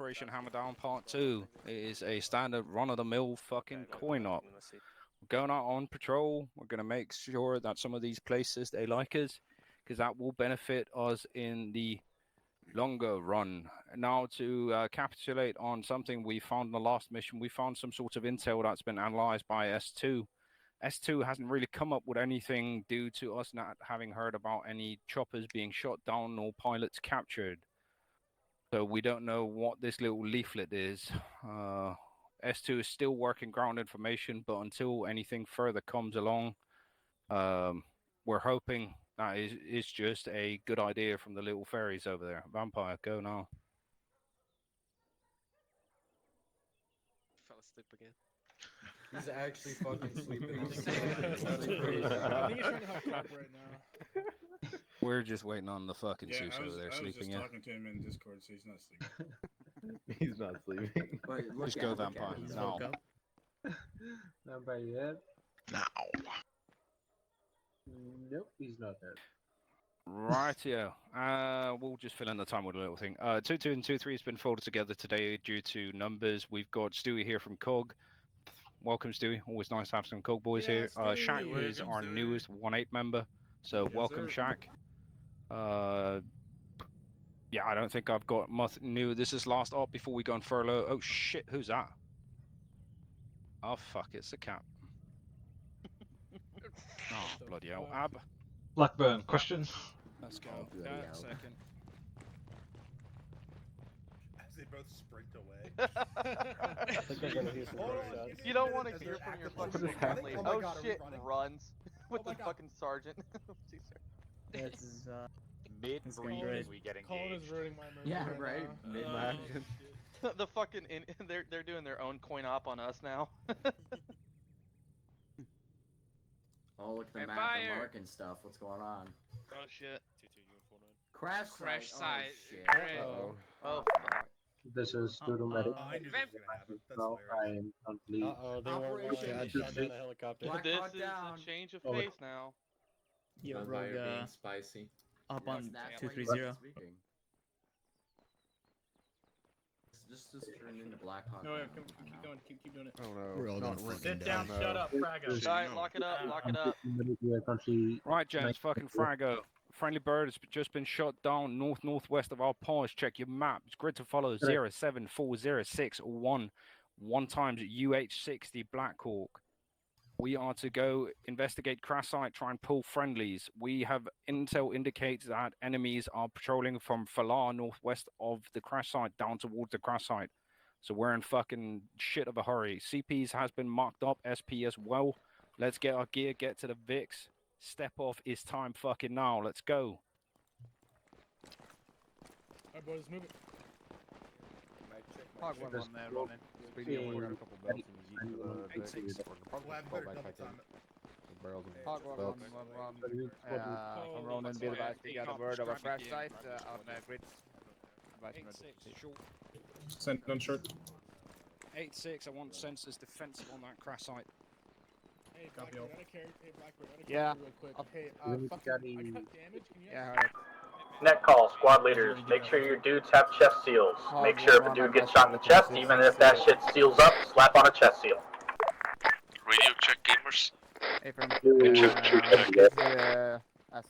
Operation Hammer Down Part 2. It is a standard run-of-the-mill fucking coin-op. We're going out on patrol. We're going to make sure that some of these places, they like us, because that will benefit us in the longer run. Now, to capitulate on something we found in the last mission, we found some sort of intel that's been analyzed by S2. S2 hasn't really come up with anything due to us not having heard about any choppers being shot down or pilots captured. So we don't know what this little leaflet is. S2 is still working ground information, but until anything further comes along, we're hoping that is just a good idea from the little fairies over there. Vampire, go now. Fell asleep again. He's actually fucking sleeping on the I think he's trying to help Cop right now. We're just waiting on the fucking Zeus over there sleeping. I was just talking to him in Discord, so he's not sleeping. He's not sleeping. Wait, Just go, Vampire. No. Vampire yet? No. Nope, he's not there. Rightio. We'll just fill in the time with a little thing. 2-2 and 2-3 has been folded together today due to numbers. We've got Stewie here from COG. Welcome, Stewie. Always nice to have some COG boys here. Shaq is our newest 1-8 member, so welcome, Shaq. Yeah, I don't think I've got much new. This is last op before we go on furlough. Oh shit, who's that? Oh fuck, it's the cap. Oh bloody hell, Ab. Blackburn, question. Let's go. hell. Second. As they both sprint away. You don't want to hear from your fucking family. Oh my Oh God, are we shit, running? runs with Oh my the God. fucking sergeant. This is Mid-breed great. we get engaged. Colin is ruining my movie Yeah, right right. now. Mid-action. The fucking they're doing their own coin op on us now. Oh, look at the map Vampire. and mark and stuff. What's going on? Oh shit. Crash Crash site. site. Oh, shit. Great. Oh. This is Studio Medic. I knew this was gonna happen. That's No, hilarious. I am complete. Uh-oh, they weren't Operation shot down the helicopter. Black This Hawk is down. a change of Oh, pace now. Yo, Vampire Rogue, being spicy. up Yes, on that's 230. why he's speaking. Just turn into Black Hawk. No, yeah, down. keep going, keep doing it. Oh no. We're all not gonna written Sit down, shut up, Frago. Alright, lock it up, lock it up. We are currently Right, gents, fucking Frago. Friendly bird has just been shot down northwest of our pause. Check your maps. Grid to follow 07406 1 times UH60 Black Hawk. We are to go investigate crash site, try and pull friendlies. We have intel indicates that enemies are patrolling from Falar northwest of the crash site down towards the crash site. So we're in fucking shit of a hurry. CPs has been marked up, SP as well. Let's get our gear, get to the VIX. Step off is time fucking now. Let's go. Alright, boys, move it. Hog one on there, Roman. Well, I better double time it. Hog one. From Ronan, be advised, we got a word of a crash site on grid. 8-6, short. Send on short. 8-6, I want sensors defensive on that crash site. Hey, Blackbird, I gotta carry, hey, Blackbird, I gotta Yeah. carry real quick. Hey, Really fucking, gotta- I got damage, can you Yeah, Net call, squad leaders. Make sure your dudes have chest seals. Make sure if a dude gets shot in the chest, even if that shit seals up, slap on a chest seal. Radio check gamers. Hey, from as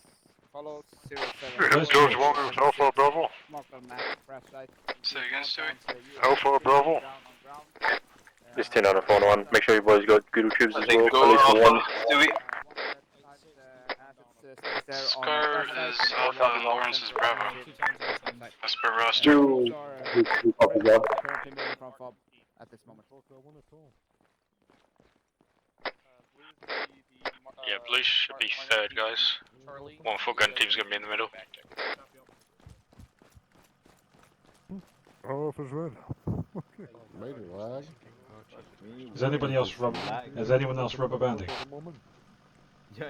follows 07. George Walker with Alpha Bravo. Mark on map, crash site. Say again, Stewie. Alpha Bravo. Just 10 on the phone one. Make sure you boys got good troops as well. Go At least one. Stewie. Scar is Alpha and Lawrence is Bravo. As per roster. Two. Currently moving from FOB at this moment. Yeah, blue should be third, guys. Charlie. One full gun team's gonna be in the middle. Oh, as well. Maybe lag. Is anybody else rubber banding? Yeah.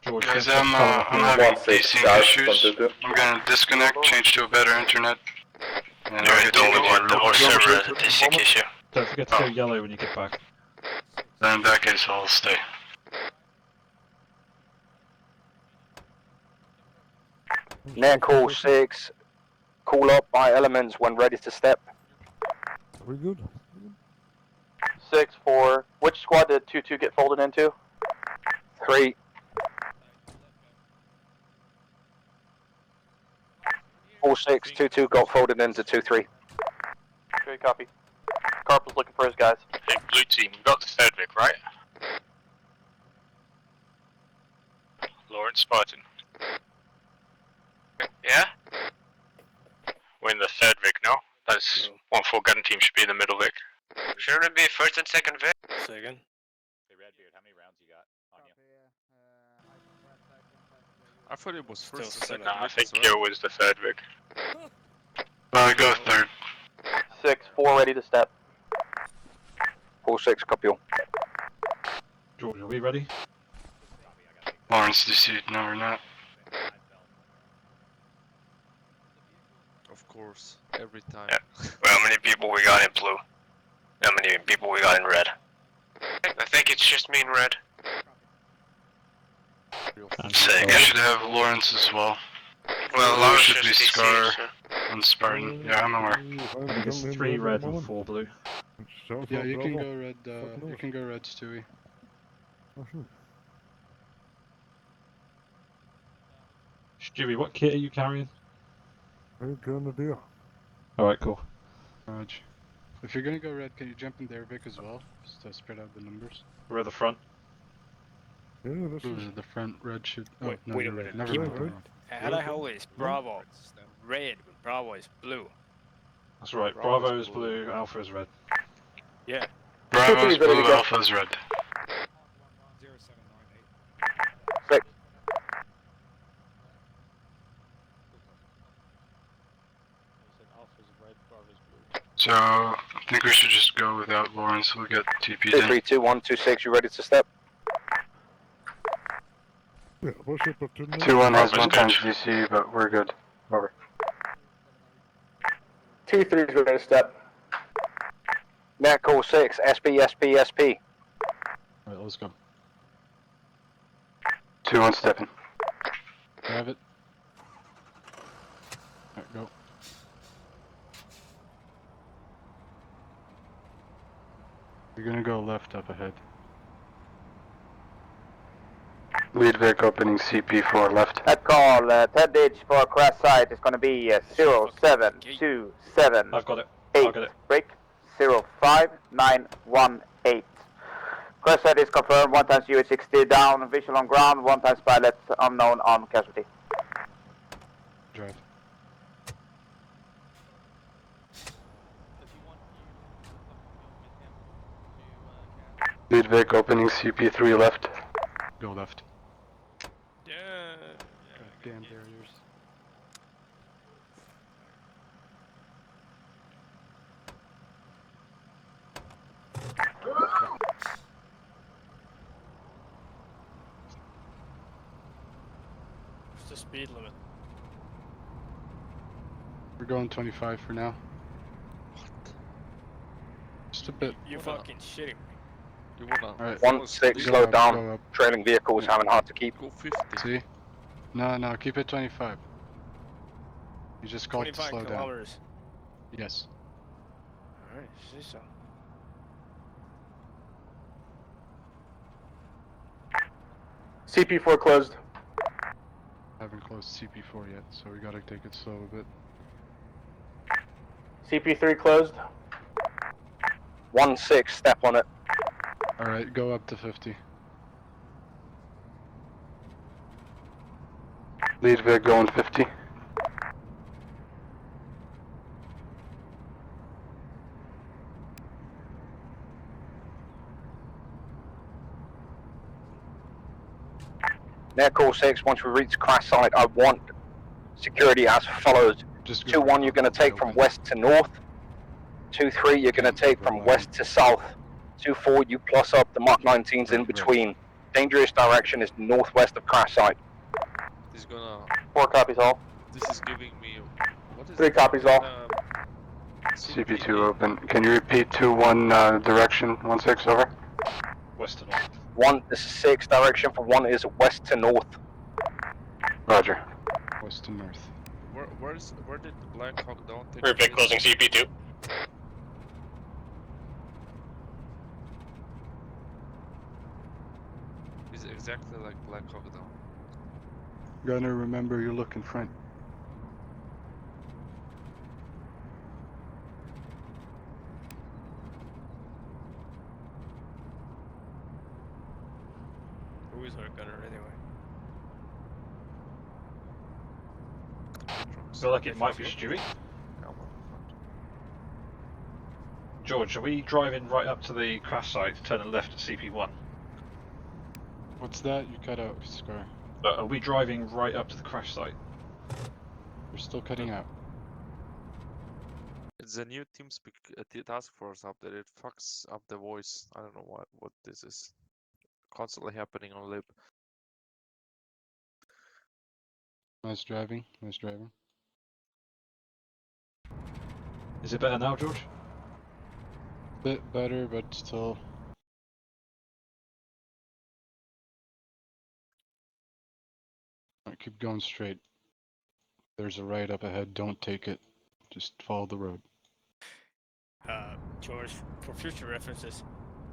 George, Guys, I'm having pacing issues. I'm gonna disconnect, change to a better internet. And I'll get to the whole server has a pacing issue. Don't forget to go yellow when you get back. Then in that case, I'll stay. Net call 6, call up by elements when ready to step. We good? 6-4. Which squad did 2-2 get folded into? 3. 4-6, 2-2 got folded into 2-3. Great copy. Carp was looking for his guys. Hey, blue team, we got the third Vic, right? Lawrence Spartan. Yeah? We're in the third Vic now. That's 1-4 gun team should be in the middle Vic. Shouldn't it be first and second Vic? Second. Hey, Redbeard, how many rounds you got on you? I thought it was first Still and second. Nah, I Vic think as well. Kill was the third Vic. I go third. 6-4, ready to step. 4-6, copy all. George, are we ready? Lawrence, DC, no we're not. Of course, every time. Yeah. Well, how many people we got in blue? How many people we got in red? I think it's just me in red. Sick. I should have Lawrence as well. Well, Lawrence should be Scar and Spartan. Yeah, I'm aware. I think it's 3 red and 4 blue. Yeah, you can go red, you can go red, Stewie. Stewie, what kit are you carrying? Very good idea. Alright, cool. Raj. If you're gonna go red, can you jump in there, Vic, as well? Just to spread out the numbers. We're at the front. Yeah, this is the front red should. Oh, Wait, no, wait a you're minute. right. Never Keep mind. it. How the hell is Bravo red when Bravo is blue? That's right, Bravo is blue, Alpha is red. Yeah. Bravo's blue, Alpha's red. 6. So, I think we should just go without Lawrence, we'll get TP 2, then. 3, 2, 1, 2, 6, you ready to step? 2-1 has 1 times VC, but we're good. Over. 2-3 is ready to step. Net call 6, SP, SP, SP. Alright, let's go. 2-1 stepping. Grab it. Alright, go. You're gonna go left up ahead. Lead Vic opening CP4 left. That call, third ditch for crash site is gonna be 0727. I've got it. 8. I'll get it. Break 05918. Crash site is confirmed. 1 times UH-60 down, visual on ground. 1 times pilot unknown on casualty. Drive. Lead Vic opening CP3 left. Go left. Yeah. Damn barriers. What's the speed limit? We're going 25 for now. Just a bit. You fucking shitting me. You wanna Alright. 1-6, Go slow up, down. go up. Trailing vehicles having hard to keep. go 50? See? No, keep it 25. You just called to 25 slow down. kilometers. Yes. Alright, see so. CP4 closed. Haven't closed CP4 yet, so we gotta take it slow a bit. CP3 closed. 1-6, step on it. Alright, go up to 50. Lead Vic going 50. Net call 6, once we reach crash site, I want security as follows. Just go 2-1, you're going to take from west to north. 2-3, you're going to take from west to south. 2-4, you plus up the Mark 19s in between. Dangerous direction is northwest of crash site. This is gonna. 4 copies all. This is giving me. What is 3 it? copies all. CP2 open. Can you repeat 2-1 direction? 1-6 over. West to north. 1 is 6, direction for 1 is west to north. Roger. west to north. Where did the Black Hawk Down take We're Vic place? closing CP2. Is exactly like Black Hawk Down. Gunner, remember you look in front. Who is our gunner anyway? Feel like it might be Stewie. George, are we driving right up to the crash site, turning left at CP1? What's that? You cut out, Scar. Are we driving right up to the crash site? You're still cutting out. It's a new TeamSpeak task force update. It fucks up the voice. I don't know what this is. Constantly happening on lib. Nice driving, nice driving. Is it better now, George? Bit better, but still. Alright, keep going straight. There's a right up ahead, don't take it. Just follow the road. George, for future references,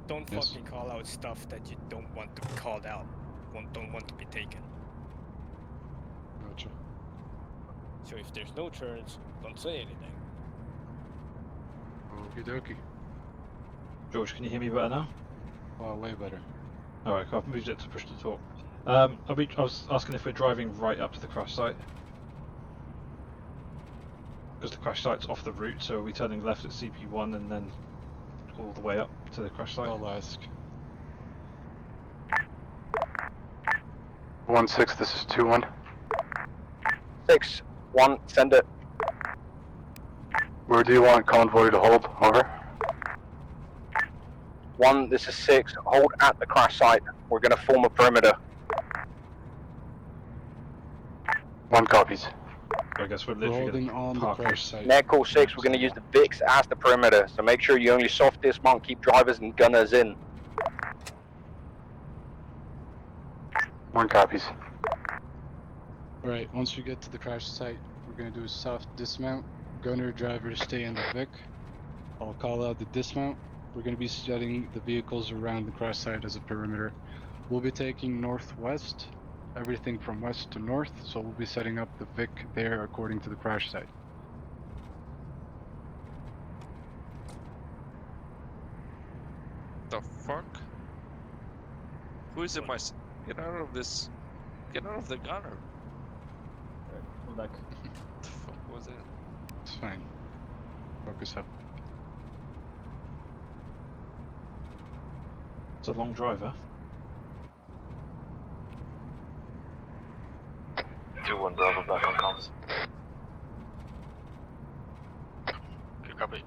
don't Yes. fucking call out stuff that you don't want to be called out, don't want to be taken. Gotcha. So if there's no turns, don't say anything. Okie dokie. George, can you hear me better now? Well, way better. Alright, I've moved it to push to talk. I was asking if we're driving right up to the crash site. Because the crash site's off the route, so are we turning left at CP1 and then all the way up to the crash site? I'll ask. 1-6, this is 2-1. 6-1, send it. Where do you want convoy to hold? Over. 1, this is 6, hold at the crash site. We're gonna form a perimeter. 1 copies. I guess we're literally Holding gonna on the park crash site. Netcall 6, we're gonna use the VIX as the perimeter, so make sure you only soft dismount, keep drivers and gunners in. 1 copies. Alright, once we get to the crash site, we're gonna do a soft dismount. Gunner, driver, stay in the Vic. I'll call out the dismount. We're gonna be setting the vehicles around the crash site as a perimeter. We'll be taking northwest, everything from west to north, so we'll be setting up the Vic there according to the crash site. The fuck? Who is in my? Get out of this! Get out of the gunner! Come back. What the fuck was it? It's fine. Focus up. It's a long drive, huh? 2-1 Bravo back on comms. Good copy.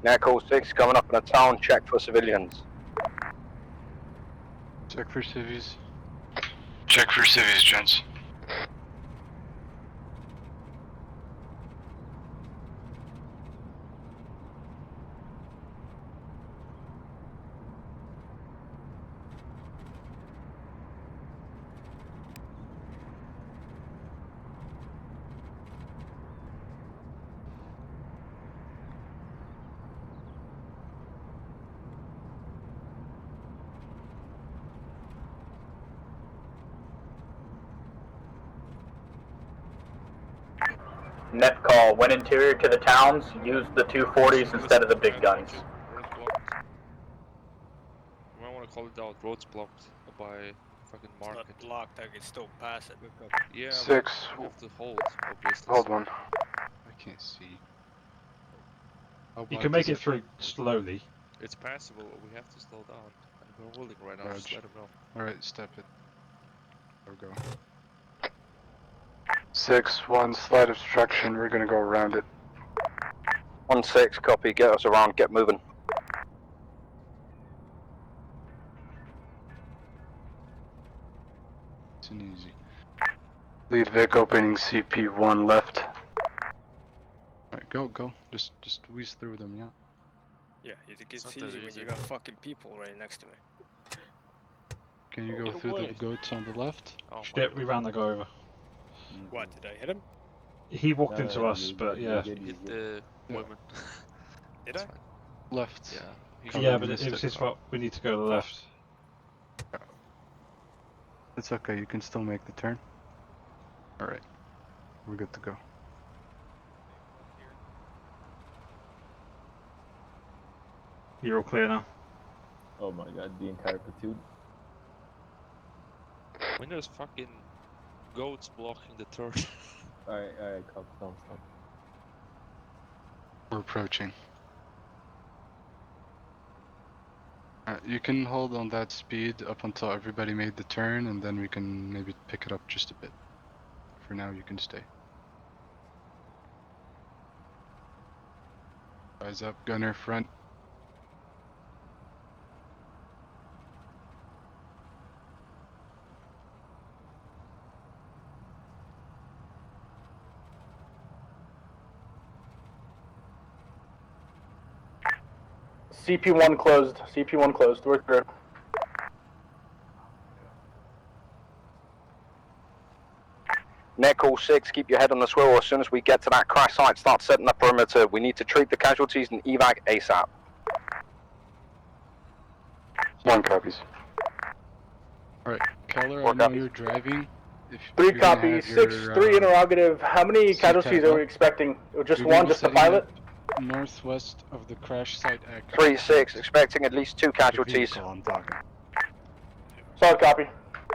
Echo 6 coming up in the town, check for civilians. Check for civvies. Check for civvies, gents. Net call. When interior to the towns, use the 240s instead of the big guns. Roads blocked. You might want to call it out. Roads blocked by fucking It's market. not blocked, I can still pass it. Yeah, 6. but you have to hold, obviously. Hold on. I can't see. How You black can make is it through slowly. It's passable, we have to slow down. And we're holding right now, just Roger. let him know. Alright, step it. There we go. 6-1, slight obstruction, we're gonna go around it. 1-6, copy, get us around, get moving. It's an easy. Lead Vic opening CP1 left. Alright, go. Just whiz through them, yeah. Yeah, it's It's not easy that when easy. you got fucking people right next to me. Can you go through the goats on the left? Oh, Shit, we ran the guy over. What, did I hit him? He walked into us, but yeah. Hit the woman. Did That's I? fine. Left. Yeah. He Cover Yeah, you but missed it was it. his fault. We need to go to the left. It's okay, you can still make the turn. Alright. We're good to go. You're all clear now. Oh my god, the entire platoon. When there's fucking goats blocking the turn. Alright, calm down. We're approaching. You can hold on that speed up until everybody made the turn, and then we can maybe pick it up just a bit. For now, you can stay. Eyes up, gunner, front. CP1 closed, we're through. Net call 6, keep your head on the swivel. As soon as we get to that crash site, start setting the perimeter. We need to treat the casualties and evac ASAP. 1 copies. Alright, Keller, I Four know copies. you're driving. If 3 you're gonna copies, have 6, your, 3 interrogative. How many CTAD casualties are we up. expecting? Just You're gonna one, be just the setting pilot? up northwest of the crash site at 3-6, expecting at least 2 the casualties. vehicle I'm talking, Solid copy.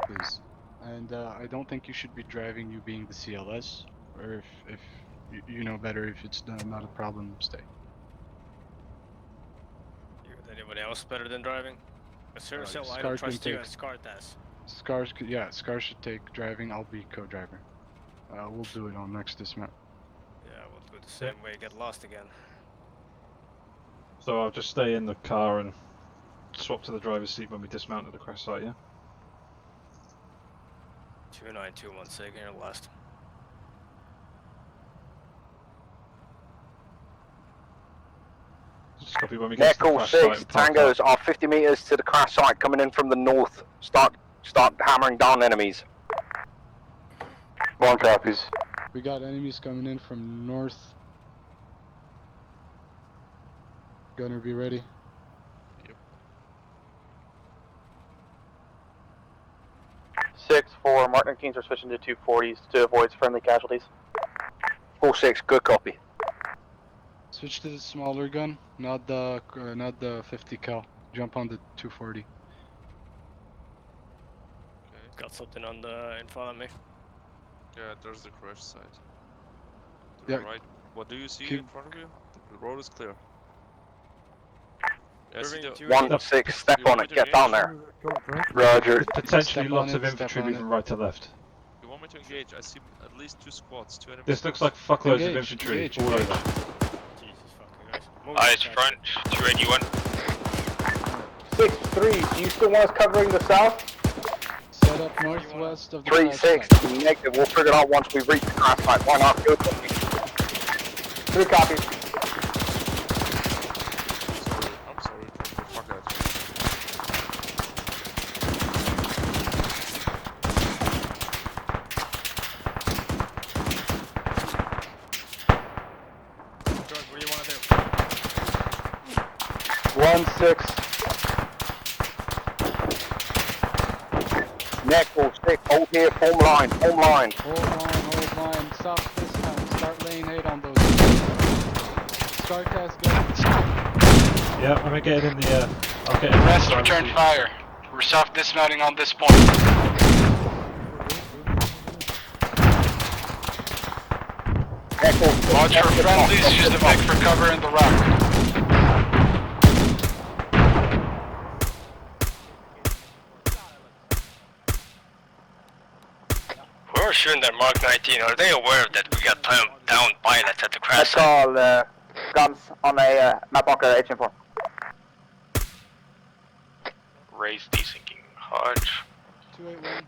please. And I don't think you should be driving, you being the CLS, or if you know better, if it's not a problem, stay. Anybody else better than driving? Seriously, I Scar don't can trust you take- and SKarTaZ. Scar should take driving, I'll be co-driver. We'll do it on next dismount. Yeah, we'll do it the same way, get lost again. So I'll just stay in the car and swap to the driver's seat when we dismount at the crash site, yeah? 2921 here, last. Just copy when we get Net to the call crash site 6, and park tangos up. are 50 meters to the crash site coming in from the north. Start hammering down enemies. 1 copies. We got enemies coming in from north. Gunner, be ready. Yep. 6-4, Martin teams are switching to 240s to avoid friendly casualties. 4-6, good copy. Switch to the smaller gun, not the 50 cal. Jump on the 240. Okay. Got something on the in front of me. Yeah, there's the crash site. To Yeah. the right. What do you see Keep- in front of you? The road is clear. Yeah, I see Moving the- to- 1-6, step You on want it, me to get down engage? there. Roger. There's potentially Step lots on of it, step infantry on moving it. right to left. You want me to engage? I see at least 2 squads, 2 enemy This looks squads. like fuckloads of Engage, infantry engage, all engage. over. Jesus fucking Christ. Eyes front, 281. 6-3, do you still want us covering the south? Set up northwest of the 3-6, negative. We'll figure it out once we reach the crash site. Why not? Good. 3 copies. I'm sorry. Fuck that. George, what do you want to do? 1-6. Neckle 6, hold here, form line, form line. Hold line, stop dismount, start lane 8 on those. SKarTaZ, go. Yeah, I'm getting in the air. I'll get in Rest, the return seat. fire. We're soft dismounting on this point. Watch for friendlies, use the Vic for cover in the rock. Whoever's shooting that Mark 19, are they aware that we got down pilots at the crash Let's site? call guns on a map bunker HM4. Raise desinking Hodge. 281.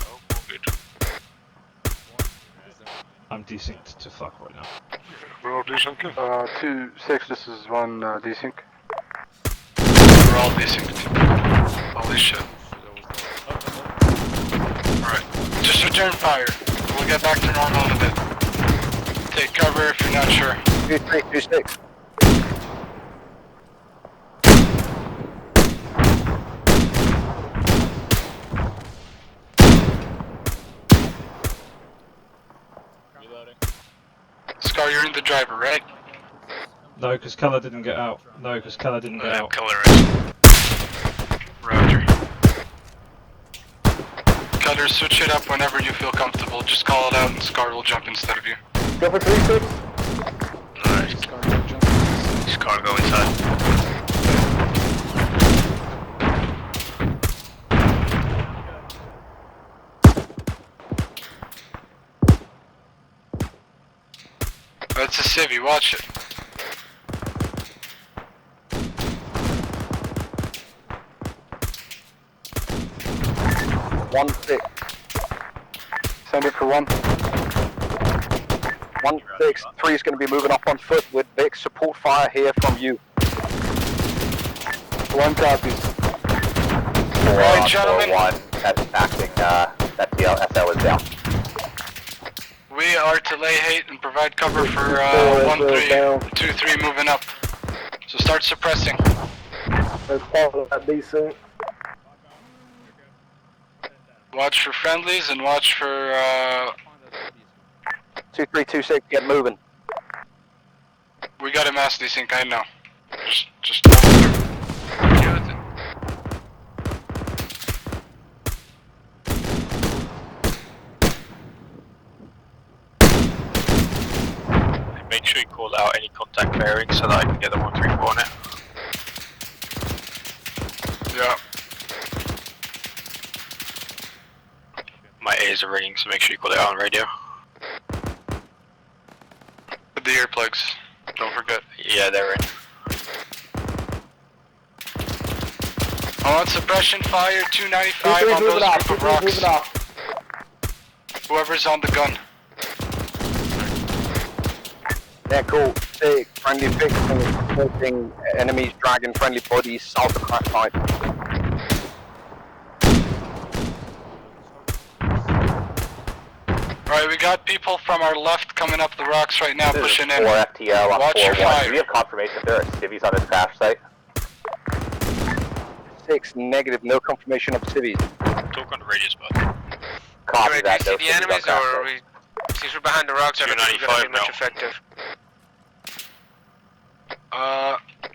Oh, good. I'm desynced to fuck right now. We're all desyncing? 2-6, this is 1 desync. We're all desynced. Holy shit. Alright, just return fire. We'll get back to normal in a bit. Take cover if you're not sure. 2-3-2-6. Scar, you're in the driver, right? No, because Keller didn't get out. Killer is. Roger. Cutter, switch it up whenever you feel comfortable. Just call it out and Scar will jump instead of you. Go for 3-6. Nice. Scar, go inside. That's a civvy, watch it. One 6. Send it for 1. 1-6. 3 is going to be moving up on foot with Vic. Support fire here from you. 1 copies. Alright, gentlemen. 1, that's acting, that SL is down. We are to lay hate and provide cover for 1-3, 2-3 moving up. So start suppressing. Let's call that decent. Watch for friendlies and watch for 2-3-2-6, get moving. we got a mass desync, I know. Just Make sure you call out any contact bearings so that I can get the 134 on it. Yeah. My ears are ringing, so make sure you call it out on radio. With the earplugs, don't forget. Yeah, they're in. I want suppression fire, 295 on those group of rocks. Whoever's on the gun. Yeah, cool. 6. Friendly Vic supporting enemies dragging friendly bodies south of crash site. Alright, we got people from our left coming up the rocks right now, pushing in. 4 FTL on Watch your 4-1. fire. Do we have confirmation there are civvies on this crash site? 6, negative. No confirmation of cities. Talk on the radio spot. Copy that. Do you see the enemies, or are we... Since we're behind the rocks, I don't think we're going to be much effective.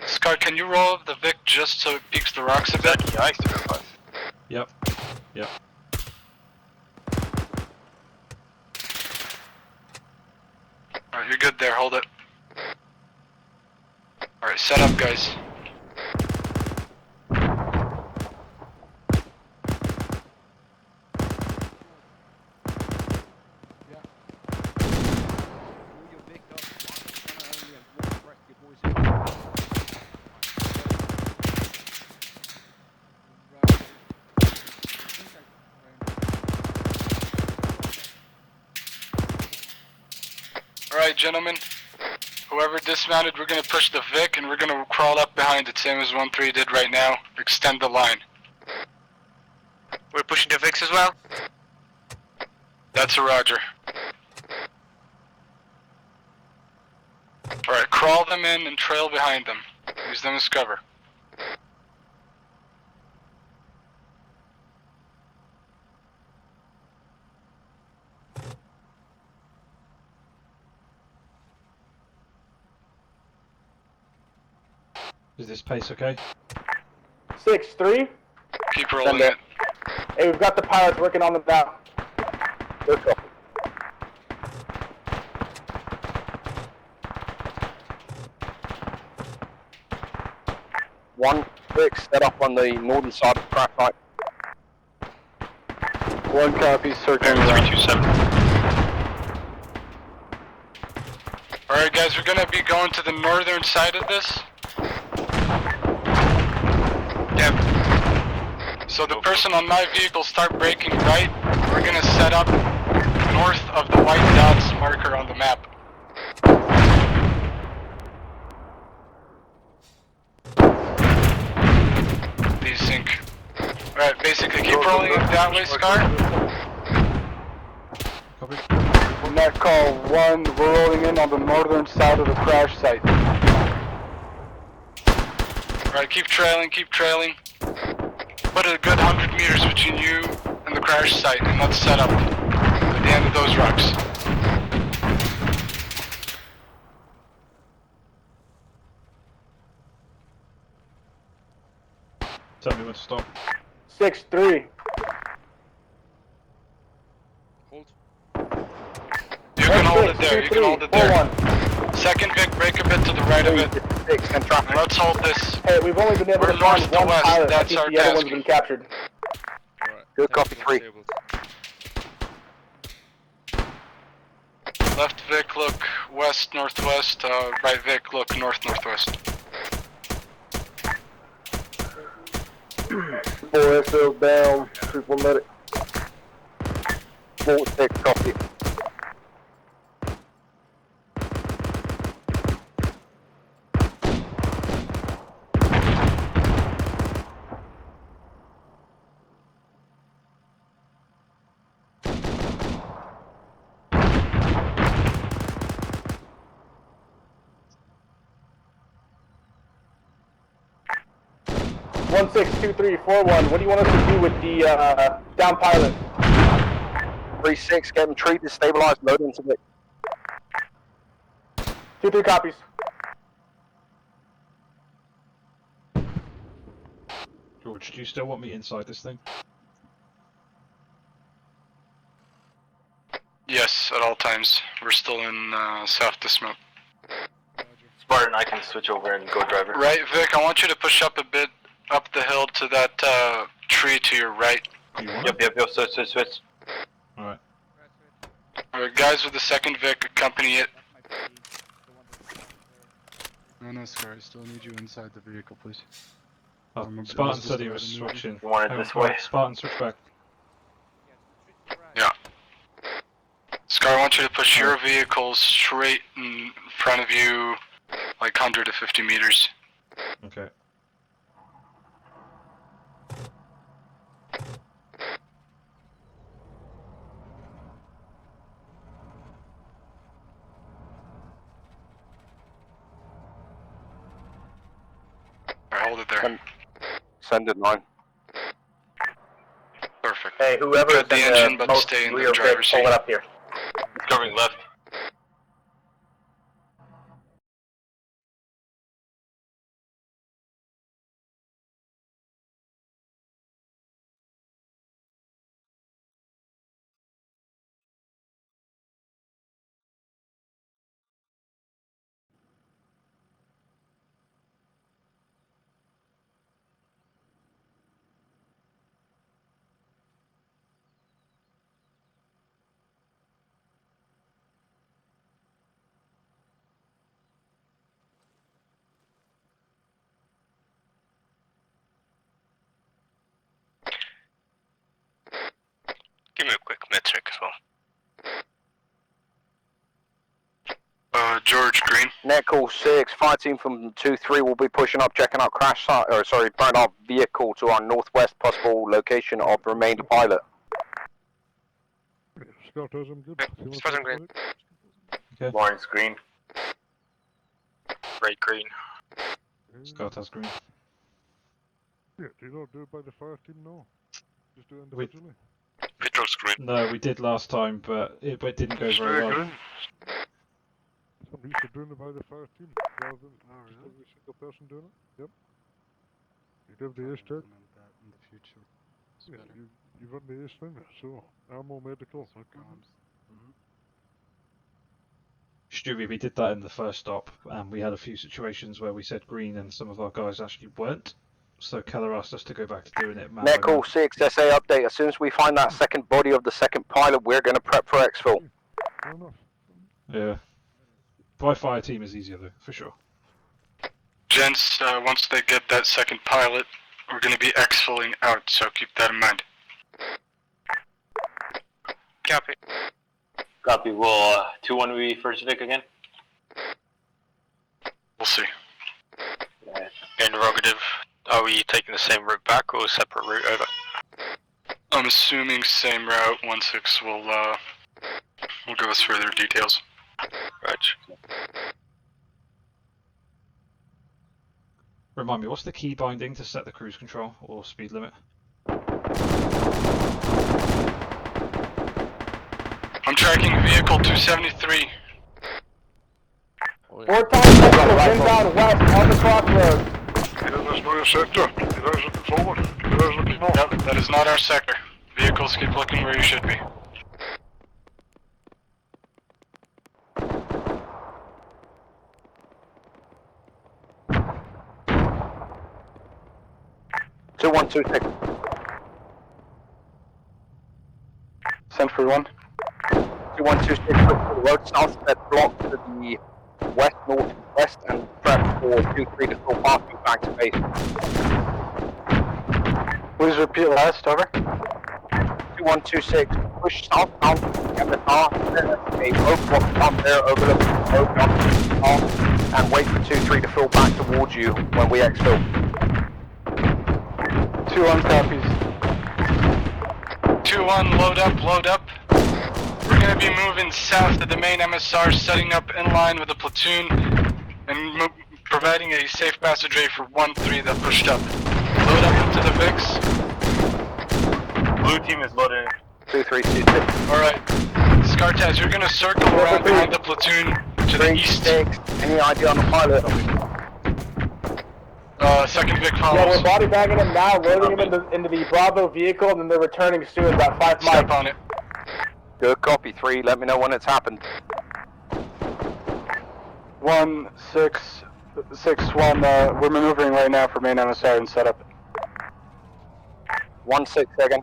Scar, can you roll the Vic just so it peeks the rocks a bit? Yeah, I still have Yep. Alright, you're good there, hold it. Alright, set up, guys. gentlemen. Whoever dismounted, we're gonna push the Vic and we're gonna crawl up behind it, same as 1-3 did right now. Extend the line. We're pushing the Vix as well? That's a roger. Alright, crawl them in and trail behind them. Use them as cover. Is this pace okay? 6-3. Keep rolling it. Hey, we've got the pilots working on them now. Good copy. One Vic set up on the northern side of the crash site. 1 copy, circle. 327. Alright guys, we're gonna be going to the northern side of this. Yep. So the person on my vehicle start braking right. We're gonna set up north of the white dots marker on the map. Desync. Alright, basically keep rolling it that way, Scar. Copy. Net call 1, we're rolling in on the northern side of the crash site. Alright, keep trailing, keep trailing. Put a good 100 meters between you and the crash site, and let's set up at the end of those rocks. Tell me when to stop. 6-3. Hold. You can hold it there, you can hold it there. Second Vic, break a bit to the right of it. Let's hold this. Hey, we've only been able We're to north find to one west, pilot. I that's think our the other one's task. been captured. Alright. Good copy, 3. Disabled. Left Vic, look west, northwest. Right Vic, look north, northwest. 4 SL down, 3-1 medic. 4-6, copy. One 6-2-3-4-1. What do you want us to do with the down pilot? 3-6, get them treated, stabilized, load into Vic. 2-3 copies. George, do you still want me inside this thing? Yes, at all times. We're still in south to smoke. Spartan, I can switch over and go driver. Right, Vic, I want you to push up a bit up the hill to that tree to your right. Yep, switch. Alright. Alright, guys with the second Vic, accompany it. No, Scar, I still need you inside the vehicle, please. Oh, Spartan said he was switching. You want it this way? Spartan, switch back. Yeah. Scar, I want you to push your vehicle straight in front of you, like 100 to 50 meters. Okay. Alright, hold it there. Send it 9. Perfect. Hey, whoever's Cut the in engine, the but most stay in the rear driver's Vic, seat. pull it up here. It's covering left. Give me a quick metric as well. George, green. Net call 6, fire team from 2-3 will be pushing up, checking out crash site, burn up vehicle to our northwest possible location of remained pilot. SKarTaZ, I'm good. SKarTaZ green. Okay. Lawrence green. Right green. SKarTaZ green. Yeah, do you not do it by the fire team? No. Just do it individually. Vitrol's green. No, we did last time, but it didn't go very well. I'm used to doing it by the fire team rather than just every single person doing it. Yep. You give the ace check. In the future. Yeah, you run the ace thing, so ammo, medical. Stewie, we did that in the first stop, and we had a few situations where we said green and some of our guys actually weren't. So Keller asked us to go back to doing it. Net call 6, SA update. As soon as we find that second body of the second pilot, we're going to prep for exfil. Fair enough. Yeah. By fire team is easier though, for sure. Gents, once they get that second pilot, we're going to be exfilling out, so keep that in mind. Copy. Copy. Will 2-1 be first Vic again? We'll see. Interrogative. Are we taking the same route back or a separate route over? I'm assuming same route. 1-6 will give us further details. Right. Remind me, what's the key binding to set the cruise control or speed limit? I'm tracking vehicle 273. 4 times inbound west on the crossroads. That's not your sector. You guys looking forward. You guys looking north. Yep, that is not our sector. Vehicles keep looking where you should be. Two 126. Century 1. 2126 the road south that blocks to the west, northwest, and prep for 2-3 to full parking back to base. Please repeat last, over. 2126, push southbound MSR, a roadblock down there overlooking the road and wait for 2-3 to fill back towards you when we exfil. 2-1 copies. 2-1, load up, load up. We're going to be moving south to the main MSR, setting up in line with the platoon, and providing a safe passageway for 1-3 that pushed up. Load up into the VIX. Blue team is loaded. 2-3-2-6. Alright. SKarTaZ, you're going to circle around behind the platoon to the east. Any idea on the pilot? Second Vic Yeah, follows. we're body bagging him now, loading him into the Bravo vehicle, and then they're returning soon, about 5 miles. Step on it. Good copy, 3, let me know when it's happened. 1-6-6-1, we're maneuvering right now for main MSR and setup. 1-6, second.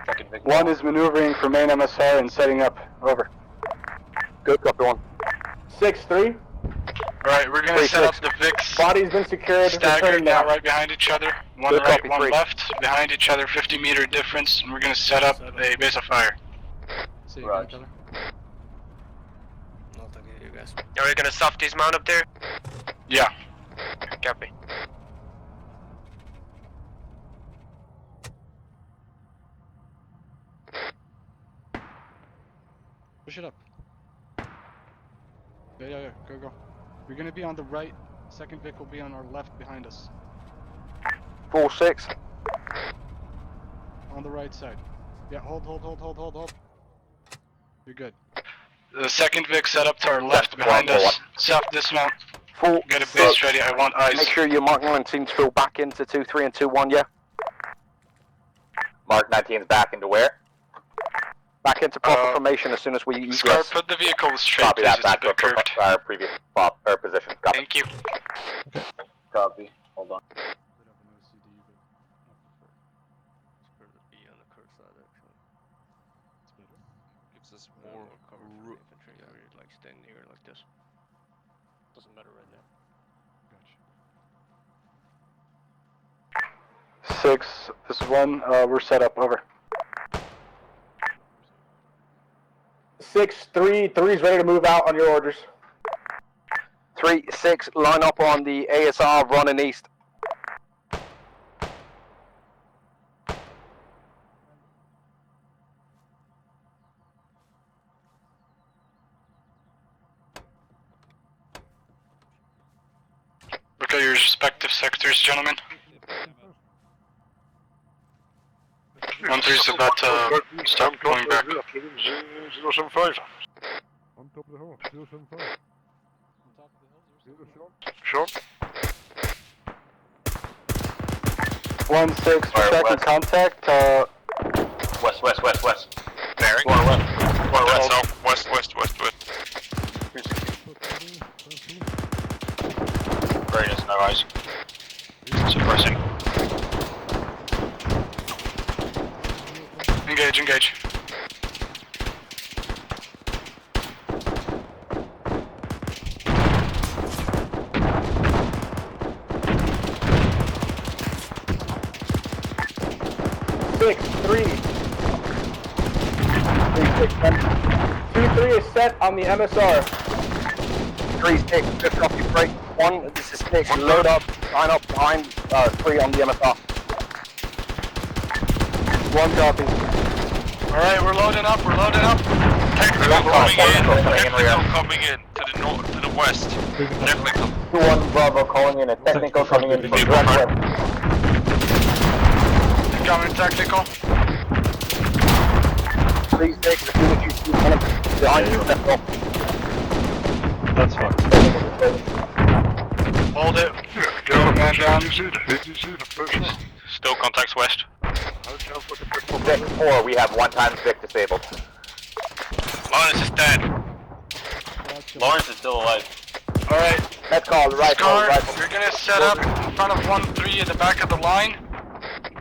Second Vic. 1 is maneuvering for main MSR and setting up, over. Good copy, 1. 6-3. Alright, we're going to set up the VIX. Body's been secured, Staggered returning now now. right behind each other. One Good right, copy, one 3. left. Behind each other, 50-meter difference. And we're going to set up a base of fire. See you Roger. again, Not okay, you guys. Are we gonna soft dismount up there? Yeah. Copy. Push it up. Yeah, go. We're gonna be on the right. Second Vic will be on our left behind us. 4-6. On the right side. Yeah, hold. You're good. The second Vic set up to our left behind us. South dismount. Full. Get a base ready. I want eyes. Make sure your Mark 19's fill back into 2-3 and 2-1, yeah? Mark 19's back into where? Back into proper formation as soon as we Scar, egress. put the vehicle straight, Copy please. that, It's a back bit to curved. our previous position. Copy. Thank you. Copy. Hold on. Gives us more room. Infantry, yeah, we're like standing here like this. Doesn't matter right now. Gotcha. 6, this is 1, we're set up, over. 6-3, 3's ready to move out on your orders. 3-6, line up on the ASR running east. Look at your respective sectors, gentlemen. 1-3's about to start going back. 075. On top of the hill, 075. On top of the hill, 075. Sure. 1-6, for second contact, West. Bearing. Going west. Going west, south, west. Readiness, no eyes. Suppressing. Engage. 6-3. 2-3 is set on the MSR. 3-6, lift off your break. 1, this is 6, load up, line up behind 3 on the MSR. 1 copy. Alright, we're loading up. Technical coming in to the north, to the west. Technical. 2-1 Bravo calling in a technical coming in from direct west. Coming technical. 3-6, as soon as you see one behind you, step off. That's fucked. Hold it. Man down. Still contacts west. 6-4, we have 1x Vic disabled. Lawrence is dead. Lawrence is still alive. Alright. That's called right. Scar, you're gonna set up in front of 1-3 at the back of the line.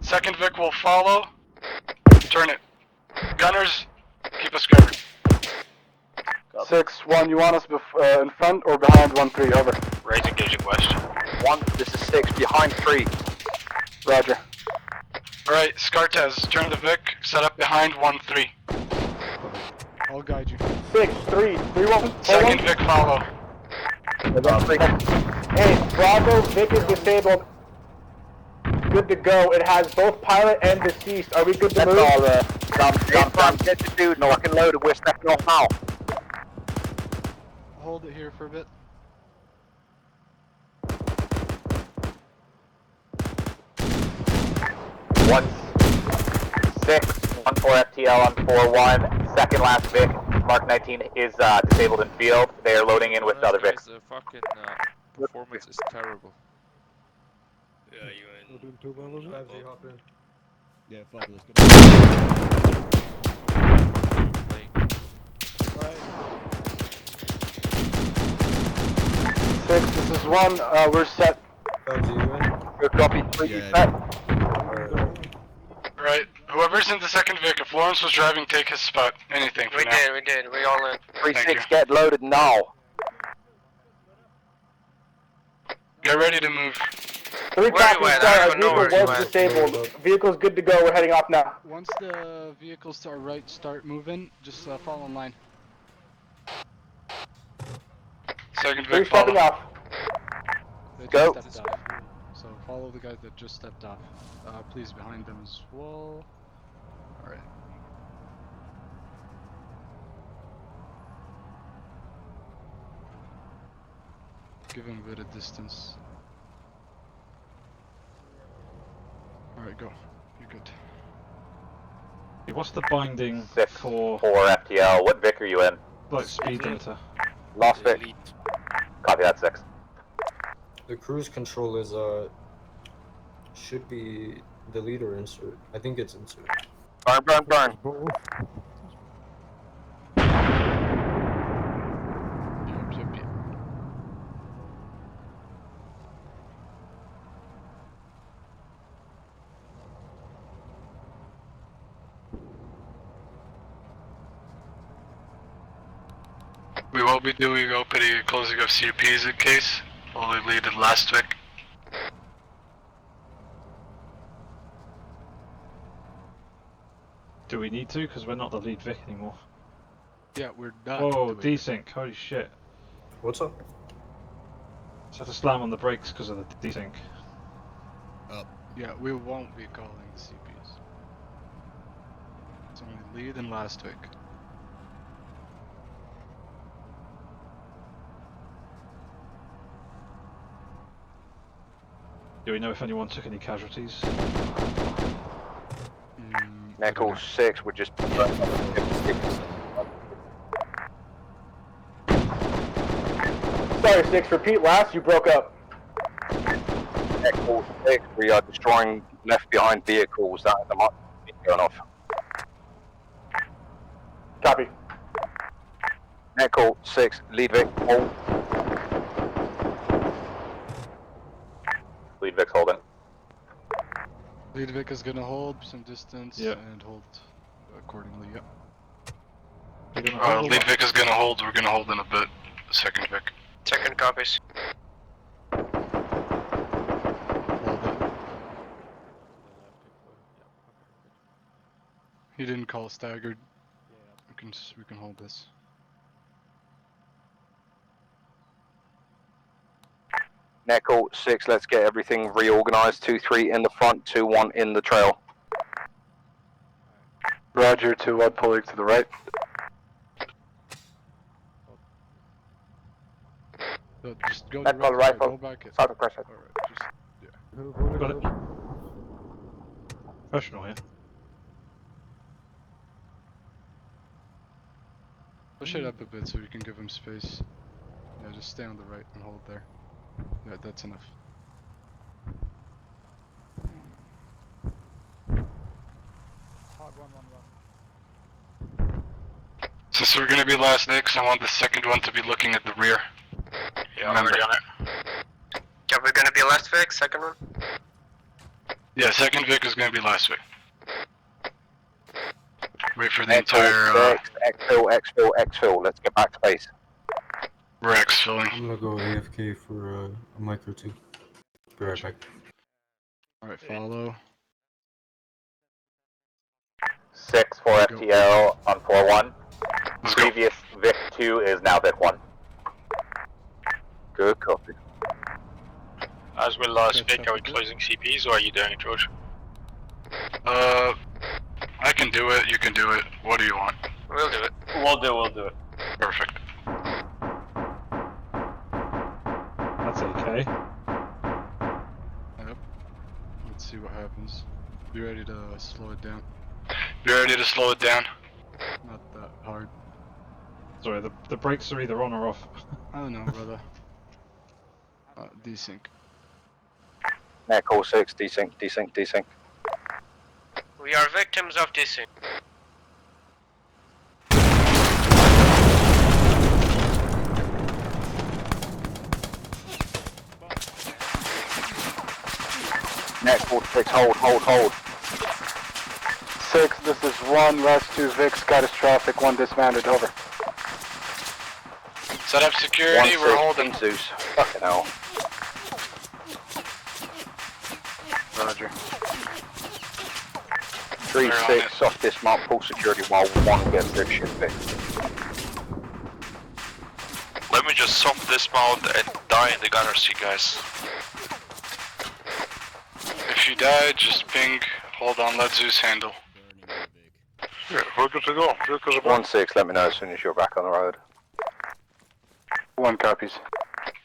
Second Vic will follow. Turn it. Gunners, keep us covered. 6-1, you want us in front or behind 1-3? Over. Raise engaging west. 1, this is 6, behind 3. Roger. Alright, SKarTaZ, turn the Vic, set up behind 1-3. I'll guide you. 6-3, 3-1. Second Vic follow. Hey, Bravo, Vic is disabled. Good to go. It has both pilot and deceased. Are we good to move? That's all, get the dude, lock and loaded. We're stepping off now. Hold it here for a bit. One 6, 1-4 FTL on 4-1. Second last Vic, Mark 19 is disabled in field. They are loading in with the other Vic. The fucking performance is terrible. Yeah, you in. Doing 2 balls. Hop in. Yeah, fuck it, let's go. Six, this is 1, we're set. Good copy, 3 set. Alright, whoever's in the second Vic, if Lawrence was driving, take his spot. Anything for now. We did. We all in. 3-6, get loaded now. Get ready to move. 3 copy, our vehicle was disabled. Vehicle's good to go, we're heading off now. Once the vehicles to our right start moving, just follow in line. Second 3 Vic stepping follow. off. They just Go. stepped off. So follow the guys that just stepped off. Please behind them as well. Alright. Give him a bit of distance. Alright, go. You're good. What's the binding 6, for 4 FTL. What Vic are you in? like speed limiter? Lost Vic. Copy that, 6. The cruise control is should be delete or insert. I think it's insert. Burn. Yep. We will be doing opening and closing of CPs in case. Only lead in last Vic. Do we need to? Because we're not the lead Vic anymore. Yeah, we're done. Whoa, desync, holy shit. What's up? So have to slam on the brakes because of the desync. Yeah, we won't be calling the CPs. It's only lead and last week. Do we know if anyone took any casualties? Echo 6 would just... Sorry, 6, repeat last, you broke up. Echo 6, we are destroying left behind vehicles. That is the mark going off. Copy. Echo 6, lead Vic, hold. Lead Vic's holding. Lead Vic is gonna hold some distance and hold accordingly, yep. Lead Vic is gonna hold, we're gonna hold in a bit. Second Vic. Second copies. He didn't call staggered. We can hold this. Echo 6, let's get everything reorganized. 2-3 in the front, 2-1 in the trail. Roger, 2-1 pulling to the right. So just go Let's to the rifle. go back in. South of Crescent. Alright, just, yeah. Got it. Professional here. Push it up a bit so we can give him space. Yeah, just stay on the right and hold there. Yeah, that's enough. Since we're gonna be last Nicks, I want the second one to be looking at the rear. Yeah, I'm already on it. Yeah, we're gonna be last Vic, second one? Yeah, second Vic is gonna be last Vic. Wait for the Echo entire, 6, exfil, let's get back to base. we're exfilling. I'm gonna go AFK for a mic or two. Be right back. Alright, follow. 6 for FTL on 4-1. Previous Vic 2 is now Vic 1. Good copy. As with last Vic, are we closing CPs or are you doing it, George? I can do it, you can do it. What do you want? We'll do it. We'll do it. Perfect. That's okay. Yep. Let's see what happens. Be ready to slow it down. You ready to slow it down? Not that hard. Sorry, the brakes are either on or off. I don't know, brother. Desync. Echo 6, desync. We are victims of desync. Echo 6, hold. 6, this is 1, last 2 Vics, catastrophic, 1 dismounted, over. Set up security, we're holding. Zeus. Fucking hell. Roger. 3-6, soft dismount, pull security while 1 gets their shit fixed. Let me just soft dismount and die in the gunner seat, guys. If you die, just ping. Hold on, let Zeus handle. Yeah, we're good to go. 1-6, let me know as soon as you're back on the road. 1 copies.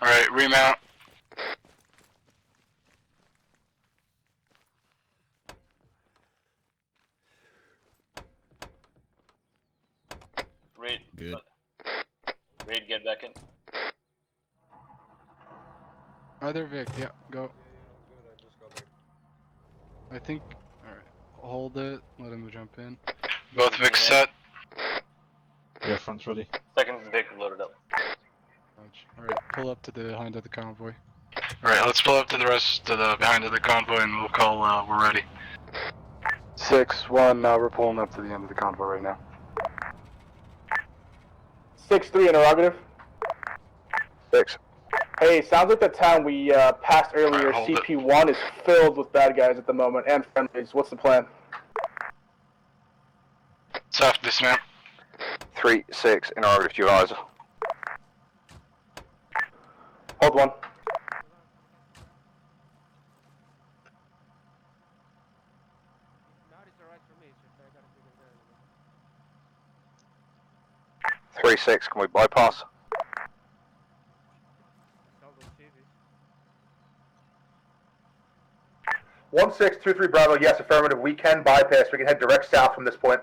Alright, remount. Reed. Good. Reed, get back in. Other Vic, yeah, go. I think, alright, hold it, let him jump in. Both Vics set. Yeah, front's ready. Second Vic loaded up. Alright, pull up to the behind of the convoy. Alright, let's pull up to the rest to the behind of the convoy and we'll call we're ready. 6-1, we're pulling up to the end of the convoy right now. 6-3 interrogative. 6. Hey, sounds like the town we passed earlier, Alright, hold it. CP1, is filled with bad guys at the moment, and friendlies. What's the plan? Soft dismount. 3-6, interrogative to your eyes. Hold 1. 3-6, can we bypass? One 6-2-3 Bravo, yes, affirmative. We can bypass. We can head direct south from this point.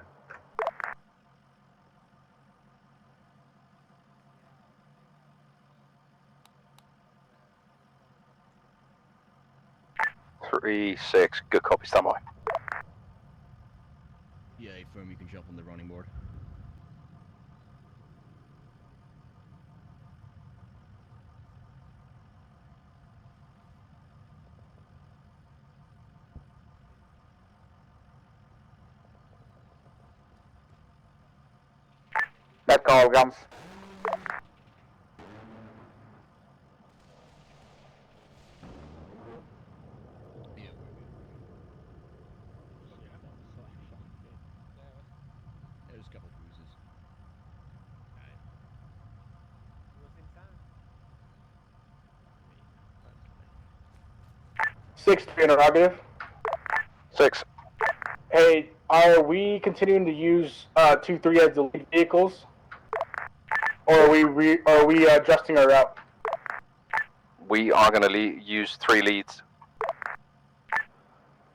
Three, 6, good copy, stand by. Yeah, firm, you can jump on the running board. That call comes. There's a couple cruises. 6-3 interrogative. 6. Hey, are we continuing to use 2-3 as the lead vehicles, or are we adjusting our route? We are going to use 3 leads.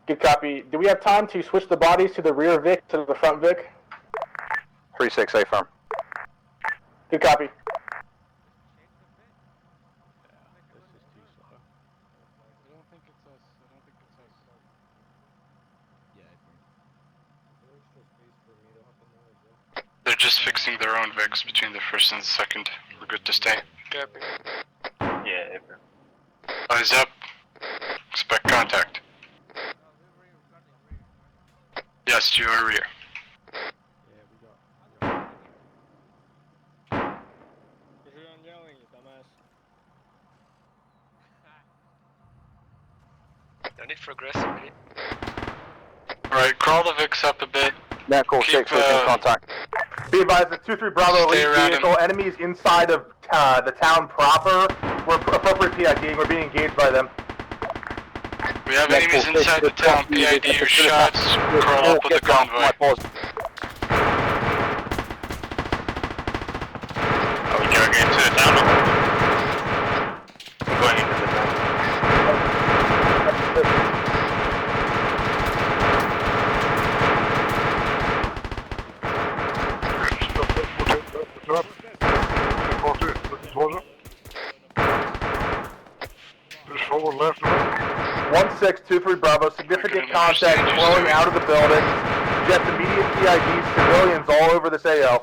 Good copy. Do we have time to switch the bodies to the rear Vic to the front Vic? 3-6, A firm. Good copy. They're just fixing their own Vics between the first and the second. We're good to stay. Copy. Yeah, Eyes up. Expect contact. Yes, to your rear. No need for aggressivity. Alright, crawl the Vics up a bit. Yeah, cool, 6, we can contact. Be advised, the 2-3 Bravo Stay elite around vehicle, him. enemies inside of the town proper. We're appropriate PID, we're being engaged by them. We have enemies inside the town. PID your shots. Crawl up with the convoy. Are we going into the town? We're going into the town. Forward left. 1-6-2-3 Bravo, significant contact flowing out of the building. Suggest immediate PID, civilians all over this AO.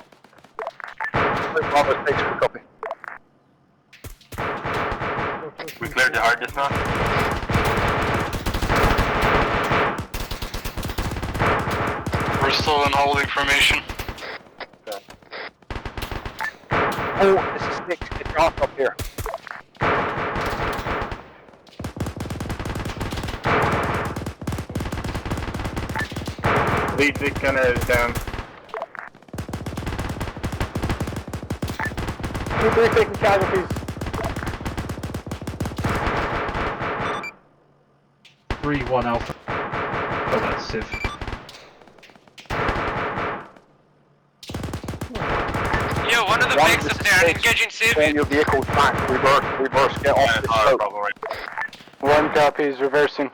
Bravo 6, good copy. We cleared the hard dismount. We're still in holding formation. Oh, this is 6, get your off up here. Lead Vic gunner is down. 2-3 taking casualties. 3-1 Alpha. Oh, that's Civ. Yo, one of the Vics up there, engaging Turn civilians. your vehicles back, reverse, get off the slope. One copies, reversing.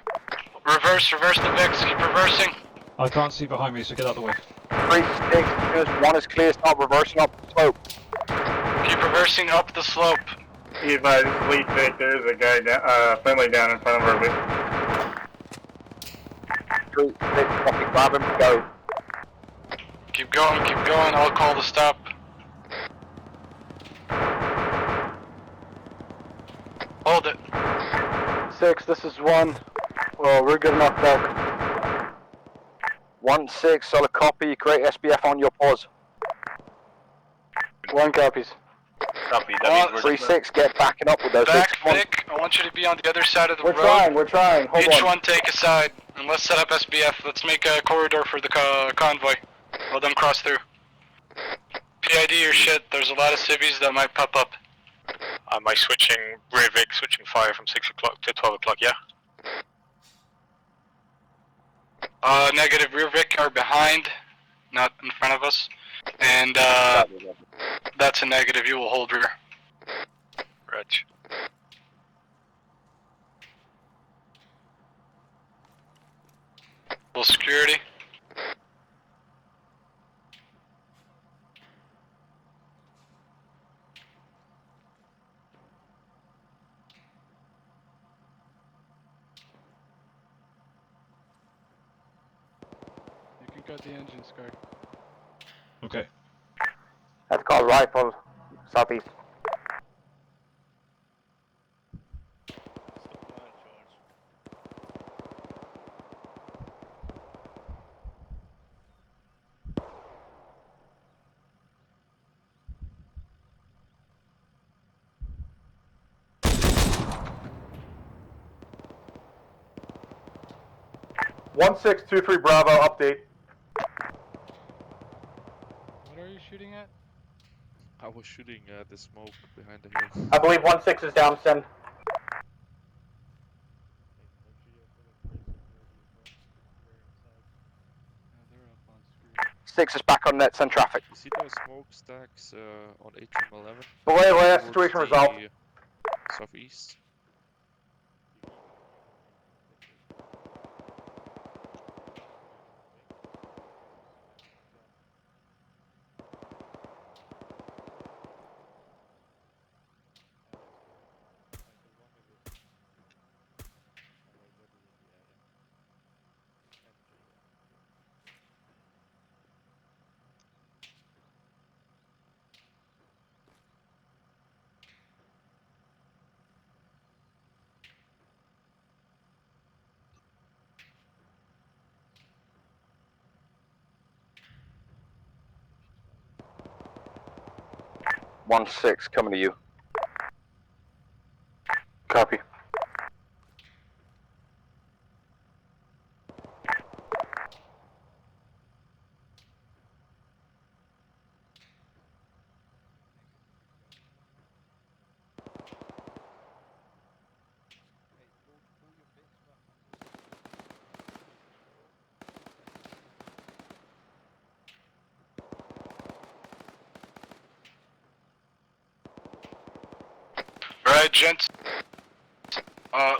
Reverse the Vics. Keep reversing. I can't see behind me, so get out of the way. 3-6, 1 is clear, start reversing up the slope. Keep reversing up the slope. Be advised, this is lead Vic. There's a guy friendly down in front of our Vic. 3-6, copy, grab him, go. Keep going. I'll call the stop. Hold it. 6, this is 1. Well, we're good enough back. 1-6, solid copy, create SBF on your pause. 1 copies. Copy, that means we're 3-6, get backing up with those Back, Vics. Vic. I want you to be on the other side of the We're road. trying. Hold Each on. one take a side, and let's set up SBF. Let's make a corridor for the convoy. Let them cross through. PID your shit. There's a lot of civvies that might pop up. Am I switching rear Vic, switching fire from 6 o'clock to 12 o'clock, yeah? Negative. Rear Vic are behind. not in front of us. And that's a negative. You will hold rear. Rich. Full security. You can cut the engine, Scar. Okay. Let's call rifle, southeast. One 623 Bravo, update. What are you shooting at? I was shooting at the smoke behind the hill. I believe 1-6 is down, send. 6 is back on net, send traffic. You see those smoke stacks on atrium 11? But wait, Towards situation the resolved. Southeast. One 6 coming to you. Copy. Alright, gents.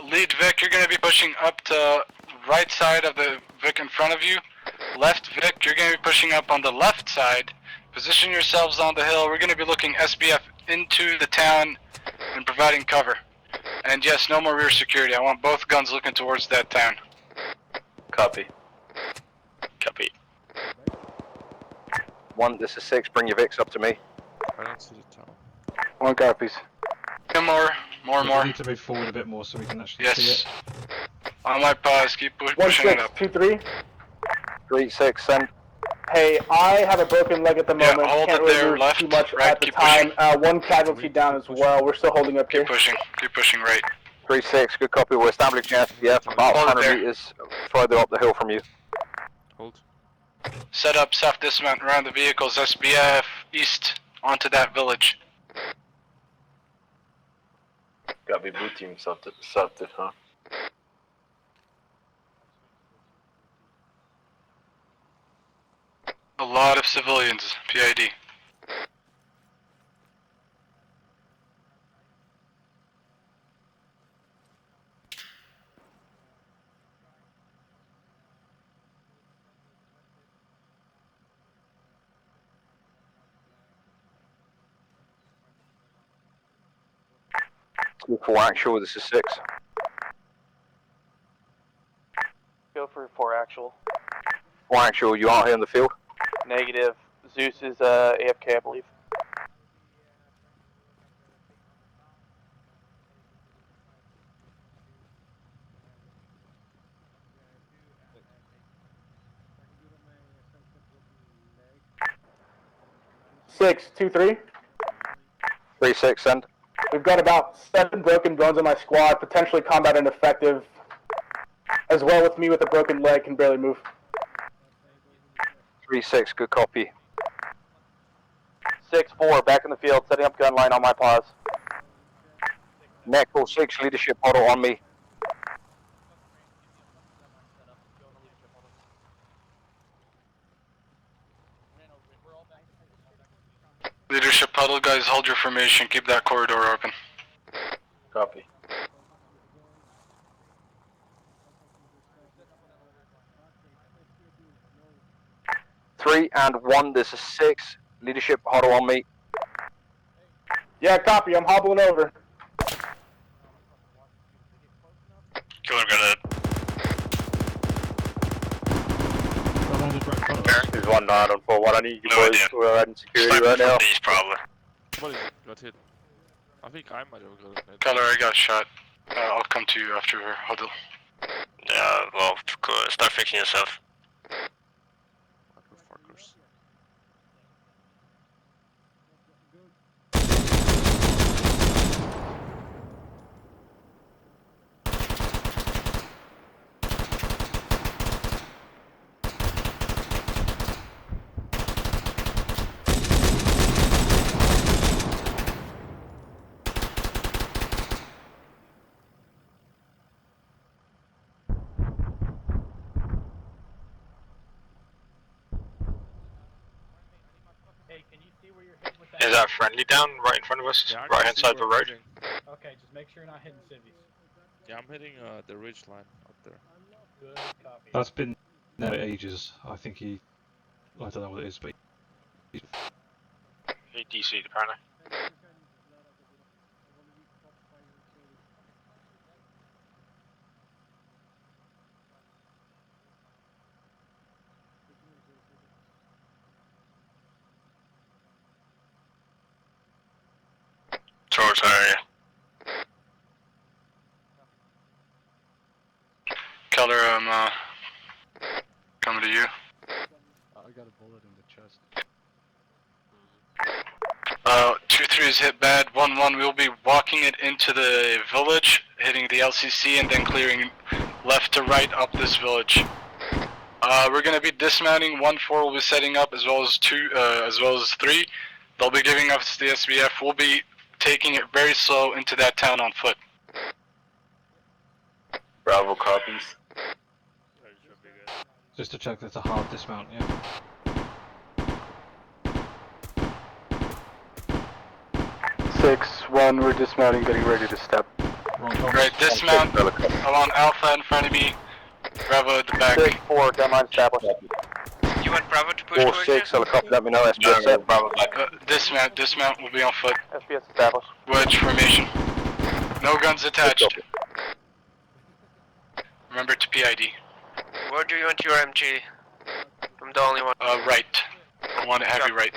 Lead Vic, you're going to be pushing up to right side of the Vic in front of you. Left Vic, you're going to be pushing up on the left side. Position yourselves on the hill. We're going to be looking SBF into the town and providing cover. And yes, no more rear security. I want both guns looking towards that town. Copy. Copy. 1, this is 6, bring your Vics up to me. I don't see the town. 1 copies. More. We need to move forward a bit more so we can actually see Yes. it. On my pause, keep pushing it up. 1-6-2-3. 3, 6, send. Hey, I have a broken leg at the moment. hold Can't it really there, move left, too much right, at the keep time. One casualty down as well. We're still holding up here. Keep pushing right. 3, 6, good copy. We're establishing SPF about Hold it 100 there. meters further up the hill from you. Hold. Set up, self-dismount around the vehicles, SBF east onto that village. Copy, blue team south, huh? A lot of civilians, PID. Two, 4 actual, this is 6. Go for 4 actual. 4 actual, you aren't here in the field? Negative. Zeus is AFK, I believe. Six, 2-3. 3, 6, send. We've got about 7 broken bones on my squad, potentially combat ineffective. As well with me with a broken leg, can barely move. 3, 6, good copy. 6-4, back in the field, setting up gun line on my pause. Necro 6, leadership model on me. guys hold your formation, keep that corridor open. Copy. Three and one, this is 6. Leadership, huddle on me. Yeah, copy. I'm hobbling over. Killer gonna. There's 1914. I need you boys to go ahead and security right now. These probably. Somebody got hit. I think I might have got hit. Color, I got shot. I'll come to you after huddle. Yeah, well, start fixing yourself. Motherfuckers. Is that friendly down right in front of us? Yeah, Right hand side of the road? Okay, just make sure you're not hitting civvies. Yeah, I'm hitting the ridge line up there. Good copy. That's been there ages. I think he. I don't know what it is, but. He DC'd apparently. Towards our area. Color, I'm coming to you. I got a bullet in the chest. 2-3 is hit bad. 1-1, we'll be walking it into the village, hitting the LCC, and then clearing left to right up this village. We're gonna be dismounting. 1-4 will be setting up, as well as 3. They'll be giving us the SBF. We'll be taking it very slow into that town on foot. Bravo copies. Just to check that's a hard dismount, yeah. We're dismounting, getting ready to step. Right, dismount. I'm on Alpha in front of me. Bravo at the back. 6-4, gunline established. You want Bravo to push 4-6, helicopter, let me know. SBS set. Bravo back. Dismount will be on foot. SBS established. Wedge formation. No guns attached. Remember to PID. Where do you want your MG? I'm the only one. Right. I want it heavy right.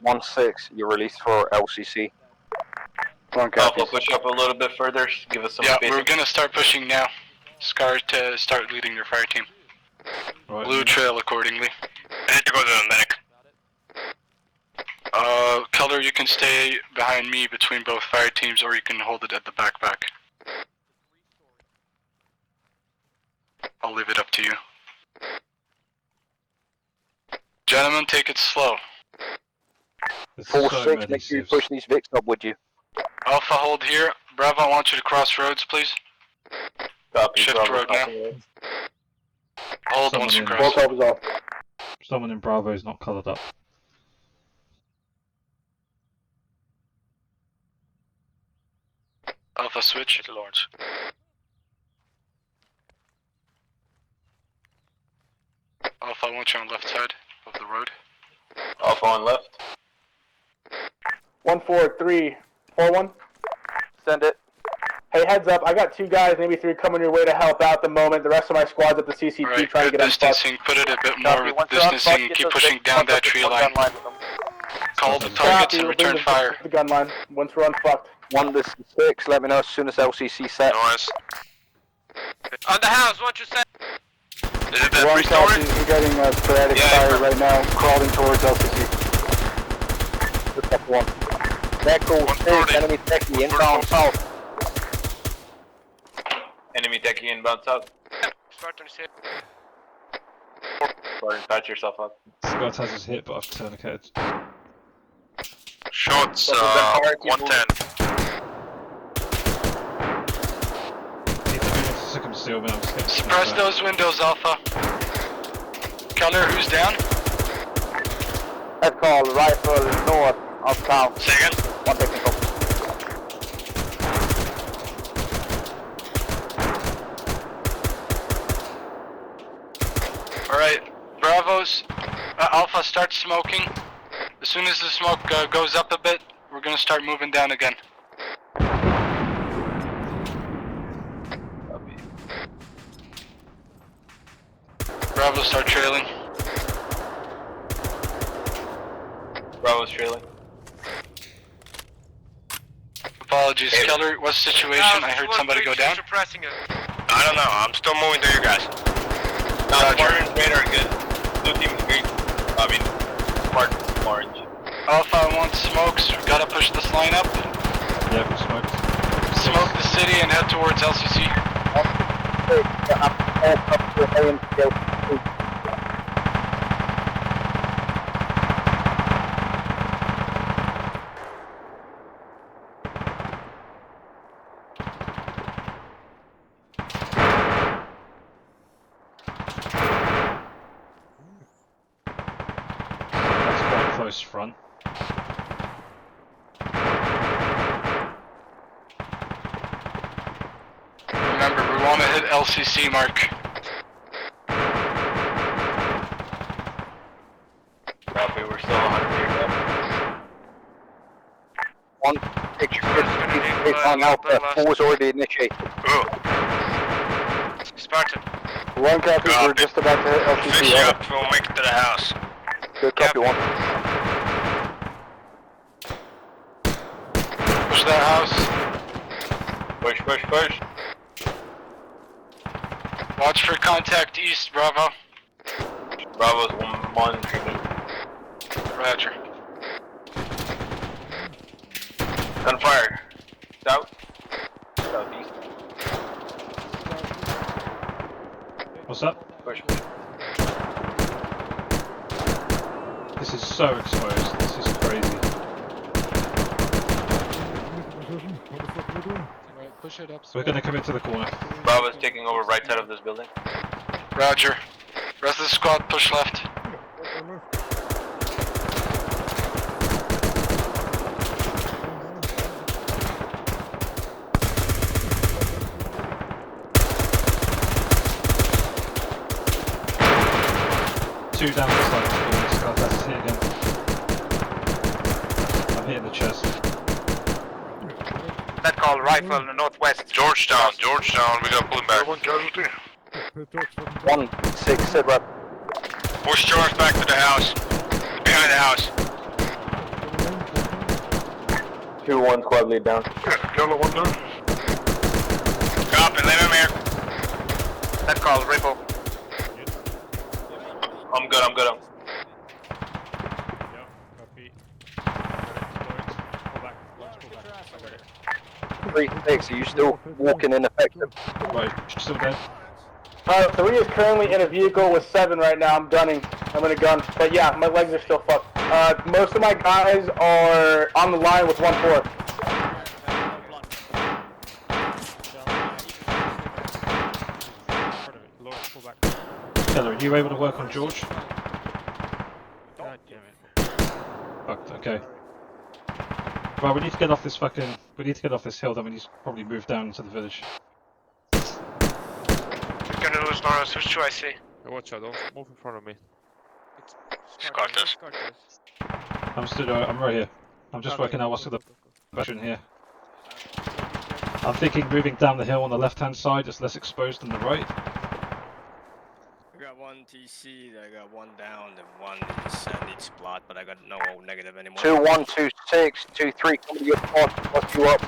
1-6, you're released for LCC. Alpha, push up a little bit further, give us some Yeah, space. we're gonna start pushing now. Scar to start leading your fire team. Right. Blue trail accordingly. I need to go to the medic. Color, you can stay behind me between both fire teams, or you can hold it at the backpack. I'll leave it up to you. Gentlemen, take it slow. 4-6, make sure you push these Vics up, would you? Alpha, hold here. Bravo, I want you to cross roads, please. Copy, Shift Bravo, road now. copy. Hold once you cross. Someone in Bravo is not coloured up. Alpha, switch to Lawrence. Alpha, I want you on left side of the road. Alpha on left. 1-4-3-4-1. Send it. Hey, heads up, I got 2 guys, maybe 3 coming your way to help out at the moment. The rest of my squad's at the CCP Right, trying to good get distancing. Put it a bit more with distancing. Keep pushing down that tree line. Call the targets and return fire. The gun line, once we're unfucked. 1-6, let me know as soon as LCC set. Noise. On the house, what you said? Is it that 1 three-story? copy, we're getting sporadic fire right now, crawling towards LCC. Just up 1. Echo 6, enemy techie, inbound south. Enemy techie inbound south. Spartan's hit. Spartan, patch yourself up. SKarTaZ is hit, but I've tourniqueted. Shots, 110. Suppress those windows, Alpha. Keller, who's down? Let's call rifle north of town. Say again? 1 technical. Alright, Bravos, Alpha starts smoking. As soon as the smoke goes up a bit, we're gonna start moving down again. Bravo, start trailing. Bravo's trailing. Apologies, Keller, what's the situation? I heard somebody go down. I don't know, I'm still moving through you guys. No, Spartans radar good. Blue team is green. I mean, Spartan orange. Alpha wants smokes, we gotta push this line up. Yeah, we smoked. Smoke the city and head towards LCC. That's quite close front. Remember, we wanna hit LCC mark. Copy, we're still 100 meters up. One picture on Alpha. 4 was already initiated. Ooh. Spartan. 1 copy, we're just about to hit LCC. Fish you up, we'll make it to the house. Good copy, 1. Push that house. Push, push, push. Watch for contact east, Bravo. Bravo's 1 treatment. Roger. Gunfire. South. Southeast. What's that? Push. This is so exposed. This is crazy. Right, push it up. We're going to commit to the corner. Bravo's taking over right side of this building. Roger. Rest of the squad, push left. Two down the side of the building. SKarTaZ is hit again. I'm hitting the chest. That call rifle in the northwest. Georgetown, Georgetown, we gotta pull him back. 1-6, sit rep. Push George back to the house. Behind the house. 2-1 squad lead down. Yellow 1 down. Copy, leave him here. That call rifle. I'm good, I'm good. Copy. 3-6, are you still walking ineffective? Right, still dead. 3 is currently in a vehicle with 7 right now. I'm gunning. I'm in a gun. But yeah, my legs are still fucked. Most of my guys are on the line with 1-4. Keller, are you able to work on George? God damn it. Fucked, okay. Right, we need to get off this fucking... We need to get off this hill, then we need to probably move down into the village. We're gonna lose Norris, which do I see? Watch out, don't move in front of me. SKarTaZ. I'm right here. I'm just working out what's the version here. I'm thinking moving down the hill on the left-hand side is less exposed than the right. I got 1 TC, I got 1 down, and 1 is needs plot, but I got no negative anymore. 2-1, 2-6, 2-3, come to your spot, what's you up?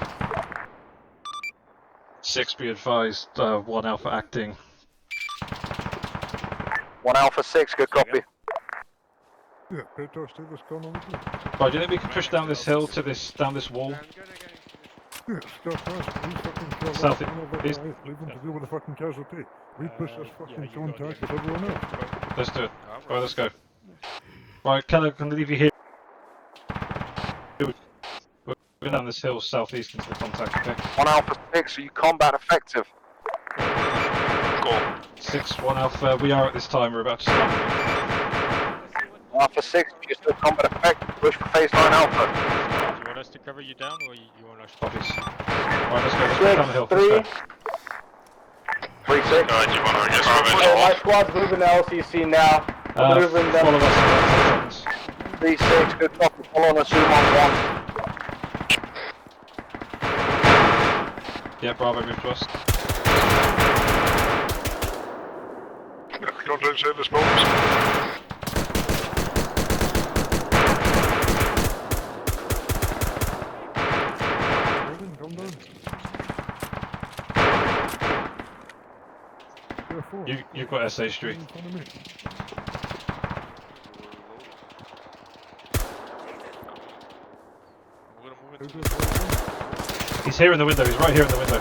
6, be advised, 1 Alpha acting. 1 Alpha 6, good copy. Yeah, Peter, stay this gun on with you. Right, do you think we can push down this hill to this, down this wall? Yeah, SKarTaZ, we fucking kill that South one over east. there, leave him to deal with the fucking casualty. We push this fucking contact with everyone else. Let's do it. Right, let's go. Right, Keller, can I leave you here? We're going down this hill southeast into the contact, okay? 1 Alpha 6, are you combat effective? Cool. 6, 1 Alpha, we are at this time, we're about to start. Alpha 6, if you're still combat effect, push for phase line Alpha. Do you want us to cover you down, or you want us to? Copies. Alright, let's go down the hill. 3. 3-6. You wanna just move it Hey, my off? squad's moving to LCC now. I'm moving them. Follow us in 3-6, good copy. Follow on assume on 1. Yeah, Bravo, move to us. Don't inside the smokes. Come down. You've got SA Street. He's here in the window, he's right here in the window.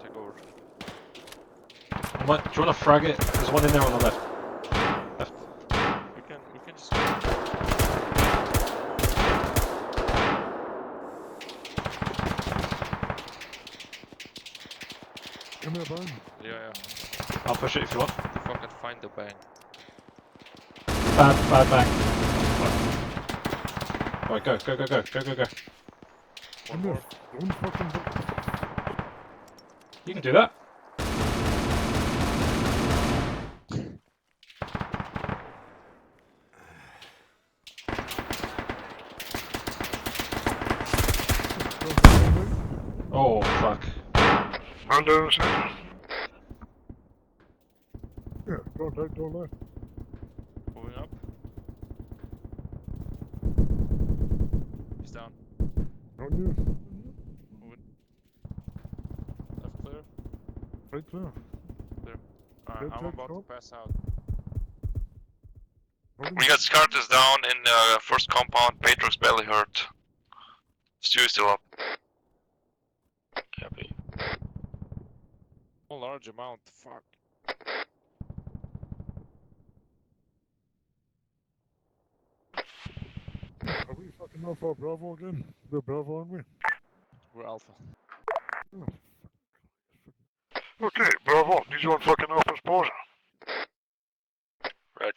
Take over. Do you want to frag it? There's one in there on the left. We can just. Give me a bang. Yeah. I'll push it if you want. Fucking find the bang. Bad bang. Right, go. One more. You can do that. Oh, fuck. I'm doing something. Yeah, don't lie. Moving up. He's down. On you. Moving. Left clear. Right clear. Clear. Alright, Good, I'm good, about go. to pass out. We got SKarTaZ down in the first compound. Patrox barely hurt. Stu is still up. Happy. A large amount. Fuck. Are we fucking Alpha Bravo again? We're Bravo, aren't we? We're Alpha. Okay, Bravo. Need you on fucking Alpha spot. Reg.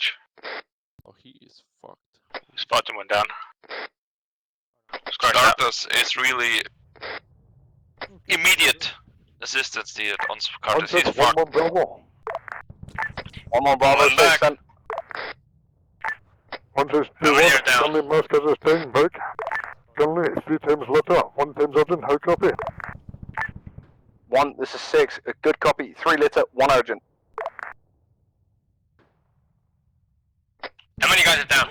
Oh, he is fucked. Spotted one down. SKarTaZ is really immediate assistance needed on SKarTaZ. He's fucked. One more Bravo 6 and... 1-2-1, Gunley Muscat's thing, back. Gunley, 3 times letter, 1 times urgent, how copy? 1, this is 6, a good copy, 3 litter, 1 urgent. How many guys are down?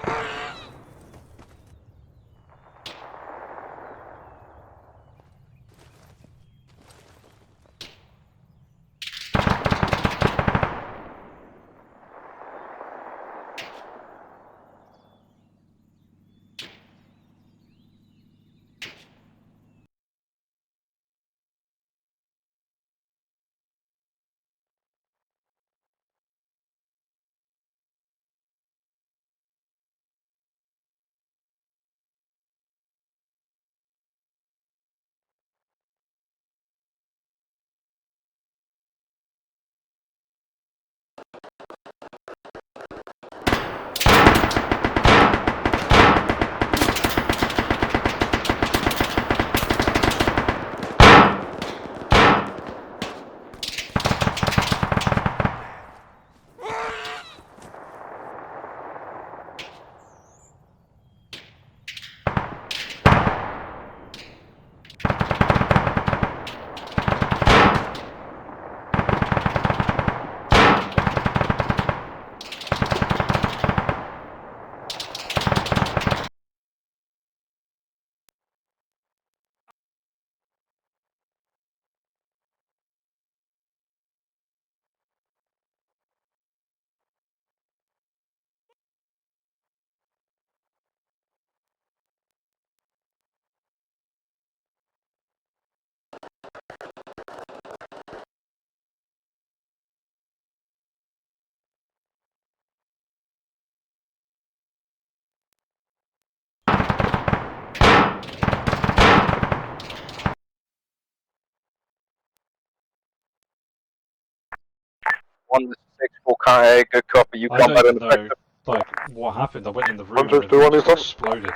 1 to 6, full contact, good copy. You I come don't back even in know, effective. like, what happened. I went in the room 1 and 6 2 everything 1 just is exploded.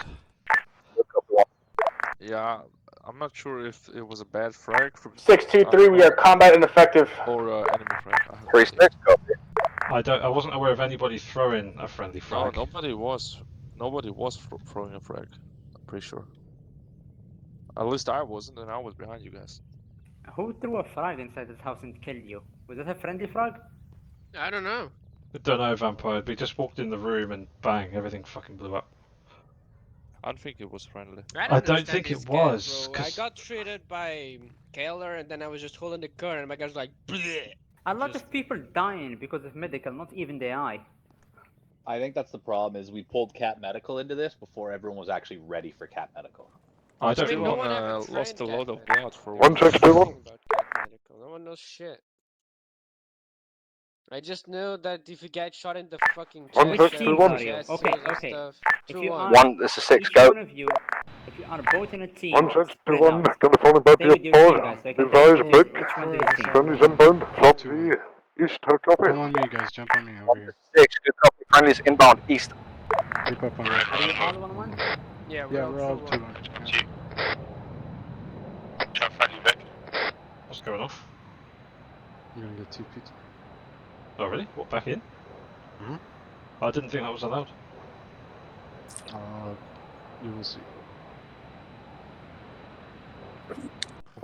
Good copy 1. Yeah, I'm not sure if it was a bad frag from 623, we are combat ineffective. or enemy frag. I have no 3 idea. 6, copy. I wasn't aware of anybody throwing a friendly frag. No, nobody was. Nobody was throwing a frag. I'm pretty sure. At least I wasn't, and I was behind you guys. Who threw a frag inside this house and killed you? Was that a friendly frag? I don't know. I don't know, Vampire. We just walked in the room and bang, everything fucking blew up. I don't think it was friendly. I don't think it was. Bro. I got treated by Kaler, and then I was just holding the gun, and my guy's like, bleh. A lot of people dying because of medical, not even the eye. I think that's the problem. Is we pulled Cat Medical into this before everyone was actually ready for Cat Medical. I don't still no one ever lost a trained lot Cat of blood for 1 6 2 1. No one knows shit. I just know that if you get shot in the fucking chest, 1 6 2 1. Okay. If you are, 1, this is 6, each go. one of you, if you are both in a team, 1 6 2 spread 1. out. Gonna phone about Stay the with your team, guys. pause. So I can Advise tell who is back. each one of your team. Friendly's inbound from the east. Copy. Come on me, guys. Jump on me over here. 6, good copy. Friendly's inbound east. Keep up on me. Are you all 1-1? Yeah, Yeah, we're all 2-1. Yeah. Try friendly back. What's going off? You're gonna get TP'd. Oh, really? What, back in? Hmm? I didn't think that was allowed. You will see.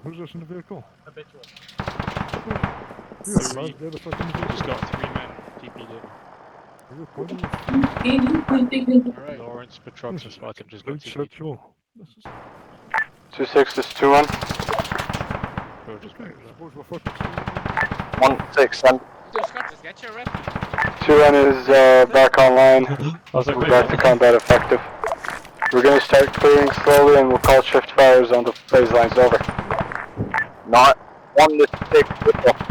Who's this in the vehicle? Habitual. Yeah, man, they're the fucking vehicle. Just got 3 men TP'd in. You're funny. Alright. Lawrence, Petrox, and Spartan just got Don't TP'd. shut your... 2 6, this is 2 1. Bro, just back it up. Suppose we're fucking... 1 6 send. Just get your rep. 2 1 is back online. We're back to combat effective. We're gonna start clearing slowly and we'll call shift fires on the phase lines. Over. Not 1 to 6, good copy.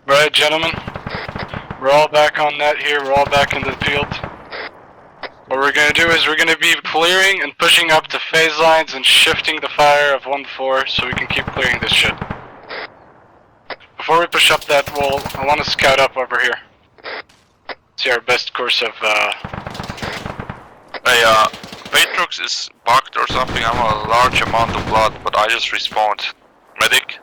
Right, gentlemen. We're all back on net here. We're all back in the field. What we're gonna do is we're gonna be clearing and pushing up the phase lines and shifting the fire of 1-4 so we can keep clearing this shit. Before we push up that wall, I want to scout up over here. See our best course of Hey, Patrox is bugged or something. I'm a large amount of blood, but I just respawned. Medic?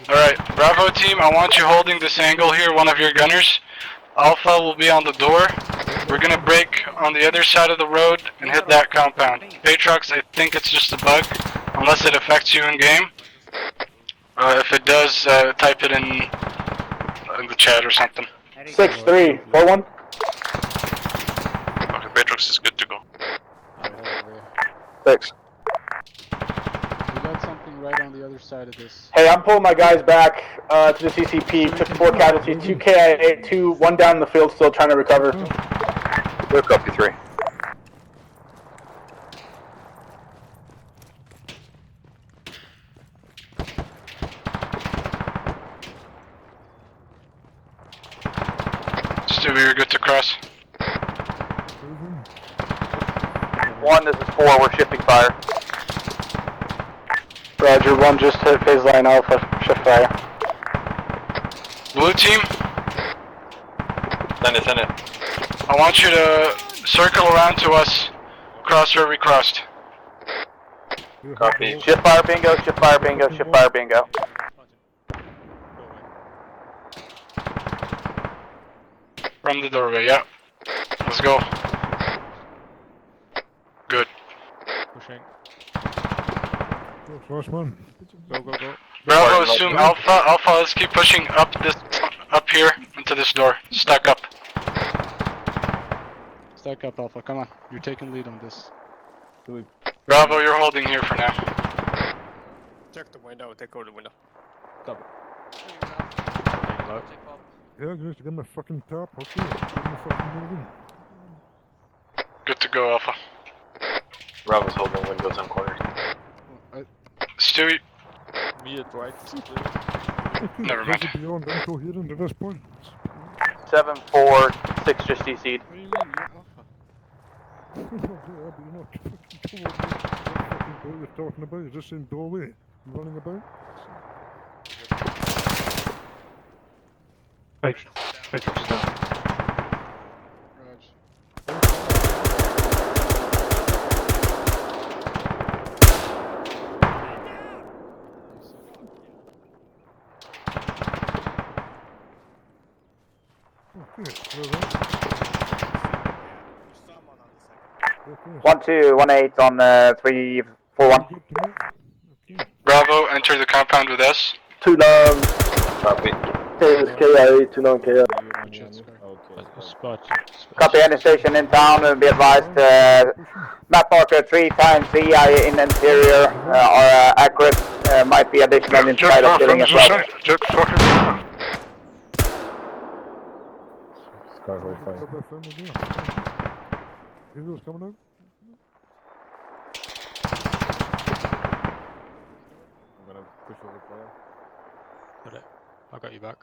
Alright, Bravo team, I want you holding this angle here, one of your gunners. Alpha will be on the door. We're gonna break on the other side of the road and hit that compound. Patrox, I think it's just a bug, unless it affects you in game. If it does, type it in the chat or something. 6-3, 4-1. Okay, Patrox is good to go. 6. We got something right on the other side of this. Hey, I'm pulling my guys back to the CCP. Took 4 casualties, 2 KIA, 2, 1 down in the field, still trying to recover. Good copy 3. Stu, you're good to cross. 1, this is 4, we're shifting fire. Roger, 1 just hit phase line Alpha, shift fire. Blue team, Send it. I want you to circle around to us, cross where we crossed. Copy. Shift fire bingo, shift fire bingo, shift fire bingo. From the doorway, yeah. Let's go. Good. Pushing. First one. Go, go, go. Bravo, assume Alpha. Alpha, let's keep pushing up here into this door. Stack up. Stack up, Alpha. Come on. You're taking lead on this. Bravo, you're holding here for now. Check the window, take over the window. Cover. Yeah, just give me a fucking tap. Okay, give me fucking moving. Good to go, Alpha. Bravo's holding windows and corners. Stewie. Me at right. Okay, Never mind. beyond incoherent at this point. 7-4-6 just DC'd. What do you mean? You're alpha. Yeah, but you're not fucking told what fucking boat you're talking about. You're just in doorway. You running about? Matrix down. Raj. Okay, well then. Okay. 1218 on 341. Good to know. Okay. Bravo, enter the compound with us. 29. Copy. KIA, 29 KIA. Spot. Copy, any station in town, be advised, map marker 3 times EI in interior are accurate, might be additional inside of building as well. Eagle's coming out. I'm gonna push over player. Got it. I got you back.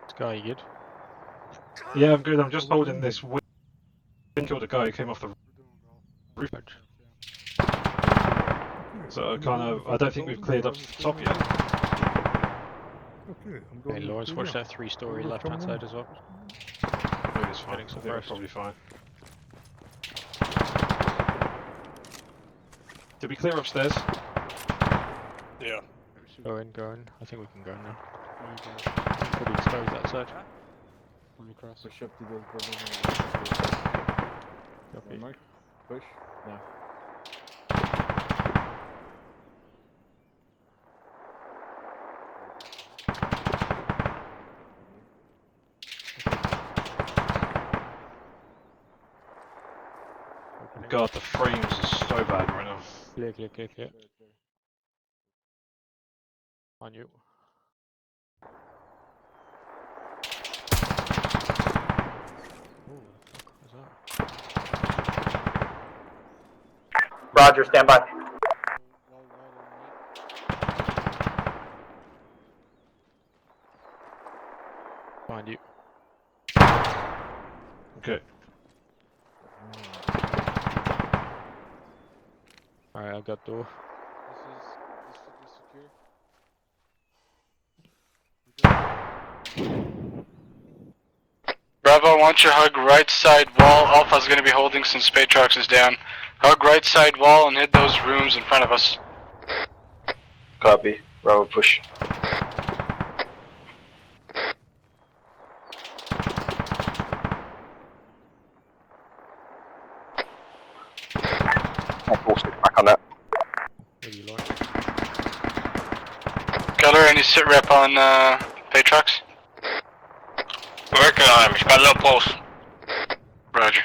Sky, you good? Yeah, I'm good. I'm just holding this wind. Killed a guy who came off the roof. So I don't think we've cleared up to the top yet. Okay, I'm Hey, going. Lawrence, watch that 3-story left-hand side as well. Maybe it's fine. I think we're probably fine. Did we clear upstairs? Yeah. Go in. I think we can go now. Probably expose that side. Coming across. Push up to those buildings. Copy. Mark. Push. No. God, the frames are so bad right now. Clear. On you. Roger, stand by. Find you. Okay. Alright, I've got door. Bravo, I want you to hug right side wall. Alpha's gonna be holding since Spatrox is down. Hug right side wall and hit those rooms in front of us. Copy. Bravo, push. I'll force it back on that. Keller, any sit rep on Spatrox? Working on him, he's got a low pulse. Roger.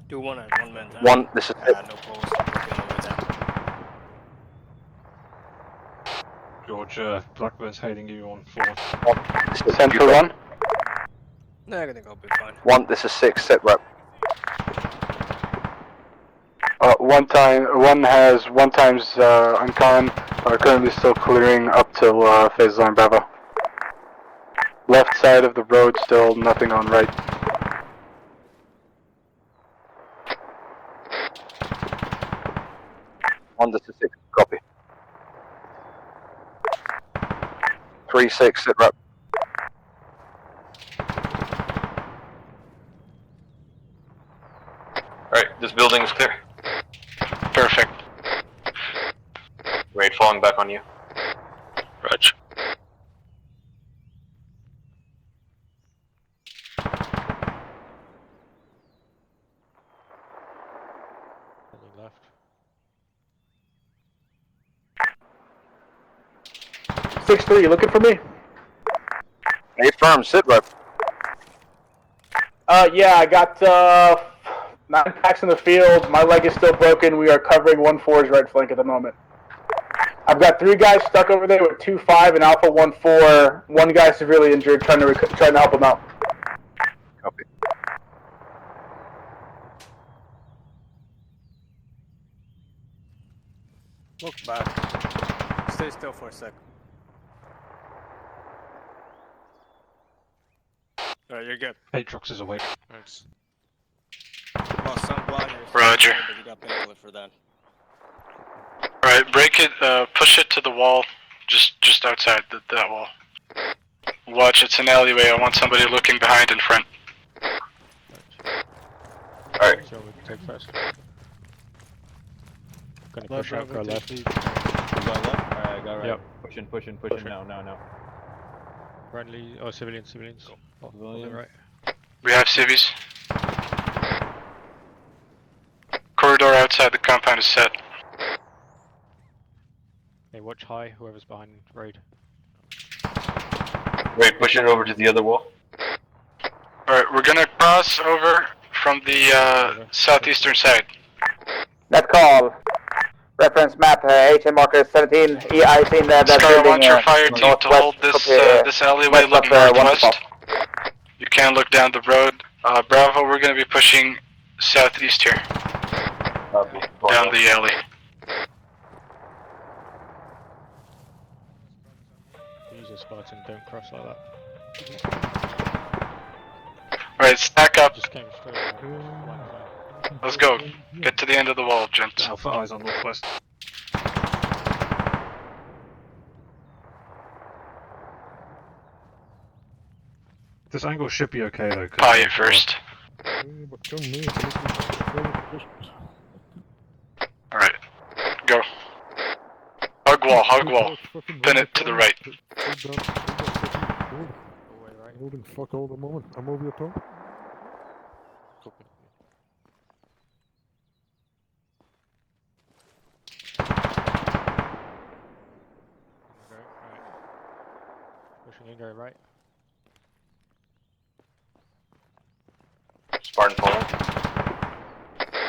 Do one at 1 man down. One, this is it. No pulse. Working on with that. George, Blackburn's hailing you on 4. Central 1. No, I think I'll be fine. 1, this is 6, sit rep. One has 1 times uncon, currently still clearing up till phase line Bravo. Left side of the road, still nothing on right. One, this is 6, copy. 3-6, sit rep. Alright, this building is clear. Perfect. Raid falling back on you. Roger. Left. 6-3, you looking for me? 8 firm, sit rep. Yeah, I got 9 packs in the field. My leg is still broken. We are covering 1-4's right flank at the moment. I've got 3 guys stuck over there with 2-5 and Alpha 1-4. 1 guy severely injured, trying to help him out. Copy. Look back. Stay still for a sec. Alright, you're good. Aatrox is awake. Thanks. Lost some blinders. Roger. But you got painkiller for that. Alright, break it, push it to the wall, just outside that wall. Watch, it's an alleyway, I want somebody looking behind and front. Alright. So we take first. Gonna Left, push out, go right, left. lead. Go left? Alright, go right. Yep. Push in. No. Friendly, oh, civilians. Oh, Civilians. right. We have civvies. Corridor outside the compound is set. Hey, watch high, whoever's behind raid. Wait, push it over to the other wall. Alright, we're gonna cross over from the southeastern side. Net call. Reference map, HM marker 17. I seen that Scar, building. want your fire team to hold this alleyway looking northwest. You can look down the road. Bravo, we're gonna be pushing southeast here. Down the alley. Use a Spartan, don't cross like that. Alright, stack up. Just came straight. Let's go. Get to the end of the wall, gents. Alpha eyes on northwest. This angle should be okay though. Pie it first. Alright. Go. Hug wall. Pin it to the right. Holding fuck all the moment. I'm over your top. Pushing in, go right. Spartan pulling.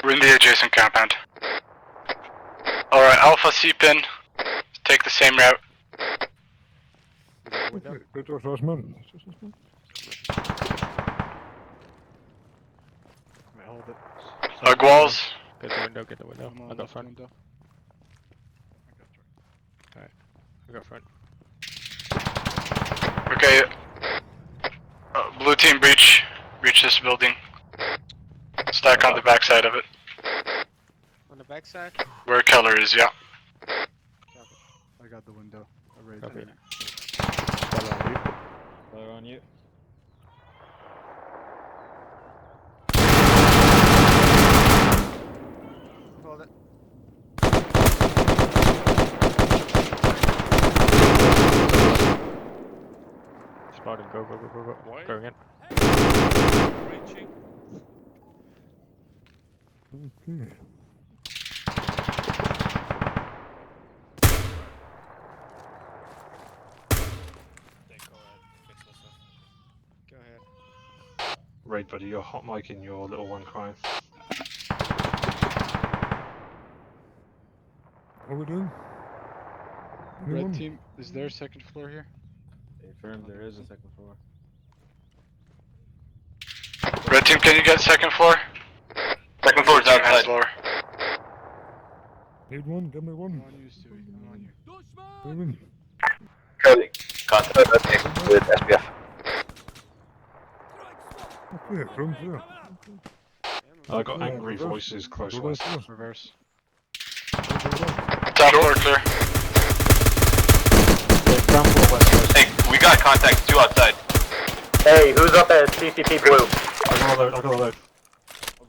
We're in the adjacent compound. Alright, Alpha C-pin. Take the same route. Good was last man. Hold it. Hug walls. Get the window. I got front. Alright, I got front. Okay. Blue team breach this building. Stack on the backside of it. On the backside? Where Keller is, yeah. I got the window. I raised Copy. it. Fire on you. Hold it. Spartan, go. Going in. Reaching. Okay. Go ahead. Raid buddy, you're hot micing your little one crying. What are we doing? Red team, is there a second floor here? Confirmed, there is a second floor. Red team, can you get second floor? Second floor is outside. Floor. Need one, give me one. I'm on you, Stewie. I'm on you. Moving. Cody, contact with SPF. Okay, from here. I got angry voices close west. Reverse. Top floor clear. Ground floor west coast. Hey, we got contact 2 outside. Hey, who's up at CCP Blue? I got a load.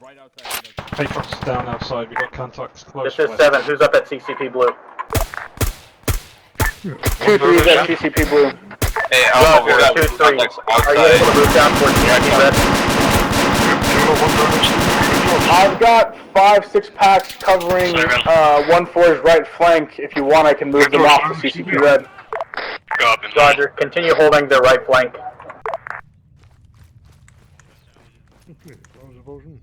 Right outside. Aatrox is down outside, we got contacts close This is west. 7. Who's up at CCP Blue? 2-3 is at CCP Blue. Hey, Alpha, we got 2-3. contacts Are you able outside. to move down towards CCP Red? I've got 5 6-packs covering 1-4's right flank. If you want, I can move them off to CCP Red. Roger. Continue holding their right flank. Okay, how's the version?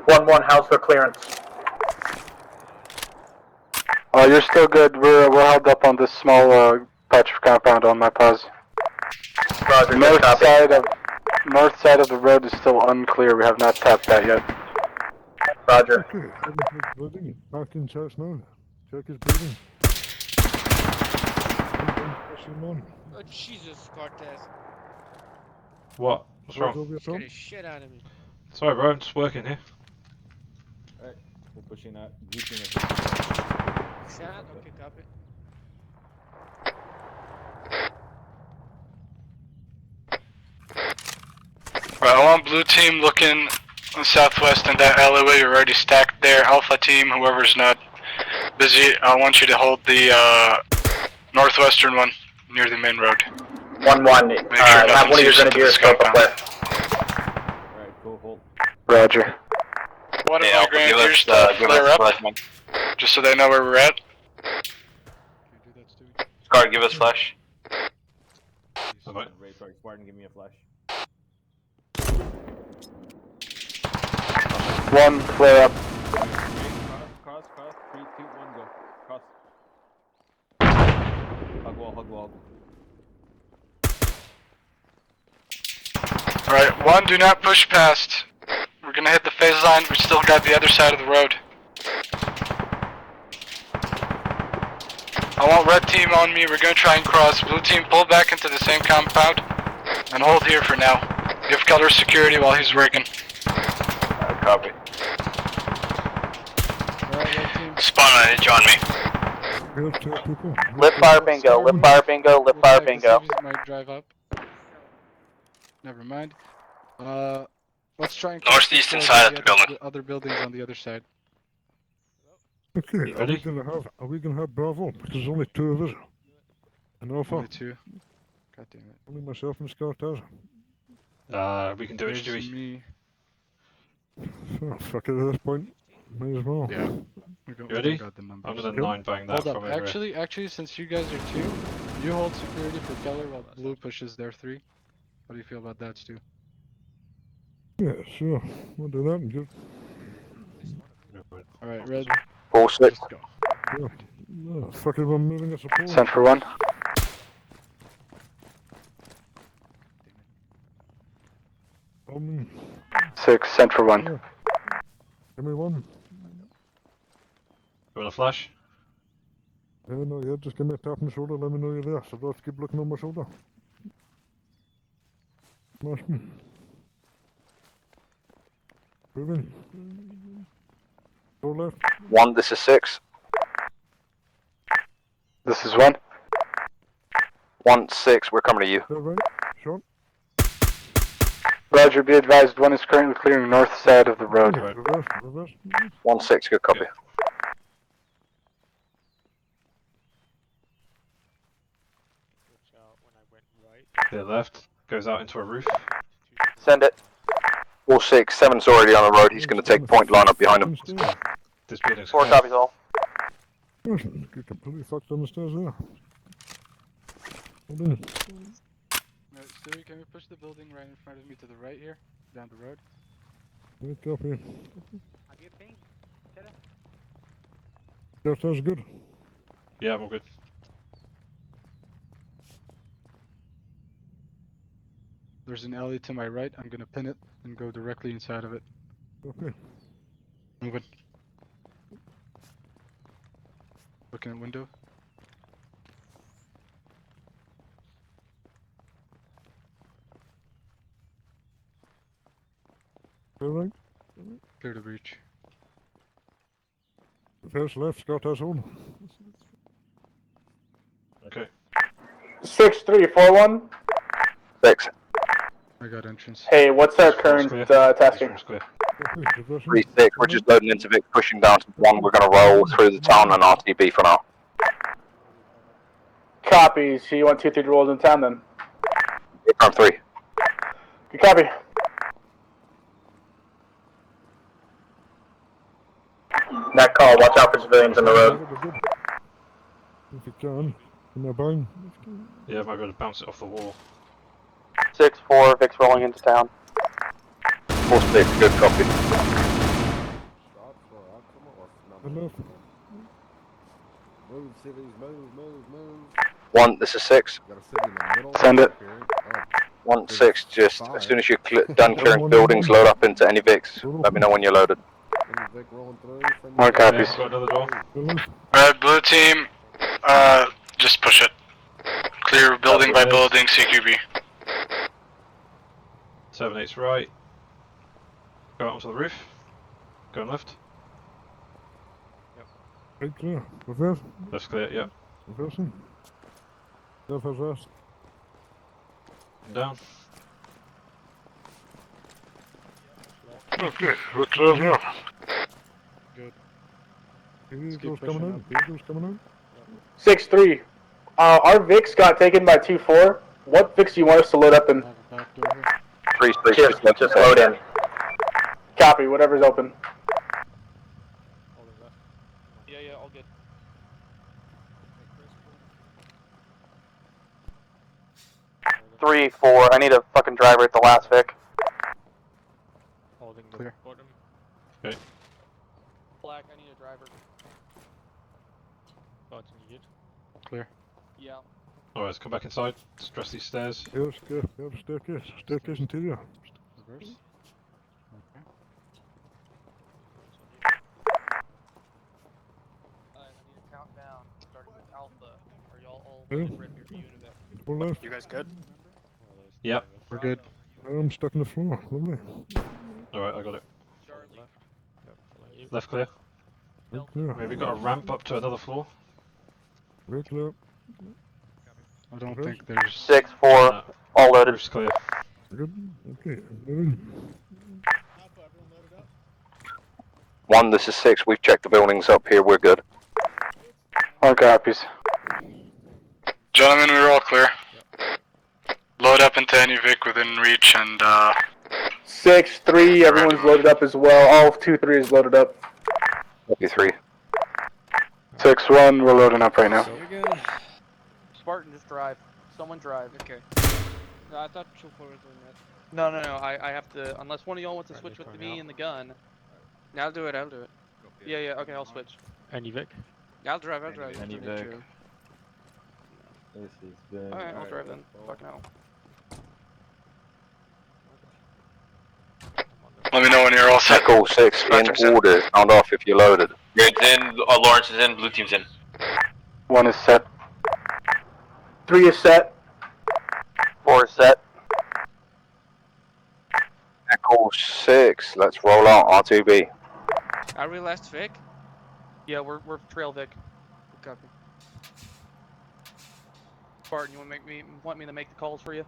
1-1, house for clearance. You're still good. We're held up on this small patch of compound on my pause. Roger, North side of the road is still unclear. We have not tapped that yet. Roger. Okay, heading to the building. Back in house now. Check his building. Oh Jesus, SKarTaZ. What? What's wrong? Scared the shit out of me. Sorry, bro. I'm just working here. Alright, we're pushing that. Shot? Okay, copy. Right, I want blue team looking southwest in that alleyway. You're already stacked there. Alpha team, whoever's not busy, I want you to hold the northwestern one near the main road. 1-1, Make sure have nothing one of your seeps into grenadiers this scope up compound. there. Alright, cool, hold. Roger. One of Yeah, my grenadiers to flare up, just so they know where we're at. Scar, give us flash. Alright, sorry, Spartan, give me a flash. One flare up. Cross, 3, 2, 1, go. Cross. Hug wall. Alright, one, do not push past. We're gonna hit the phase line. We still got the other side of the road. I want red team on me. We're gonna try and cross. Blue team, pull back into the same compound and hold here for now. Give color security while he's working. Copy. Spawn on edge on me. Lip fire bingo, lip fire bingo, lip fire bingo. Might drive up. Never mind. Let's try and Northeastern side of the building. The other buildings on the other side. Okay, are ready? we gonna have Bravo? Because there's only 2 of us. And Alpha. Only 2. God damn it. Only myself and SKarTaZ. We can do it, There's Stewie. me. Oh, fuck it at this point. May as well. Yeah. You ready? Got the numbers. I'm gonna 9 bang that Hold from up. over here. Actually, since you guys are 2, you hold security for Keller while blue pushes their 3. How do you feel about that, Stu? Yeah, sure. We'll do that and just... Alright, red. 4-6. Let's go. Yeah. Oh, fuck it, I'm moving a support. Sent for 1. Oh, me. 6, sent for 1. Yeah. Give me 1. You want a flash? No, yeah, just give me a tap on the shoulder, let me know you're there, so don't keep looking on my shoulder. Smash me. Move in. Go left. 1, this is 6. This is 1. 1, 6, we're coming to you. There, right. Shot. Roger, be advised, 1 is currently clearing north side of the road. Reverse. 1, 6, good copy. To the left. Goes out into a roof. Send it. 4, 6, 7's already on the road. He's going to take point line up behind him. This building's 4 clear. copies all. Listen, get completely fucked on the stairs there. Hold in. No, Stewie, can we push the building right in front of me to the right here? Down the road? Good copy. That's good. Yeah, I'm all good. There's an alley to my right. I'm gonna pin it and go directly inside of it. Okay. Moving. Looking at window. All right. Clear the breach. First left, SKarTaZ hold. Okay. 6341. 6. I got entrance. Hey, what's our current tasking? 3, 6, we're just loading into Vic, pushing down to 1. We're going to roll through the town and RTB for now. Copies. So you want 2-3 rolls in town then? From 3. Good copy. That call, watch out for civilians on the road. If you can. Can I bang? Yeah, I might be able to bounce it off the wall. 6-4, Vic's rolling into town. 4-6, good copy. Enough. Move, cities, move. 1, this is 6. Got a city in the middle. Send it. Here. 1, 6, just as soon as you're done clearing buildings, load up into any Vics. Let me know when you're loaded. Any Vic rolling through. One copies. Got another door. Red, blue team, just push it. Clear building by building, CQB. 7-8's right. Go out onto the roof. Going left. Right clear. Reverse. That's clear, yep. Reversing. Self has rest. Down. Okay, we're clear now. Good. Vehicles coming in. Vehicles coming in. 6-3. Our Vix got taken by 2-4. What Vix do you want us to load up in? 3, just load in. Copy, whatever's open. Yeah, all good. 3, 4. I need a fucking driver at the last Vic. Holding Clear. bottom. Okay. Black, I need a driver. Bottom, you good? Clear. Yeah. Alright, let's come back inside. Stress these stairs. Yes, yeah, staircase. Staircase interior. Reverse. I need a countdown. Starting with Alpha. Are y'all all Yeah. ready for unit? Full left. You guys good? Yep. We're good. I'm stuck in the floor. Lovely. Alright, I got it. Charlie. Left clear. Right clear. Maybe got a ramp up to another floor. Right clear. I don't think there's... 6, 4. All loaded. Roof's clear. Good. Okay. Moving. 1, this is 6. We've checked the buildings up here. We're good. One copies. Gentlemen, we're all clear. Load up into any Vic within reach and 6-3, everyone's loaded up as well. All of 2-3 is loaded up. Copy 3. 6-1, we're loading up right now. Spartan, just drive. Someone drive. Okay. No, I thought 2-4 was doing that. No. I have to. Unless one of y'all wants to switch with me and the gun. No, I'll do it. Yeah. Okay, I'll switch. Any Vic? I'll drive. Any Don't need Vic. to. This is big. Alright, I'll drive then. Fucking hell. let me know when you're all set. Echo 6 in order. Sound off if you're loaded. Red's in, Lawrence is in, blue team's in. 1 is set. 3 is set. 4 is set. Echo 6. Let's roll out R2B. Are we last Vic? Yeah, we're trail Vic. Copy. Spartan, you want me to make the calls for you?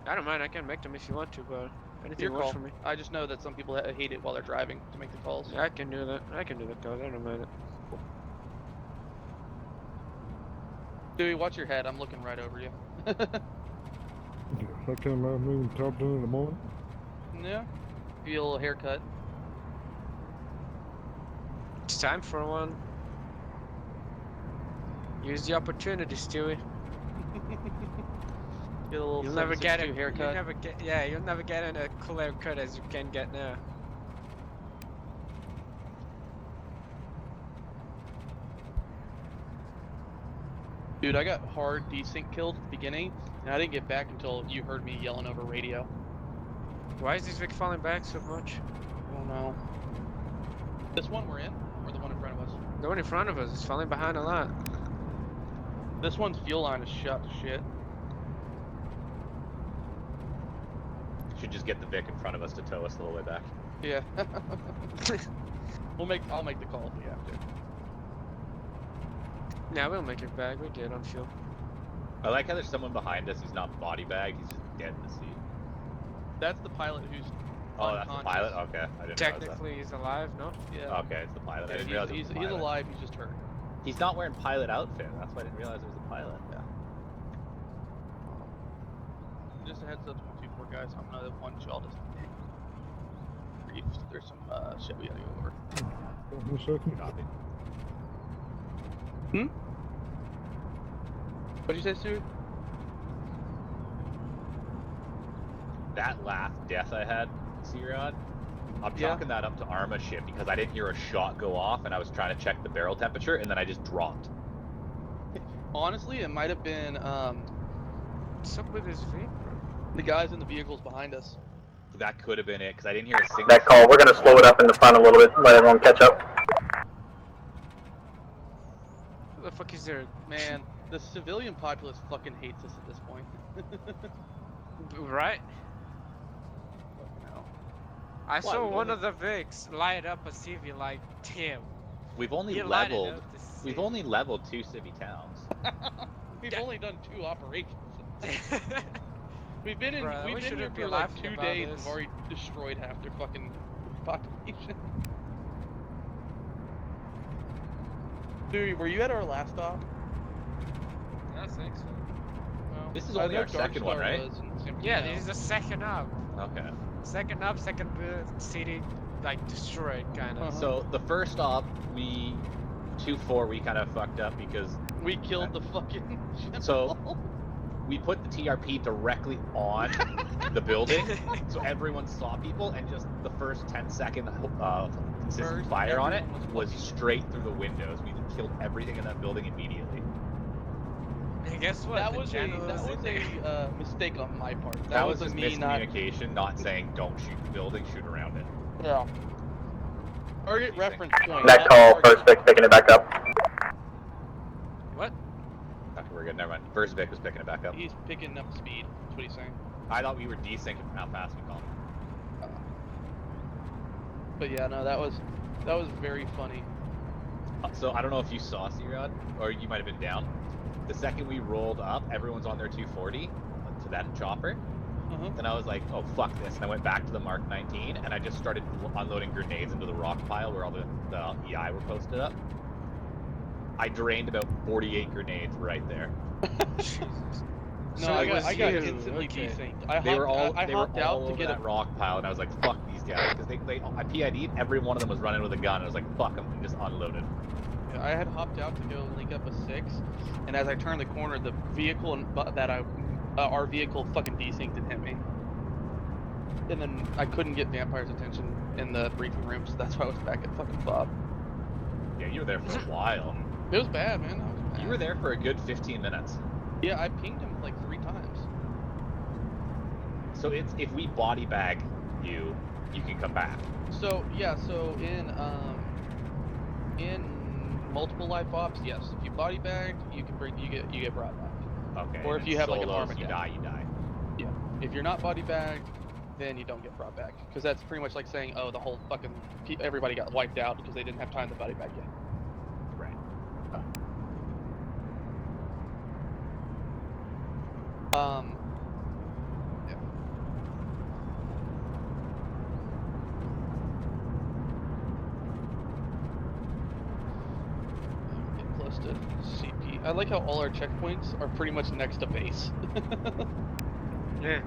I don't mind. I can make them if you want to, but anything Your works call. for me. I just know that some people hate it while they're driving to make the calls. Yeah, I can do that. I can do that, guys. I don't mind it. Dewey, watch your head. I'm looking right over you. I can't moving tops in the moment. Yeah. Give you a little haircut. It's time for one. Use the opportunity, Stewie. Get a little You'll never get a haircut. You'll never get a cool haircut as you can get now. Dude, I got hard desync killed at the beginning, and I didn't get back until you heard me yelling over radio. Why is this Vic falling back so much? I don't know. This one we're in, or the one in front of us? The one in front of us is falling behind a lot. This one's fuel line is shut to shit. Should just get the Vic in front of us to tow us the whole way back. Yeah. I'll make the call if we have to. Yeah, we'll make it back. We're good on fuel. I like how there's someone behind us who's not body bagged, he's just dead in the seat. That's the pilot who's Oh, that's the pilot? Okay, I didn't Technically, he's alive, no? Yeah. Okay, it's the pilot. I Yeah, didn't realize it was he's the pilot. alive, he's just hurt. He's not wearing pilot outfit, that's why I didn't realize it was a pilot. Yeah. Just a heads up to 2-4 guys, I'm gonna one y'all just brief. There's some shit we gotta go over. One second. Copy. What'd you say, Stu? That last death I had, C-Rod, I'm chalking that up to Arma shit because I didn't hear a shot go off and I was trying to check the barrel temperature and then I just dropped. Honestly, it might have been What's up with his vape, bro? the guys in the vehicles behind us. That could have been it because I didn't hear a single. That call, we're gonna slow it up in the front a little bit, let everyone catch up. Who the fuck is there? Man, the civilian populace fucking hates us at this point. Right? I What, saw we one only- of the Vics light up a CV like, damn. We've only You lighted leveled. up the We've only leveled 2 city towns. We've only done 2 operations. We've been in. Bruh, we we've been here shouldn't be for like laughing 2 about days. this. We've already destroyed half their fucking population. Dude, were you at our last stop? I think so. No. This is I only know our second one, Darkstar right? was in San Yeah, Bernardino. this is the second up. Okay. Second up, second city, like, destroyed, kind of. So the first op, we 2-4, we kind of fucked up because we killed the fucking. So we put the TRP directly on the building, so everyone saw people, and just the first 10-second consistent fire on it was straight through the windows. We killed everything in that building immediately. And guess what? That The was general is in there. a mistake on my part. That was a just me not. miscommunication, not saying don't shoot the building, shoot around it. Yeah. Target reference point. That call, first Vic picking it back up. What? Okay, we're good. Never mind. First Vic was picking it back up. He's picking up speed. That's what he's saying. I thought we were desyncing from how fast we called. But yeah, no, that was very funny. So I don't know if you saw C-Rod, or you might have been down. The second we rolled up, everyone's on their 240 to that chopper. Then I was like, oh fuck this, and I went back to the Mark 19 and I just started unloading grenades into the rock pile where all the EI were posted up. I drained about 48 grenades right there. No, I got instantly desynced. I They were all hopped out to over get that rock pile, and I was like, fuck these guys, because I PID'd, every one of them was running with a gun. I was like, fuck them, and just unloaded. I had hopped out to go link up a 6, and as I turned the corner, the vehicle our vehicle fucking desynced and hit me. And then I couldn't get Vampire's attention in the briefing room, so that's why I was back at fucking Bob. Yeah, you were there for a while. It was bad, man. That was bad. You were there for a good 15 minutes. Yeah, I pinged him like 3 times. So it's if we body bag you, you can come back. So yeah, so in multiple life ops, yes. If you body bagged, you get brought back. Okay. Or if you have like an solos, armor you die, you die. Yeah. If you're not body bagged, then you don't get brought back. Because that's pretty much like saying, oh, the whole fucking everybody got wiped out because they didn't have time to body bag yet. Right. Yeah. Getting close to CP. I like how all our checkpoints are pretty much next to base. Yeah.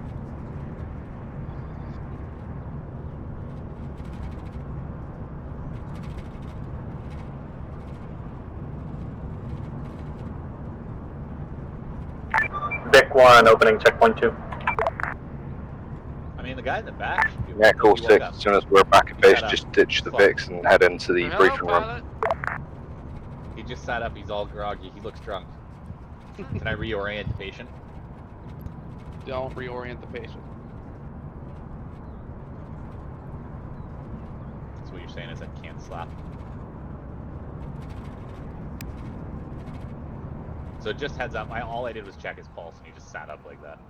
Vic 1, opening checkpoint 2. I mean, the guy in the back should be able Yeah, to cool, he walked 6. up. As soon as we're back at He base, sat just up. ditch the Fuck. Vics and head into the Hello, briefing room. pilot. He just sat up, he's all groggy, he looks drunk. Can I reorient the patient? Don't reorient the patient. That's what you're saying is I can't slap. So just heads up, all I did was check his pulse and he just sat up like that.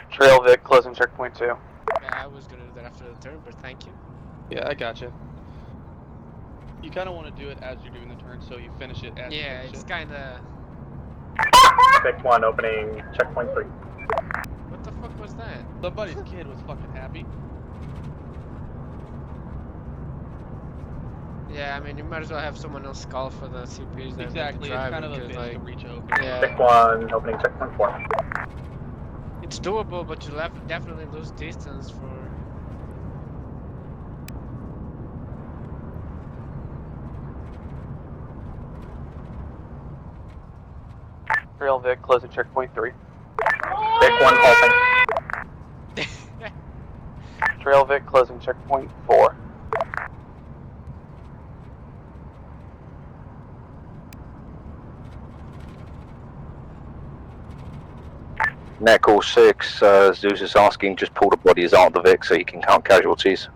Trail Vic, closing checkpoint 2. Yeah, I was gonna do that after the turn, but thank you. Yeah, I gotcha. You kind of want to do it as you're doing the turn, so you finish it as Yeah, you finish it's it. kind of. Vic 1, opening checkpoint 3. What the fuck was that? Somebody's kid was fucking happy. Yeah, I mean, you might as well have someone else call for the CPs. That Exactly, it's drive kind of a because, bitch to like, reach over. Yeah. Vic 1, opening checkpoint 4. It's doable, but you definitely lose distance for. Trail Vic, closing checkpoint 3. Vic 1, halting. Trail Vic, closing checkpoint 4. Netcall 6, Zeus is asking just pull the bodies out of the Vic so he can count casualties.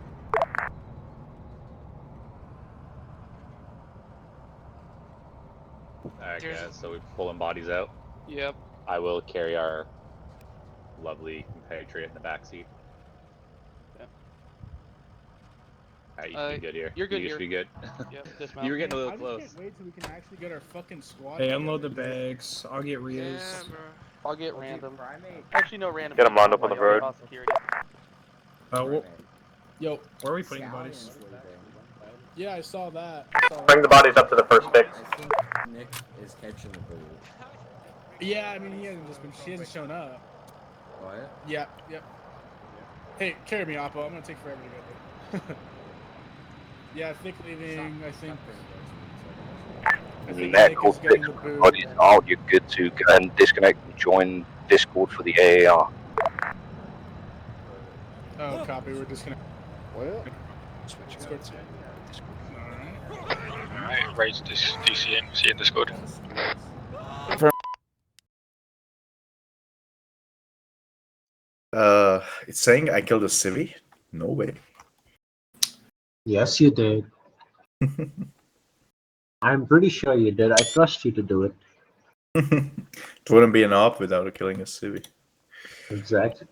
Alright guys, so we're pulling bodies out. Yep. I will carry our lovely compatriot in the backseat. Yep. Alright, you should be good here. You're good You here. should be good. Yep, dismount. You were getting a little I close. just can't wait till we can actually get our fucking squad. Hey, together. unload the bags. I'll get Rios. I'll get random. Actually, no random. Get 'em lined up on the I'll get road. off security. Yo, where are we putting bodies? Yeah, I saw that. Bring the bodies up to the first pick. Nick is catching the ball. Yeah, I mean he hasn't shown up. What? Yeah, yep. Hey, carry me, Oppo. I'm gonna take forever to get there. Yeah, Thick leaving. I think Nick Netcall is 6, getting the boot. bodies out, you're good to go and disconnect and join Discord for the AAR. Oh, copy. We're disconnected. Well, Discord. Alright, raise this DC in, see in Discord. It's saying I killed a civvy? No way. Yes, you did. I'm pretty sure you did. I trust you to do it. It wouldn't be an op without killing a civvy. Exactly.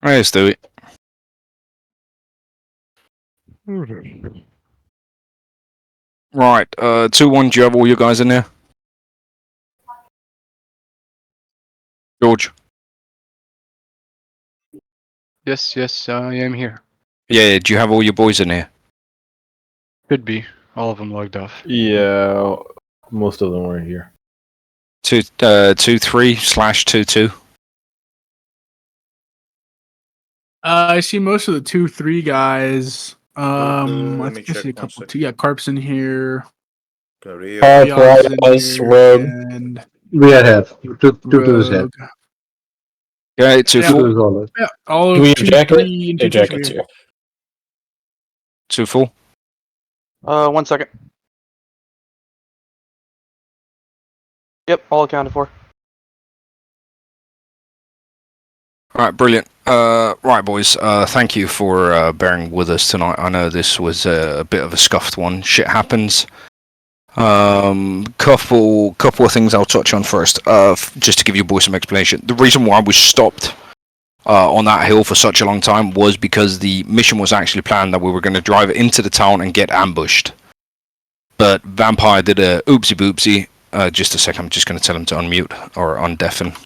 Hey, Stewie. Right, 2-1, do you have all your guys in there? George? Yes, I am here. Yeah, do you have all your boys in here? Could be. All of them logged off. Yeah, most of them were here. 2-3/2-2. I see most of the 2-3 guys. I let me think I see a check one couple second. too. Yeah, Carp's in here. Carrillo. Rogue. And We have two is here. Rogue. Okay, Yeah, 2-4. yeah, all Do we of have 2-3 jacket? and Yeah, 2-2 jackets here. 2-4. 1 second. Yep, all accounted for. Alright, brilliant. Right, boys, thank you for bearing with us tonight. I know this was a bit of a scuffed one. Shit happens. Couple of things I'll touch on first, just to give you boys some explanation. The reason why we stopped on that hill for such a long time was because the mission was actually planned that we were going to drive into the town and get ambushed. But Vampire did a oopsie boopsie. Just a sec, I'm just going to tell him to unmute or undeafen.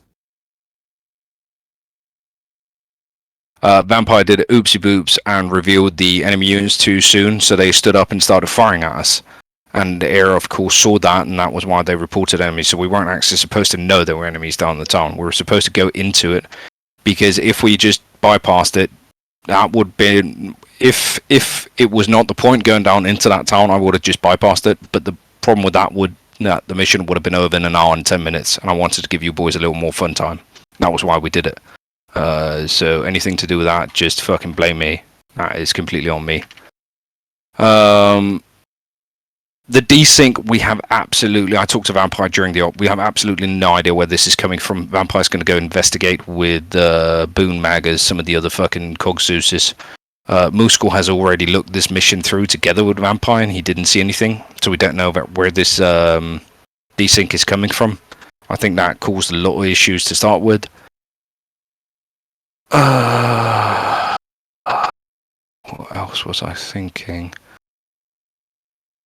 Vampire did oopsie boops and revealed the enemy units too soon, so they stood up and started firing at us. And the air, of course, saw that, and that was why they reported enemies. So we weren't actually supposed to know there were enemies down the town. We were supposed to go into it, because if we just bypassed it, that would be... If it was not the point going down into that town, I would have just bypassed it. But the problem with that would... that the mission would have been over in an hour and 10 minutes, and I wanted to give you boys a little more fun time. That was why we did it. So anything to do with that, just fucking blame me. That is completely on me. The desync, we have absolutely. I talked to Vampire during the op. We have absolutely no idea where this is coming from. Vampire's going to go investigate with Boone Maggers, some of the other fucking Cogzeuses. Mooskle has already looked this mission through together with Vampire, and he didn't see anything. So we don't know about where this desync is coming from. I think that caused a lot of issues to start with. What else was I thinking?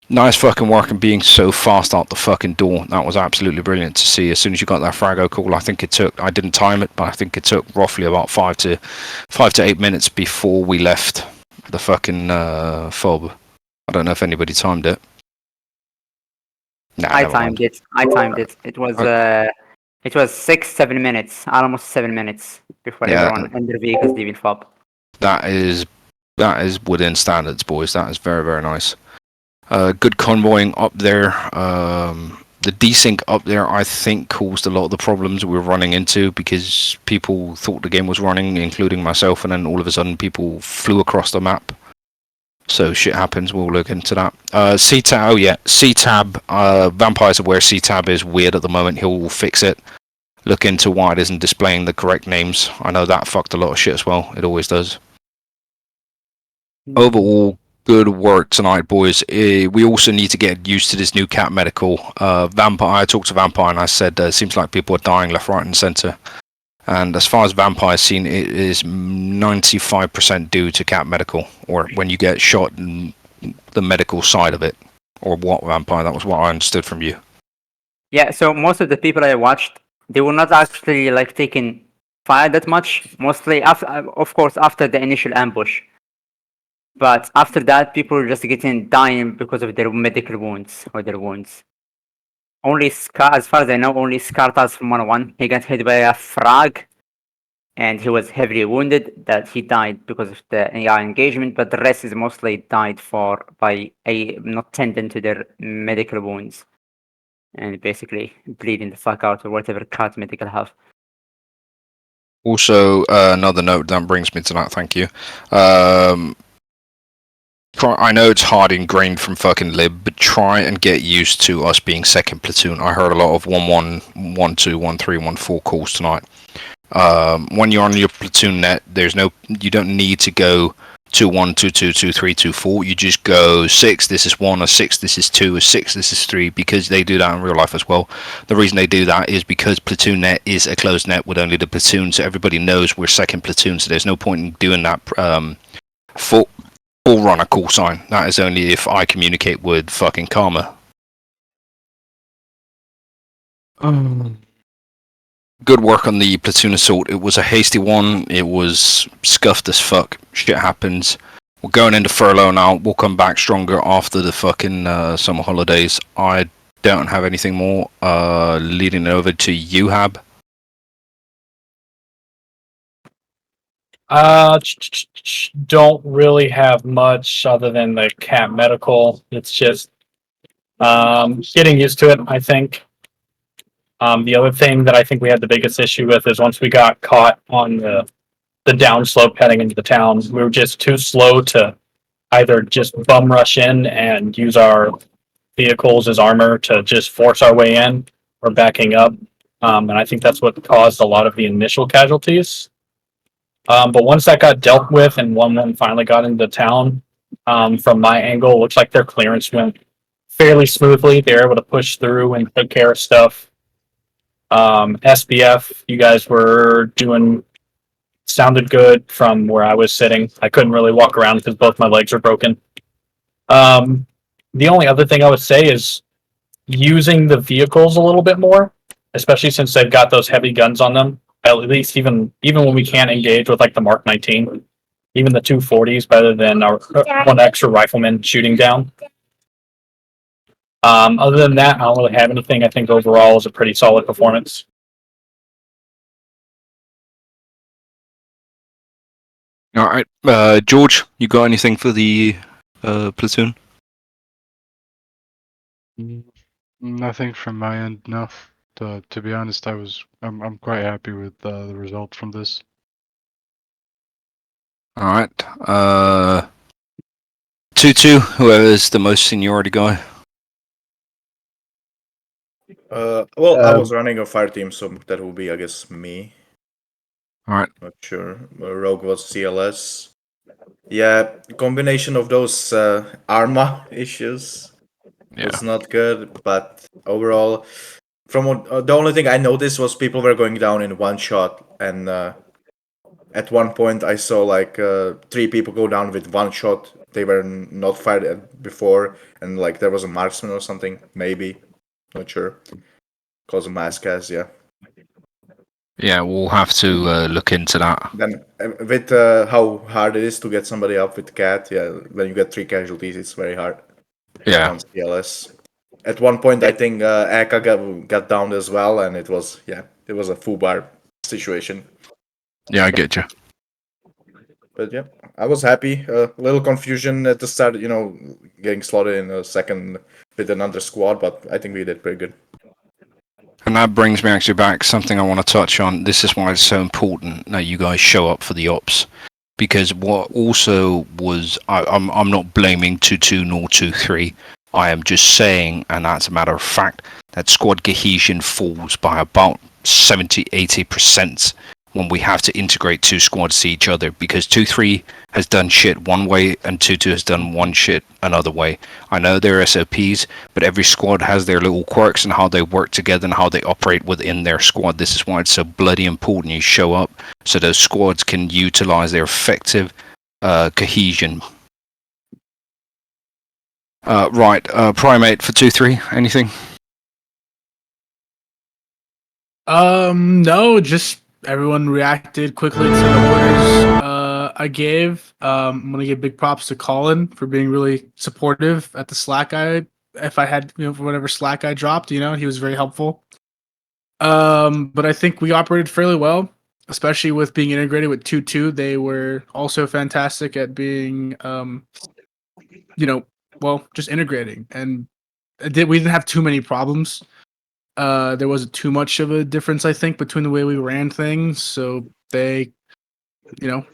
Nice fucking work and being so fast out the fucking door. That was absolutely brilliant to see. As soon as you got that Frago call, I think it took, I didn't time it, but I think it took roughly about 5 to 8 minutes before we left the fucking fob. I don't know if anybody timed it. Nah, I timed it. It was 6-7 minutes, almost 7 minutes before everyone and their vehicles leaving fob. That is within standards, boys. That is very, very nice. Good convoying up there. The desync up there, I think, caused a lot of the problems we were running into because people thought the game was running, including myself, and then all of a sudden people flew across the map. So shit happens. We'll look into that. CTAB, oh yeah, CTAB. Vampire's aware CTAB is weird at the moment. He'll fix it. Look into why it isn't displaying the correct names. I know that fucked a lot of shit as well. It always does. Overall, good work tonight, boys. We also need to get used to this new cat medical. Vampire. I talked to Vampire and I said it seems like people are dying left, right, and centre. And as far as Vampire's seen, it is 95% due to cat medical, or when you get shot in the medical side of it, or what, Vampire? That was what I understood from you. Yeah. So most of the people I watched, they were not actually like taking fire that much. Mostly, after, of course, after the initial ambush. But after that, people were just dying because of their medical wounds or their wounds. Only Scar, as far as I know, only SKarTaZ from 101. He got hit by a frag, and he was heavily wounded. That he died because of the AI engagement. But the rest is mostly died by not tending to their medical wounds, and basically bleeding the fuck out or whatever cut medical have. Also, another note that brings me to that. Thank you. I know it's hard ingrained from fucking lib, but try and get used to us being second platoon. I heard a lot of 1-1, 1-2, 1-3, 1-4 calls tonight. When you're on your platoon net, you don't need to go 2-1, 2-2, 2-3, 2-4. You just go 6, this is 1, a 6, this is 2, a 6, this is 3, because they do that in real life as well. The reason they do that is because platoon net is a closed net with only the platoon, so everybody knows we're second platoon, so there's no point in doing that full runner call sign. That is only if I communicate with fucking Karma. Good work on the platoon assault. It was a hasty one. It was scuffed as fuck. Shit happens. We're going into furlough now. We'll come back stronger after the fucking summer holidays. I don't have anything more. Leading it over to you, Hab. Don't really have much other than the cat medical. It's just getting used to it, I think. The other thing that I think we had the biggest issue with is once we got caught on the downslope heading into the town, we were just too slow to either just bum rush in and use our vehicles as armor to just force our way in, or backing up. And I think that's what caused a lot of the initial casualties. But once that got dealt with and 1-1 finally got into town, from my angle, it looks like their clearance went fairly smoothly. They were able to push through and take care of stuff. SBF, you guys were sounded good from where I was sitting. I couldn't really walk around because both my legs are broken. The only other thing I would say is using the vehicles a little bit more, especially since they've got those heavy guns on them. At least even when we can't engage with like the Mark 19, even the 240s better than our one extra rifleman shooting down. Other than that, I don't really have anything. I think overall is a pretty solid performance. All right, George, you got anything for the platoon? Nothing from my end, no. To be honest, I'm quite happy with the results from this. All right, 2-2. Whoever's the most seniority guy. Well, I was running a fire team, so that will be, I guess, me. Alright. Not sure. Rogue was CLS. Yeah, combination of those Arma issues was not good, but overall, from the only thing I noticed was people were going down in one shot, and at one point I saw like 3 people go down with one shot. They were not fired at before, and like there was a marksman or something, maybe, not sure. Cause of mass gas, yeah. Yeah, we'll have to look into that. Then with how hard it is to get somebody up with cat, yeah, when you get 3 casualties, it's very hard. Yeah. On CLS. At one point, I think Aka got downed as well, and it was a full bar situation. Yeah, I get you. But yeah, I was happy. A little confusion at the start, getting slotted in a second with another squad, but I think we did pretty good. And that brings me actually back something I want to touch on. This is why it's so important that you guys show up for the ops, because what also was I'm not blaming 2-2 nor 2-3. I am just saying, and that's a matter of fact, that squad cohesion falls by about 70-80% when we have to integrate 2 squads to each other, because 2-3 has done shit one way and 2-2 has done one shit another way. I know they're SOPs, but every squad has their little quirks and how they work together and how they operate within their squad. This is why it's so bloody important you show up so those squads can utilize their effective cohesion. Right, Primate for 2-3, anything? No, just everyone reacted quickly to the orders I gave. I'm gonna give big props to Colin for being really supportive at the Slack if I had, for whatever Slack I dropped, he was very helpful. But I think we operated fairly well, especially with being integrated with 2-2. They were also fantastic at being, just integrating, and we didn't have too many problems. There wasn't too much of a difference, I think, between the way we ran things. So they,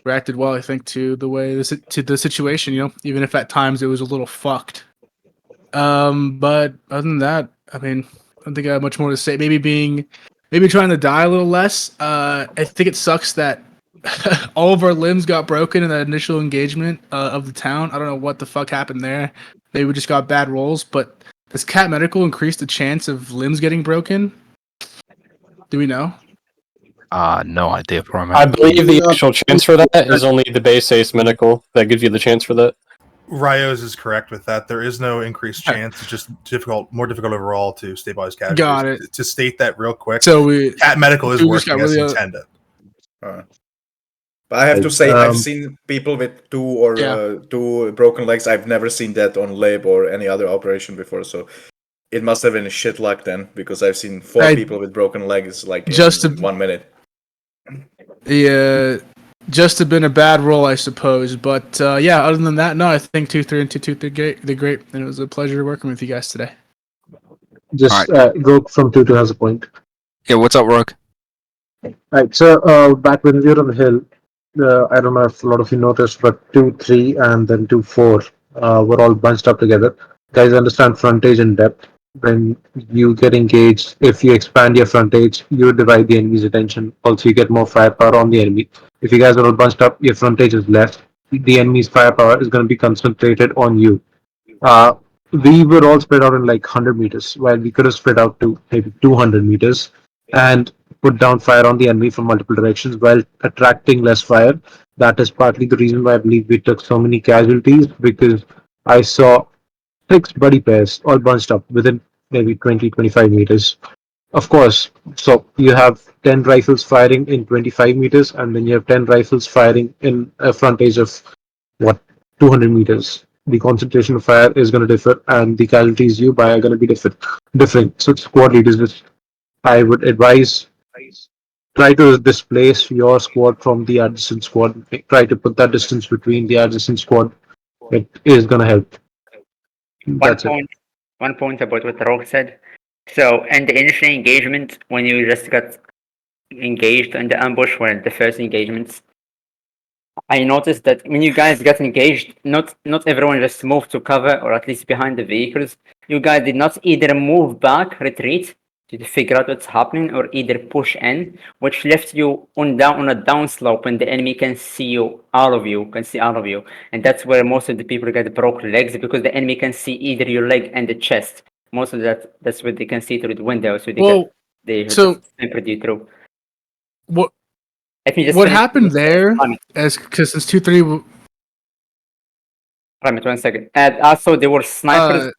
reacted well, I think, to the way to the situation. Even if at times it was a little fucked. But other than that, I mean, I don't think I have much more to say. Maybe trying to die a little less. I think it sucks that all of our limbs got broken in that initial engagement of the town. I don't know what the fuck happened there. Maybe we just got bad rolls, but does Cat Medical increase the chance of limbs getting broken? Do we know? No idea, Primate. I believe the actual chance for that is only the base ace medical that gives you the chance for that. Rios is correct with that. There is no increased chance. It's just more difficult overall to stabilize casualties. Got it. To state that real quick, so Cat Medical is working as intended. But I have to say, I've seen people with 2 or 2 broken legs. I've never seen that on Lib or any other operation before. So it must have been a shit luck then, because I've seen 4 people with broken legs like in 1 minute. Yeah, just have been a bad roll, I suppose. But other than that, no, I think 2-3 and 2-2 they're great, and it was a pleasure working with you guys today. Just Rogue from 2-2 has a point. Yeah, what's up, Rogue? Right, so back when we were on the hill, I don't know if a lot of you noticed, but 2-3 and then 2-4 were all bunched up together. Guys understand frontage and depth. When you get engaged, if you expand your frontage, you divide the enemy's attention. Also, you get more firepower on the enemy. If you guys are all bunched up, your frontage is less. The enemy's firepower is going to be concentrated on you. We were all spread out in like 100 meters, while we could have spread out to maybe 200 meters and put down fire on the enemy from multiple directions while attracting less fire. That is partly the reason why I believe we took so many casualties, because I saw 6 buddy pairs all bunched up within maybe 20-25 meters. Of course, so you have 10 rifles firing in 25 meters, and then you have 10 rifles firing in a frontage of 200 meters. The concentration of fire is going to differ, and the casualties you buy are going to be different. So squad leaders, I would advise, try to displace your squad from the adjacent squad. Try to put that distance between the adjacent squad. It is going to help. One point about what Rogue said. So, in the initial engagement, when you just got engaged in the ambush, were the first engagements, I noticed that when you guys got engaged, not everyone just moved to cover, or at least behind the vehicles. You guys did not either move back, retreat, to figure out what's happening or either push in, which left you on a downslope when the enemy can see all of you, and that's where most of the people get broke legs because the enemy can see either your leg and the chest. Most of that's what they can see through the window, so they so sniper you through. What Let me just what finish happened this, there? Because since 2-3, Wait 1 second. And also, there were snipers.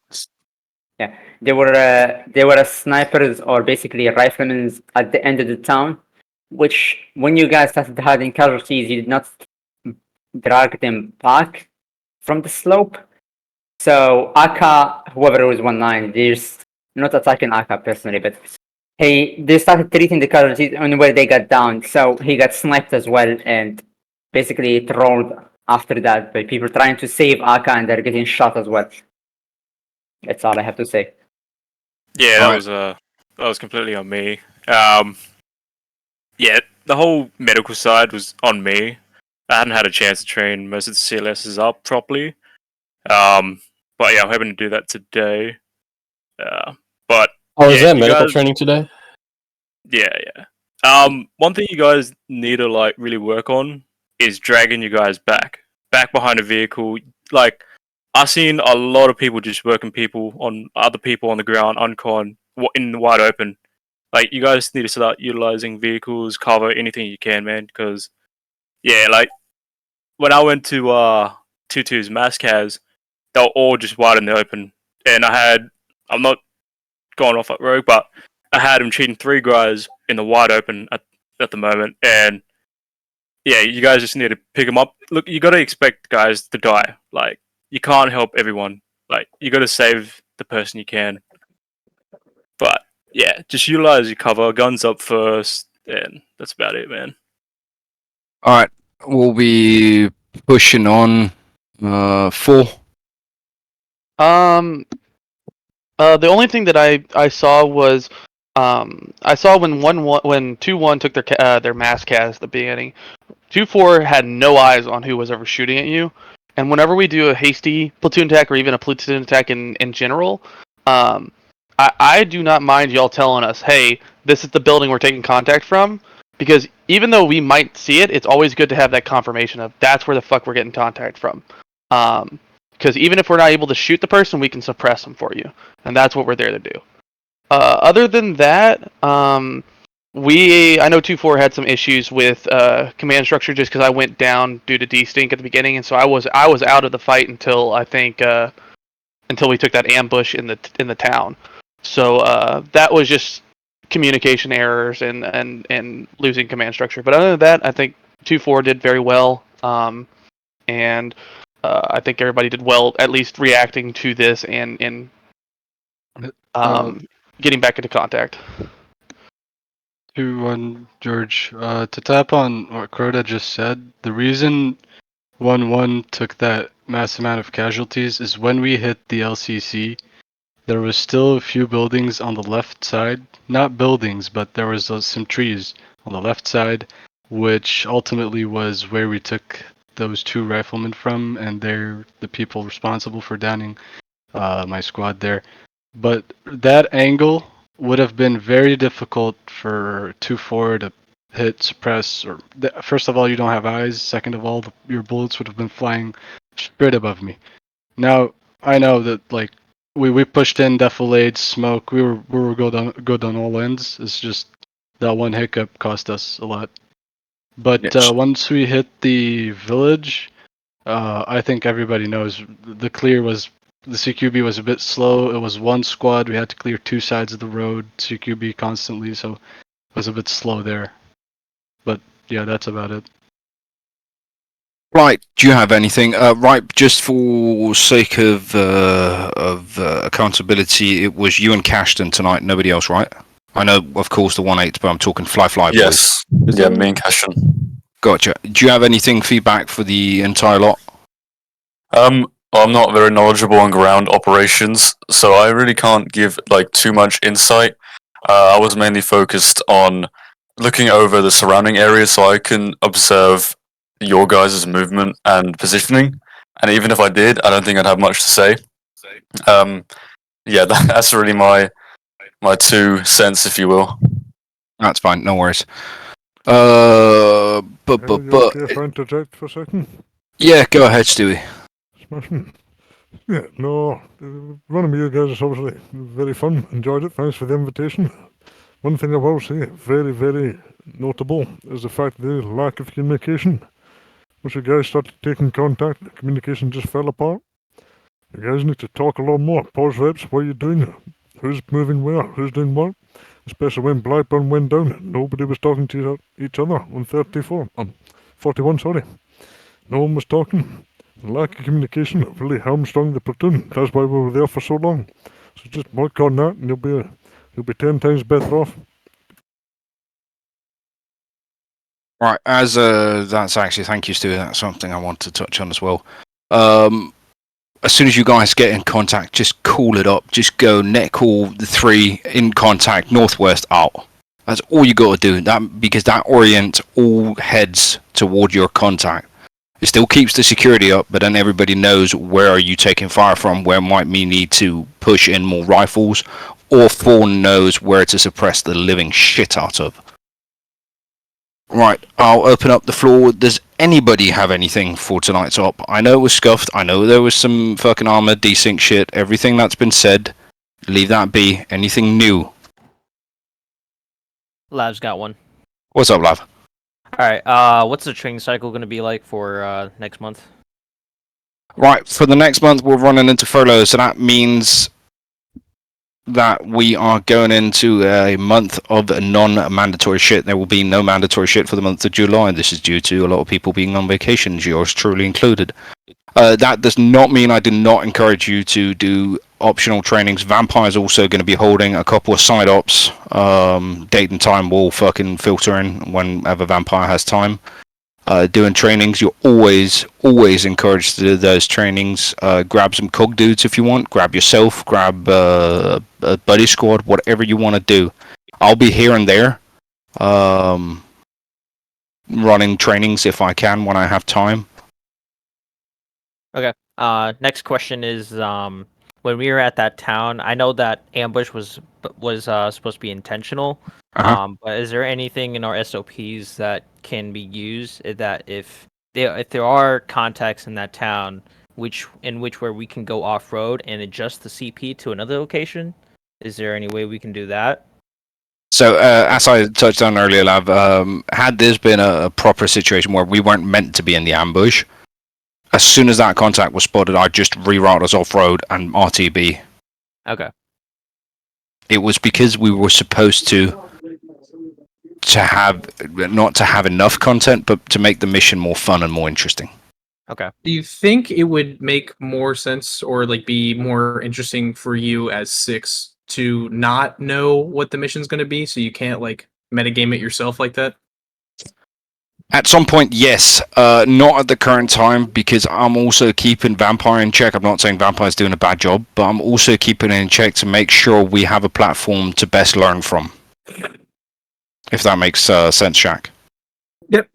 Yeah, there were snipers or basically riflemen at the end of the town, which when you guys started having casualties, you did not drag them back from the slope. So Aka, whoever was 1-9, they're not attacking Aka personally, but they started treating the casualties on where they got down. So he got sniped as well, and basically trolled after that by people trying to save Aka, and they're getting shot as well. That's all I have to say. Yeah, that was completely on me. Yeah, the whole medical side was on me. I hadn't had a chance to train most of the CLSs up properly. But yeah, I'm hoping to do that today. But is that you medical guys, training today? Yeah. One thing you guys need to like really work on is dragging you guys back behind a vehicle. Like I've seen a lot of people just working other people on the ground, uncon in the wide open. Like you guys need to start utilizing vehicles, cover anything you can, man. Because yeah, like when I went to 2-2's Mascaz, they were all just wide in the open, and I'm not going off that road, but I had him cheating 3 guys in the wide open at the moment, and yeah, you guys just need to pick them up. Look, you got to expect guys to die. Like you can't help everyone. Like you got to save the person you can. But yeah, just utilize your cover, guns up first, and that's about it, man. All right, we'll be pushing on 4. The only thing that I saw was I saw when 2-1 took their mass cast at the beginning. 2-4 had no eyes on who was ever shooting at you, and whenever we do a hasty platoon attack or even a platoon attack in general, I do not mind y'all telling us, hey, this is the building we're taking contact from, because even though we might see it, it's always good to have that confirmation of that's where the fuck we're getting contact from. Because even if we're not able to shoot the person, we can suppress them for you, and that's what we're there to do. Other than that, I know 2-4 had some issues with command structure just because I went down due to D-Stink at the beginning, and so I was out of the fight until I think until we took that ambush in the town. So that was just communication errors and losing command structure. But other than that, I think 2-4 did very well, and I think everybody did well, at least reacting to this and getting back into contact. 2-1, George. To tap on what Crota just said, the reason 1-1 took that mass amount of casualties is when we hit the LCC, there was still a few buildings on the left side. Not buildings, but there was some trees on the left side, which ultimately was where we took those 2 riflemen from, and they're the people responsible for downing my squad there. But that angle would have been very difficult for 2-4 to hit, suppress, or first of all, you don't have eyes. Second of all, your bullets would have been flying straight above me. Now I know that like we pushed in defilade, smoke. We were good on all ends. It's just that one hiccup cost us a lot. But once we hit the village, I think everybody knows the CQB was a bit slow. It was one squad. We had to clear 2 sides of the road, CQB constantly, so it was a bit slow there. But yeah, that's about it. Right, do you have anything? Right, just for sake of accountability, it was you and Cashton tonight, nobody else, right? I know, of course, the 1-8, but I'm talking fly Yes. boys. Yeah, me and Cashton. Gotcha. Do you have anything feedback for the entire lot? I'm not very knowledgeable on ground operations, so I really can't give like too much insight. I was mainly focused on looking over the surrounding area so I can observe your guys' movement and positioning. And even if I did, I don't think I'd have much to say. Yeah, that's really my my 2 cents, if you will. That's fine, no worries. You okay if I interject for a second? Yeah, go ahead, Stewie. Smashing. Yeah, no, running with you guys is obviously very fun. Enjoyed it. Thanks for the invitation. One thing I will say, very, very notable, is the fact the lack of communication. Once you guys started taking contact, the communication just fell apart. You guys need to talk a lot more. Pause reps, what are you doing? Who's moving where? Who's doing what? Especially when Blackburn went down, nobody was talking to each other on 41, sorry. No one was talking. The lack of communication really hamstrung the platoon. That's why we were there for so long. So just work on that and you'll be 10 times better off. Right, as that's actually, thank you, Stu. That's something I want to touch on as well. As soon as you guys get in contact, just call it up. Just go net call the 3 in contact, northwest out. That's all you got to do. That because that orients all heads toward your contact. It still keeps the security up, but then everybody knows where are you taking fire from. Where might we need to push in more rifles, or 4 knows where to suppress the living shit out of. Right, I'll open up the floor. Does anybody have anything for tonight's op? I know it was scuffed. I know there was some fucking armor, desync shit. Everything that's been said, leave that be. Anything new? Lav's got one. What's up, Lav? Alright, what's the training cycle going to be like for next month? Right, for the next month, we're running into furlough, so that means that we are going into a month of non-mandatory shit. There will be no mandatory shit for the month of July. This is due to a lot of people being on vacations, yours truly included. That does not mean I do not encourage you to do optional trainings. Vampire's also going to be holding a couple of side ops. Date and time will fucking filter in whenever Vampire has time. Doing trainings, you're always encouraged to do those trainings. Grab some cog dudes if you want. Grab yourself. Grab a buddy squad. Whatever you want to do. I'll be here and there, running trainings if I can when I have time. Okay. Next question is when we were at that town, I know that ambush was supposed to be intentional. But is there anything in our SOPs that can be used that if there are contacts in that town where we can go off road and adjust the CP to another location? Is there any way we can do that? So, as I touched on earlier, Lav, had this been a proper situation where we weren't meant to be in the ambush, as soon as that contact was spotted, I'd just reroute us off road and RTB. Okay. It was because we were supposed to have not to have enough content, but to make the mission more fun and more interesting. Okay. Do you think it would make more sense or like be more interesting for you as 6 to not know what the mission's going to be, so you can't like metagame it yourself like that? At some point, yes. Not at the current time, because I'm also keeping Vampire in check. I'm not saying Vampire's doing a bad job, but I'm also keeping it in check to make sure we have a platform to best learn from. If that makes sense, Shaq. Yep.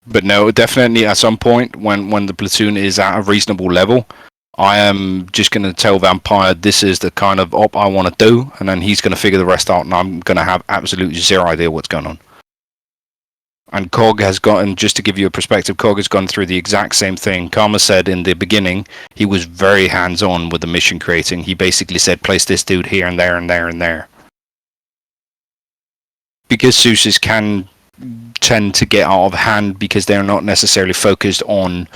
But no, definitely at some point when the platoon is at a reasonable level, I am just going to tell Vampire this is the kind of op I want to do, and then he's going to figure the rest out, and I'm going to have absolutely zero idea what's going on. And Cog has gotten, just to give you a perspective, Cog has gone through the exact same thing. Karma said in the beginning, he was very hands-on with the mission creating. He basically said, place this dude here and there and there and there. Because Seuss's can tend to get out of hand because they're not necessarily focused on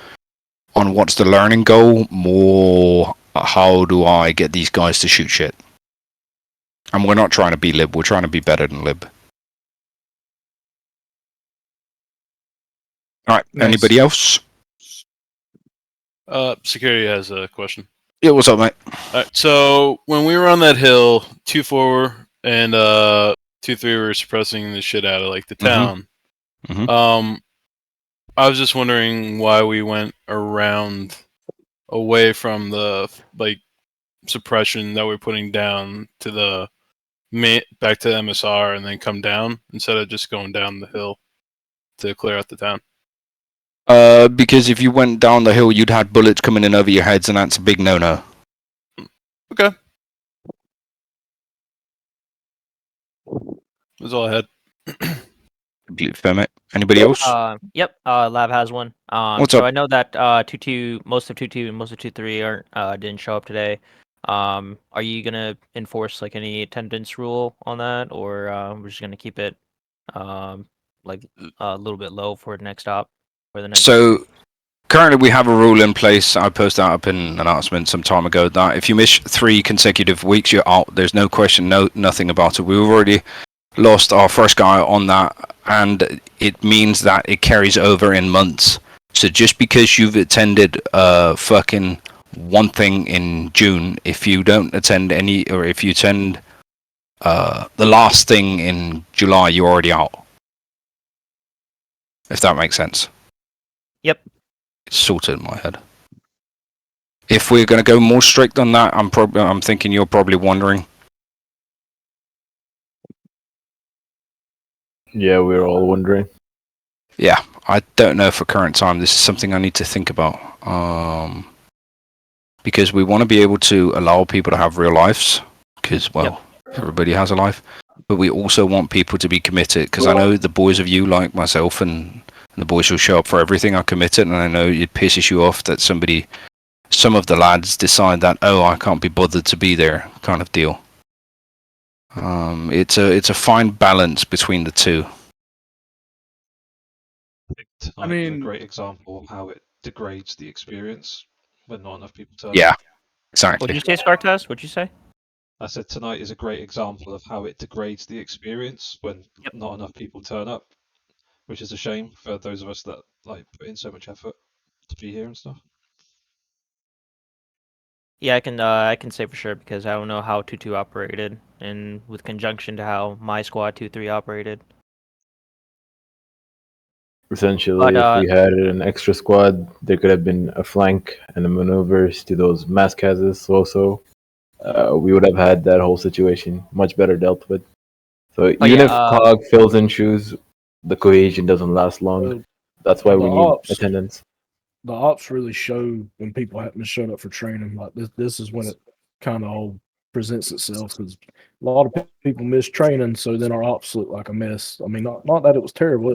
what's the learning goal, more how do I get these guys to shoot shit. And we're not trying to be Lib, we're trying to be better than Lib. Alright, Nice. Anybody else? Security has a question. Yeah, what's up, mate? Alright, so when we were on that hill, 2-4 and 2-3 were suppressing the shit out of like the town. I was just wondering why we went around away from the like suppression that we're putting down to the back to MSR and then come down instead of just going down the hill to clear out the town. Because if you went down the hill, you'd had bullets coming in over your heads, and that's a big no-no. Okay. That's all I had. Completely fair, mate. Anybody else? Yep. Lab has one. What's So up? I know that 2-2, most of 2-2 and most of 2-3 aren't didn't show up today. Are you gonna enforce like any attendance rule on that, or we're just gonna keep it like a little bit low for the next stop for the next? So currently we have a rule in place. I posted that up in an announcement some time ago that if you miss 3 consecutive weeks, you're out. There's no question, nothing about it. We've already lost our first guy on that, and it means that it carries over in months. So just because you've attended fucking one thing in June, if you don't attend any, or if you attend the last thing in July, you're already out. If that makes sense. Yep. It's sorted in my head. If we're going to go more strict on that, I'm thinking you're probably wondering. Yeah, we're all wondering. Yeah, I don't know for current time. This is something I need to think about. Because we want to be able to allow people to have real lives. Because, well, everybody has a life. But we also want people to be committed. Because I know the boys of you, like myself, and the boys who show up for everything are committed. And I know it pisses you off that some of the lads decide that, oh, I can't be bothered to be there, kind of deal. It's a fine balance between the two. I mean, a great example of how it degrades the experience when not enough people turn Yeah, up. exactly. What'd you say, SKarTaZ? What'd you say? I said tonight is a great example of how it degrades the experience when not enough people turn up, which is a shame for those of us that like put in so much effort to be here and stuff. Yeah, I can say for sure because I don't know how 2-2 operated, and with conjunction to how my squad 2-3 operated. Essentially, if we had an extra squad, there could have been a flank and a maneuvers to those SKarTaZ also. We would have had that whole situation much better dealt with. So even if COG fills in shoes, the cohesion doesn't last long. That's why we need attendance. The ops really show when people haven't shown up for training. Like this is when it kind of all presents itself because a lot of people miss training, so then our ops look like a mess. I mean, not that it was terrible. It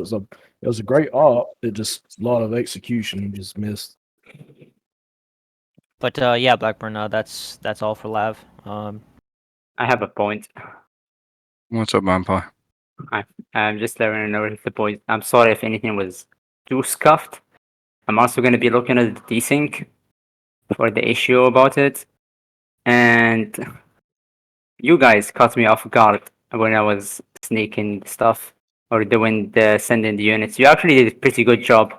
was a great op. It just a lot of execution just missed. But yeah, Blackburn, that's all for Lav. I have a point. What's up, Vampire? I'm just letting you know the point. I'm sorry if anything was too scuffed. I'm also going to be looking at the desync for the issue about it. And you guys caught me off guard when I was sneaking stuff or sending the units. You actually did a pretty good job.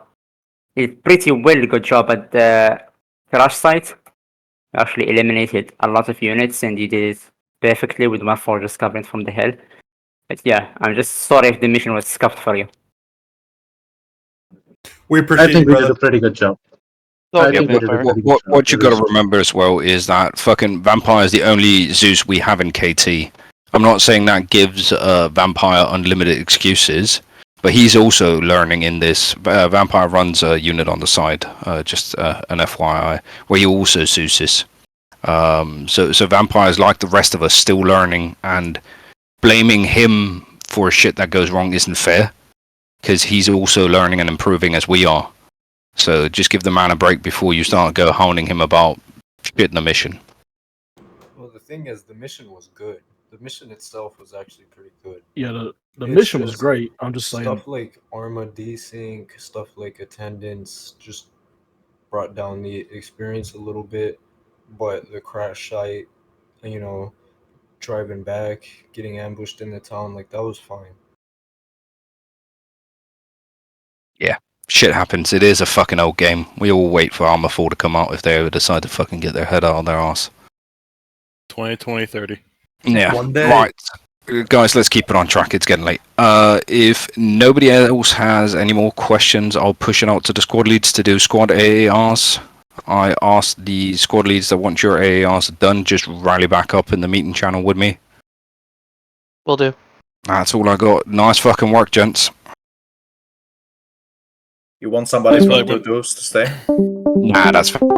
You did pretty good job at the crash site. You actually eliminated a lot of units and you did it perfectly with one fortress covering from the hill. But yeah, I'm just sorry if the mission was scuffed for you. We I think we did a pretty good job. I think we did a pretty good job. What you got to remember as well is that fucking Vampire is the only Zeus we have in KT. I'm not saying that gives Vampire unlimited excuses, but he's also learning in this. Vampire runs a unit on the side, just an FYI, where he also Zeus. So Vampire is like the rest of us, still learning, and blaming him for shit that goes wrong isn't fair, because he's also learning and improving as we are. So just give the man a break before you start hounding him about shit in the mission. Well, the thing is, the mission was good. The mission itself was actually pretty good. Yeah, the It's mission was just great. I'm just saying. Stuff like Arma desync, stuff like attendance just brought down the experience a little bit. But the crash site, driving back, getting ambushed in the town, like that was fine. Yeah, shit happens. It is a fucking old game. We all wait for Arma 4 to come out if they ever decide to fucking get their head out of their ass. 2030. Yeah, One day. right. Guys, let's keep it on track. It's getting late. If nobody else has any more questions, I'll push it out to the squad leads to do squad AARs. I asked the squad leads that once your AARs are done, just rally back up in the meeting channel with me. Will do. That's all I got. Nice fucking work, gents. You want somebody from Bluetooth to stay? Nah, that's fine.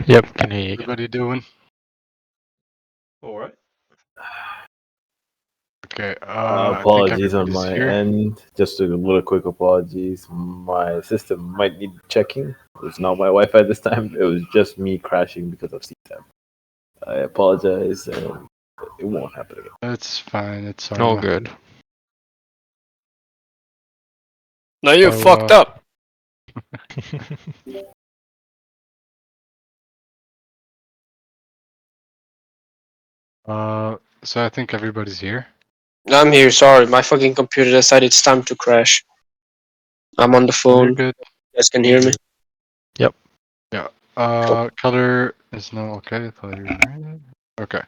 Yep, can hear you. What are you doing? All right. Okay. I think Apologies on everybody's my here. end. Just a little quick apologies. My system might need checking. It's not my Wi-Fi this time. It was just me crashing because of CTAP. I apologize, and it won't happen again. It's fine. It's All good. No, you So, fucked up. So I think everybody's here. I'm here. Sorry, my fucking computer decided it's time to crash. I'm on the No, you're phone. good. You guys can hear me. Yep. Yeah. Color is no okay. I thought you were right. Okay.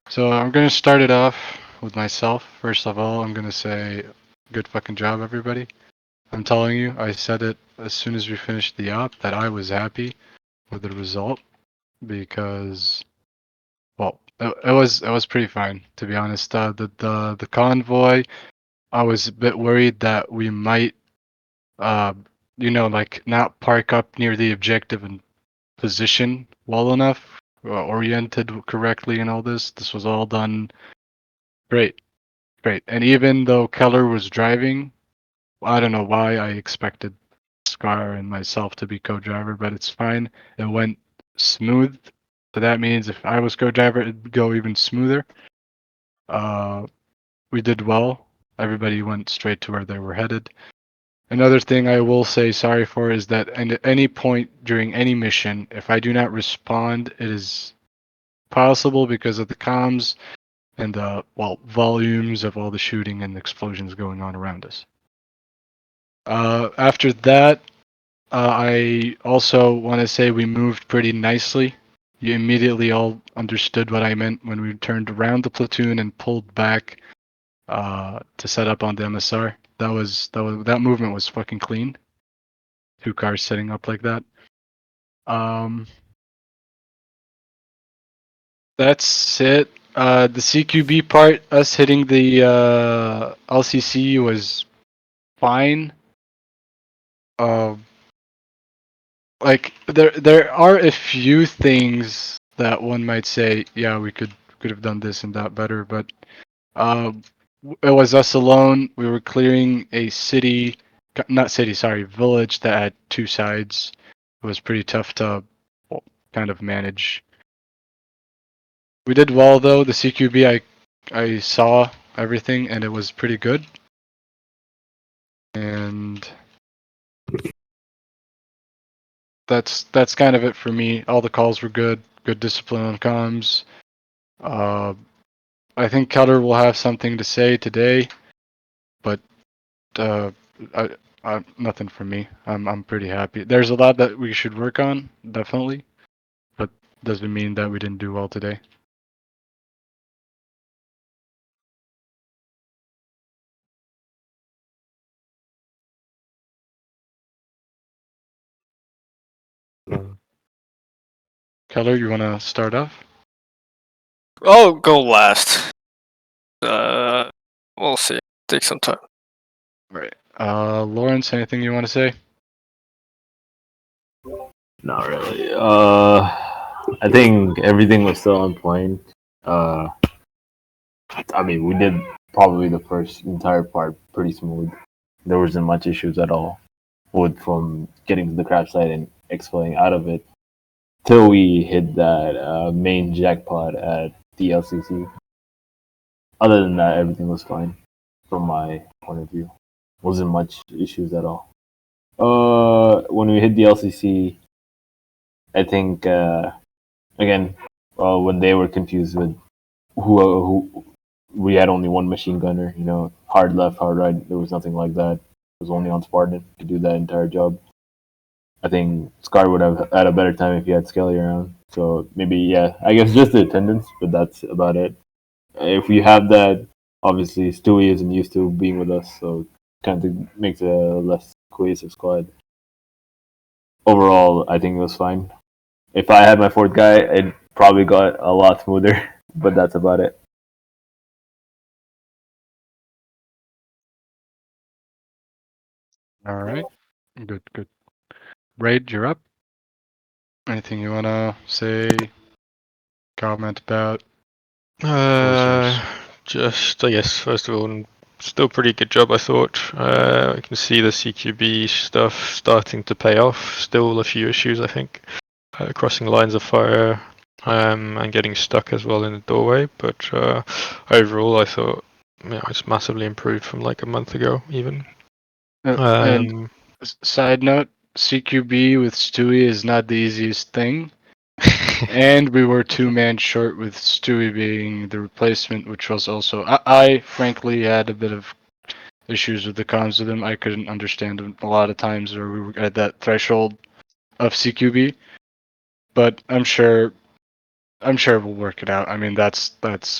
So I'm gonna start it off with myself. First of all, I'm gonna say, good fucking job, everybody. I'm telling you, I said it as soon as we finished the op that I was happy with the result because, well, it was pretty fine to be honest. The convoy, I was a bit worried that we might, uh, like not park up near the objective and position well enough, oriented correctly, and all this. This was all done great, great. And even though Keller was driving, I don't know why I expected Scar and myself to be co-driver, but it's fine. It went smooth. So that means if I was co-driver, it'd go even smoother. We did well. Everybody went straight to where they were headed. Another thing I will say sorry for is that at any point during any mission, if I do not respond, it is possible because of the comms and the volumes of all the shooting and explosions going on around us. After that, I also want to say we moved pretty nicely. You immediately all understood what I meant when we turned around the platoon and pulled back to set up on the MSR. That movement was fucking clean. 2 cars setting up like that. That's it. The CQB part, us hitting the LCC was fine. Like there are a few things that one might say, yeah, we could have done this and that better, but it was us alone. We were clearing a city, not city, sorry, village that had 2 sides. It was pretty tough to kind of manage. We did well though. The CQB, I saw everything and it was pretty good. And that's kind of it for me. All the calls were good. Good discipline on comms. I think Keller will have something to say today, but nothing from me. I'm pretty happy. There's a lot that we should work on, definitely, but doesn't mean that we didn't do well today. Keller, you want to start off? I'll go last. We'll see. Take some time. Right. Lawrence, anything you want to say? Not really. I think everything was still on point. I mean, we did probably the first entire part pretty smooth. There wasn't much issues at all, with from getting to the crash site and exfilling out of it till we hit that main jackpot at the LCC. Other than that, everything was fine from my point of view. Wasn't much issues at all. When we hit the LCC, I think again, when they were confused with who we had only one machine gunner, hard left, hard right. There was nothing like that. It was only on Spartan to do that entire job. I think Scar would have had a better time if he had Skelly around. So maybe, yeah, I guess just the attendance, but that's about it. If we have that, obviously Stewie isn't used to being with us, so kind of makes a less cohesive squad. Overall, I think it was fine. If I had my 4th guy, it probably got a lot smoother, but that's about it. All right. Good, good. Raid, you're up. Anything you want to say, comment about? Just, I guess, first of all, still pretty good job, I thought. I can see the CQB stuff starting to pay off. Still a few issues, I think. Crossing lines of fire and getting stuck as well in the doorway. But overall, I thought it's massively improved from like a month ago, even. And side note, CQB with Stewie is not the easiest thing. And we were 2-man short with Stewie being the replacement, which was also I frankly had a bit of issues with the comms with him. I couldn't understand him a lot of times where we were at that threshold of CQB. But I'm sure we'll work it out. I mean that's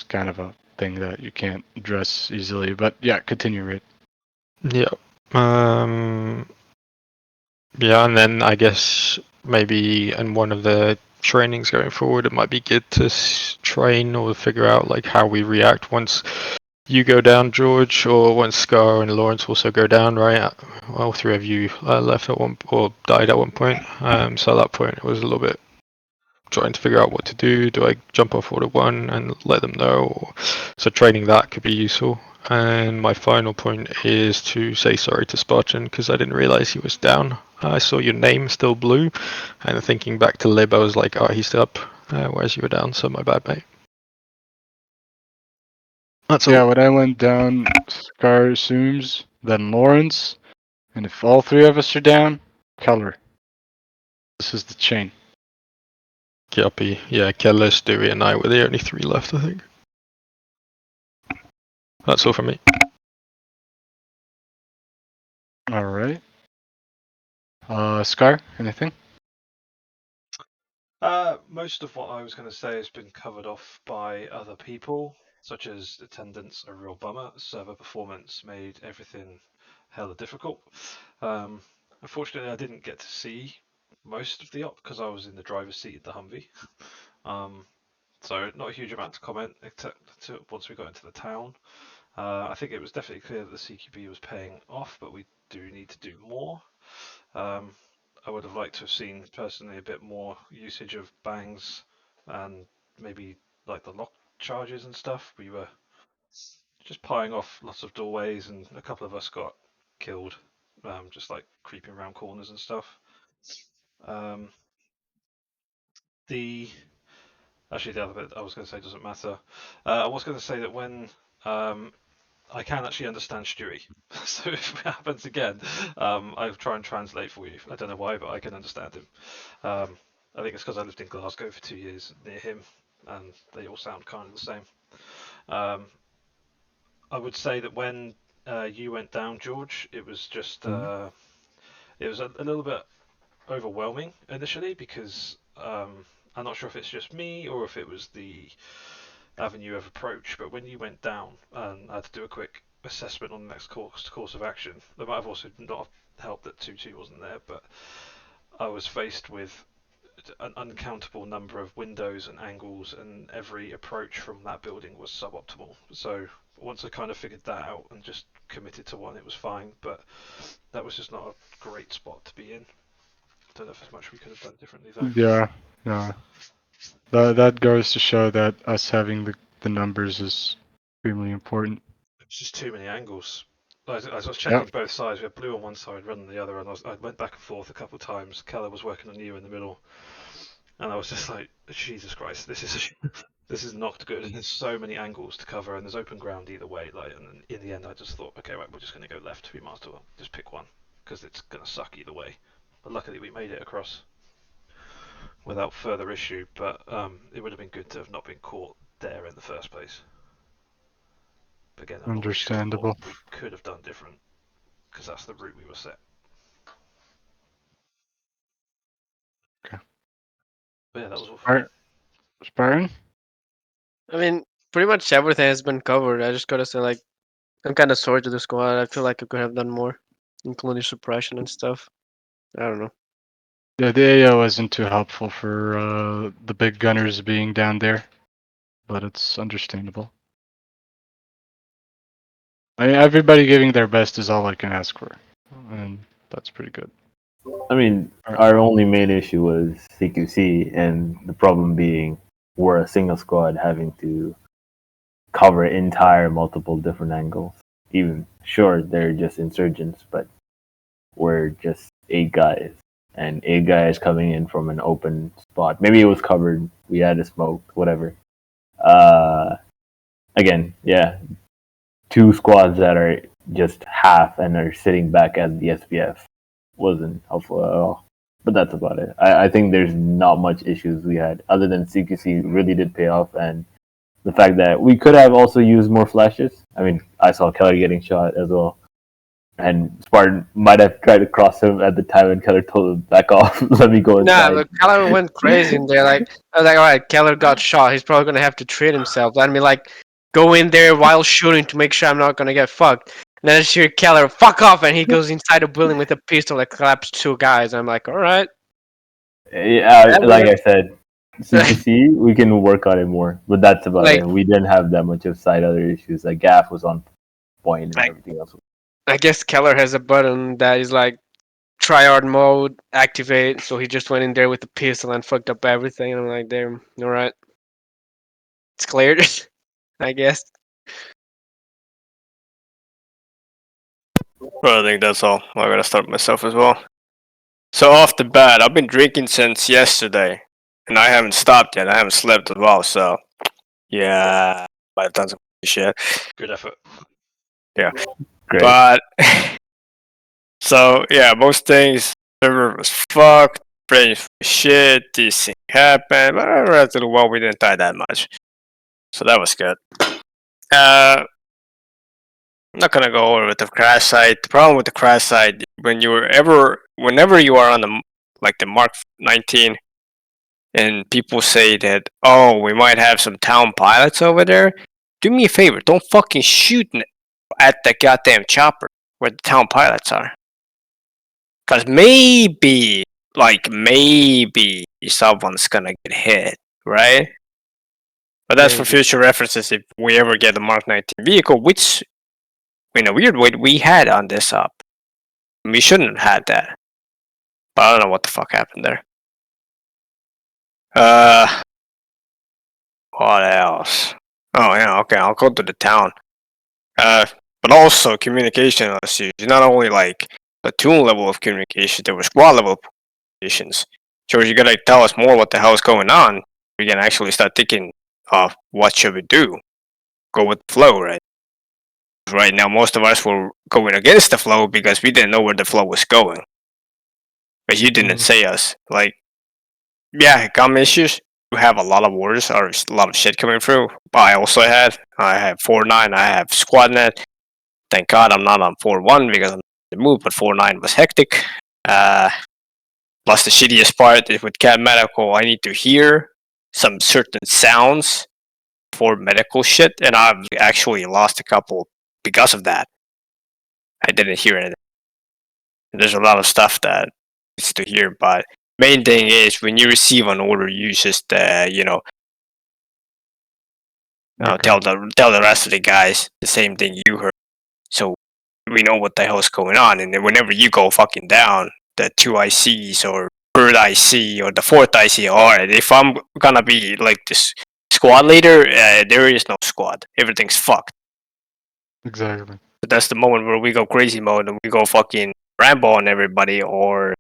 kind of a thing that you can't address easily. But yeah, continue, Raid. Yeah. Yeah, and then I guess maybe in one of the trainings going forward, it might be good to train or figure out like how we react once you go down, George, or once Scar and Lawrence also go down, right? All three of you left at one or died at one point. So at that point, it was a little bit trying to figure out what to do. Do I jump off order one and let them know? So training that could be useful. And my final point is to say sorry to Spartan because I didn't realize he was down. I saw your name still blue, and thinking back to Lib, I was like, oh, he's up, whereas you were down, so my bad, mate. That's Yeah, all. when I went down, Scar assumes, then Lawrence, and if all three of us are down, Keller. This is the chain. Copy. Yeah, Keller, Stewie, and I were the only three left, I think. That's all from me. All right. Scar, anything? Most of what I was going to say has been covered off by other people, such as attendance, a real bummer. Server performance made everything hella difficult. Unfortunately, I didn't get to see most of the op because I was in the driver's seat of the Humvee. So not a huge amount to comment, except once we got into the town. I think it was definitely clear that the CQB was paying off, but we do need to do more. I would have liked to have seen personally a bit more usage of bangs and maybe like the lock charges and stuff. We were just pieing off lots of doorways, and a couple of us got killed, just like creeping around corners and stuff. The Actually, the other bit I was going to say doesn't matter. I was going to say that when I can actually understand Stewie, so if it happens again, I'll try and translate for you. I don't know why, but I can understand him. I think it's because I lived in Glasgow for 2 years near him, and they all sound kind of the same. I would say that when you went down, George, it was just it was a little bit overwhelming initially because I'm not sure if it's just me or if it was the avenue of approach, but when you went down and I had to do a quick assessment on the next course of action, that might have also not helped that 2-2 wasn't there, but I was faced with an uncountable number of windows and angles, and every approach from that building was suboptimal. So once I kind of figured that out and just committed to one, it was fine, but that was just not a great spot to be in. I don't know if there's much we could have done differently though. Yeah. That goes to show that us having the numbers is extremely important. It's just too many angles. I was checking Yep. both sides. We had blue on one side, red on the other, and I went back and forth a couple of times. Keller was working on you in the middle, and I was just like, Jesus Christ, this is not good. And there's so many angles to cover, and there's open ground either way. Like, and in the end, I just thought, okay, right, we're just going to go left. We might as well just pick one because it's going to suck either way. But luckily, we made it across without further issue. But it would have been good to have not been caught there in the first place. But again, I'm not really sure Understandable. what we could have done different because that's the route we were set. Okay. But yeah, that was all for me. Spartan? I mean, pretty much everything has been covered. I just gotta say, like, I'm kind of sorry to the squad. I feel like I could have done more, including suppression and stuff. I don't know. Yeah, the AO wasn't too helpful for the big gunners being down there, but it's understandable. I mean, everybody giving their best is all I can ask for, and that's pretty good. I mean, our only main issue was CQC, and the problem being we're a single squad having to cover entire multiple different angles. Even sure, they're just insurgents, but we're just 8 guys, and 8 guys coming in from an open spot. Maybe it was covered. We had a smoke, whatever. Again, yeah, 2 squads that are just half and are sitting back as the SPF wasn't helpful at all. But that's about it. I think there's not much issues we had other than CQC really did pay off, and the fact that we could have also used more flashes. I mean, I saw Keller getting shot as well, and Spartan might have tried to cross him at the time, and Keller told him, "Back off, let me go inside." Nah, look, Keller went crazy in there. Like, I was like, all right, Keller got shot. He's probably gonna have to treat himself. Let me like go in there while shooting to make sure I'm not gonna get fucked. And then I hear Keller, fuck off, and he goes inside the building with a pistol that claps 2 guys. I'm like, all right. Yeah, like I said, CQC, we can work on it more, but that's about Like- it. We didn't have that much of side other issues. Like Gaff was on point and Like- everything else. I guess Keller has a button that is like tryhard mode, activate. So he just went in there with the pistol and fucked up everything. And I'm like, damn, all right, it's cleared, I guess. Well, I think that's all. I'm gonna start myself as well. So off the bat, I've been drinking since yesterday, and I haven't stopped yet. I haven't slept as well. So, yeah, might have done some shit. Good effort. Yeah, Great. but so yeah, most things. Server was fucked. Brains was shit. This thing happened, but relatively well. We didn't die that much, so that was good. I'm not gonna go over with the crash site. The problem with the crash site, whenever you are on the Mark 19, and people say that, oh, we might have some town pilots over there. Do me a favor, don't fucking shoot at the goddamn chopper where the town pilots are. Cause maybe someone's gonna get hit, right? But that's for Maybe. future references if we ever get a Mark 19 vehicle, which in a weird way we had on this up. We shouldn't have had that. But I don't know what the fuck happened there. What else? Oh yeah, okay, I'll go to the town. But also communication issues. Not only like platoon level of communication, there was squad level of communications. So you gotta tell us more what the hell is going on. We can actually start thinking of what should we do. Go with the flow, right? Right now, most of us were going against the flow because we didn't know where the flow was going. But you didn't say us. Like, yeah, comm issues. You have a lot of wars or a lot of shit coming through. I also had. I have 4.9. I have SquadNet. Thank God I'm not on 4.1 because I'm in the move, but 4.9 was hectic. Plus, the shittiest part is with Cat Medical, I need to hear some certain sounds for medical shit, and I've actually lost a couple because of that. I didn't hear anything. There's a lot of stuff that needs to hear, but main thing is when you receive an order, you just tell the rest of the guys the same thing you heard, so we know what the hell's going on. And then whenever you go fucking down, the 2 ICs or 3rd IC or the 4th IC, alright, if I'm gonna be like this squad leader, there is no squad. Everything's fucked. Exactly. But that's the moment where we go crazy mode and we go fucking Rambo on everybody, or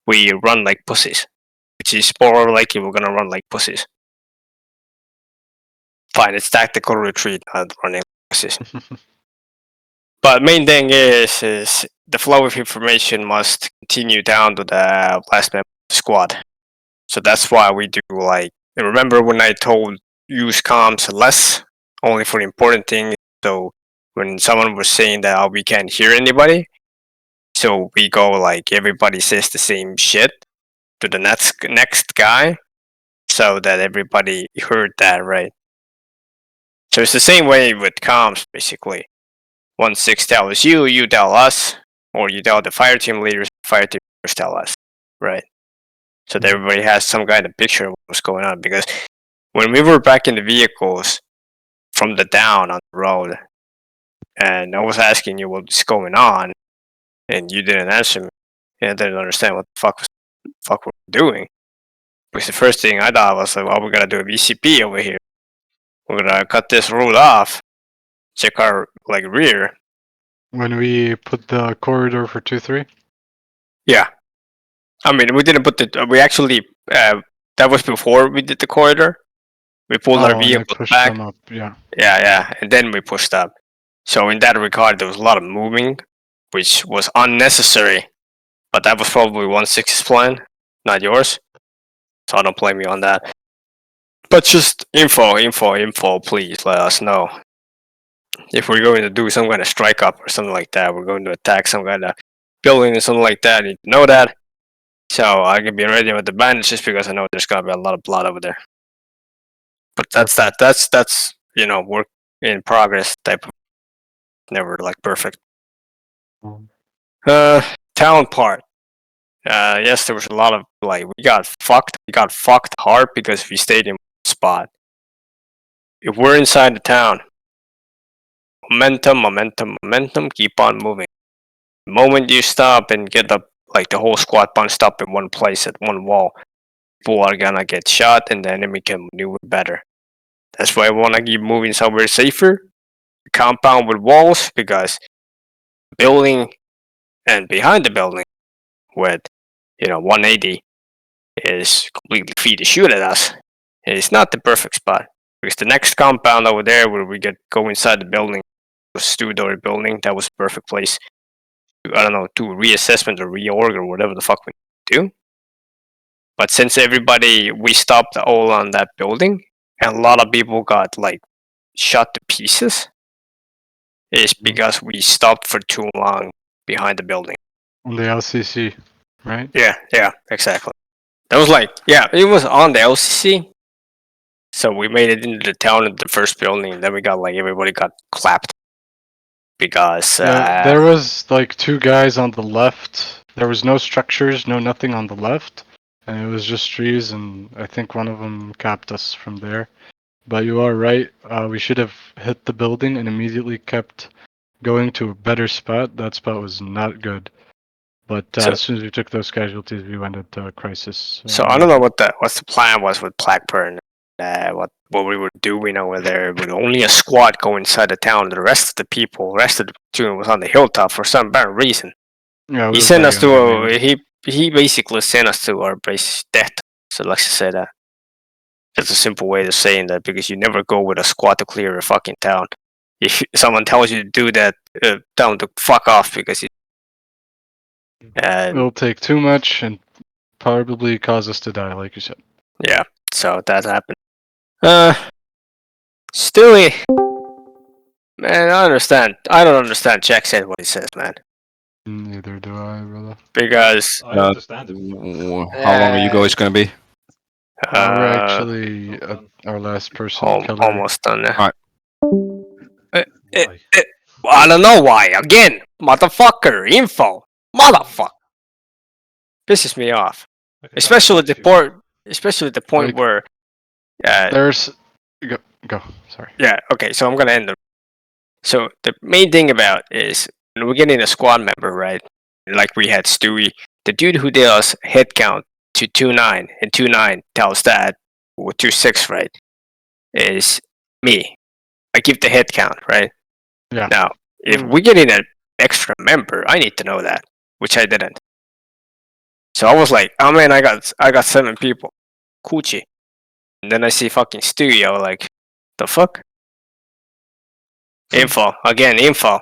we run like pussies. Which is more likely we're gonna run like pussies. Fine, it's tactical retreat, not running like pussies. But main thing is the flow of information must continue down to the last member of the squad. So that's why we do like. And remember when I told use comms less, only for important things. So when someone was saying that we can't hear anybody, so we go like everybody says the same shit to the next guy, so that everybody heard that, right? So it's the same way with comms basically. 1-6 tells you, you tell us, or you tell the fire team leaders tell us, right? So that everybody has some kind of picture of what's going on. Because when we were back in the vehicles from the down on the road, and I was asking you what's going on, and you didn't answer me, and I didn't understand what the fuck we're doing. Because the first thing I thought was like, well, we're gonna do a VCP over here. We're gonna cut this route off check our like rear. When we put the corridor for 2-3? Yeah. I mean, we didn't put the. We actually. That was before we did the corridor. We pulled our Oh, and I vehicles pushed back. them up, yeah. Yeah, and then we pushed up. So in that regard, there was a lot of moving, which was unnecessary. But that was probably 1/6's plan, not yours. So I don't blame you on that. But just info. Please let us know if we're going to do some kind of strike up or something like that. We're going to attack some kind of building or something like that. You need to know that. So I can be ready with the bandages because I know there's gonna be a lot of blood over there. But that's that. That's work in progress type of. Never like perfect. Town part. Yes, there was a lot of like we got fucked. We got fucked hard because we stayed in one spot. If we're inside the town, momentum, keep on moving. The moment you stop and get up, like the whole squad bunched up in one place at one wall, people are gonna get shot and the enemy can maneuver better. That's why I wanna keep moving somewhere safer, a compound with walls, because building and behind the building with 180 is completely free to shoot at us. It's not the perfect spot because the next compound over there where we go inside the building, the two-story building, that was a perfect place. I don't know, to reassessment or reorg or whatever the fuck we do. But since we stopped all on that building, and a lot of people got like shot to pieces, is because we stopped for too long behind the building. On the LCC, right? Yeah, exactly. That was it was on the LCC. So we made it into the town at the first building, and then we got everybody got clapped because There was like 2 guys on the left. There was no structures, no nothing on the left, and it was just trees. And I think one of them capped us from there. But you are right. We should have hit the building and immediately kept going to a better spot. That spot was not good. But as soon as we took those casualties, we went into crisis. So I don't know what's the plan was with Blackburn. What we would do, where there would only a squad go inside the town. The rest of the platoon was on the hilltop for some bad reason. Yeah, He sent us he basically sent us to our base death. So let's just say that. That's a simple way of saying that because you never go with a squad to clear a fucking town. If someone tells you to do that, tell them to fuck off because it'll take too much and probably cause us to die, like you said. Yeah, so that happened. Stewie, man, I don't understand Jack said what he says, man. Neither do I, brother. Because I understand. How long are you guys going to be? We're actually our last person. Almost done now. Alright. I don't know why. Again, motherfucker, info, motherfucker. Pisses me off, especially the point where. There's go. Sorry. Yeah. Okay. So I'm gonna end. So the main thing about is when we're getting a squad member, right? Like we had Stewie, the dude who did us head count to 2-9, and 2-9 tells that with 2-6, right? Is me. I give the head count, right? Yeah. Now, if we're getting an extra member, I need to know that, which I didn't. So I was like, oh man, I got 7 people. Coochie. And then I see fucking Stewie, I was like, the fuck? Info. Again, info.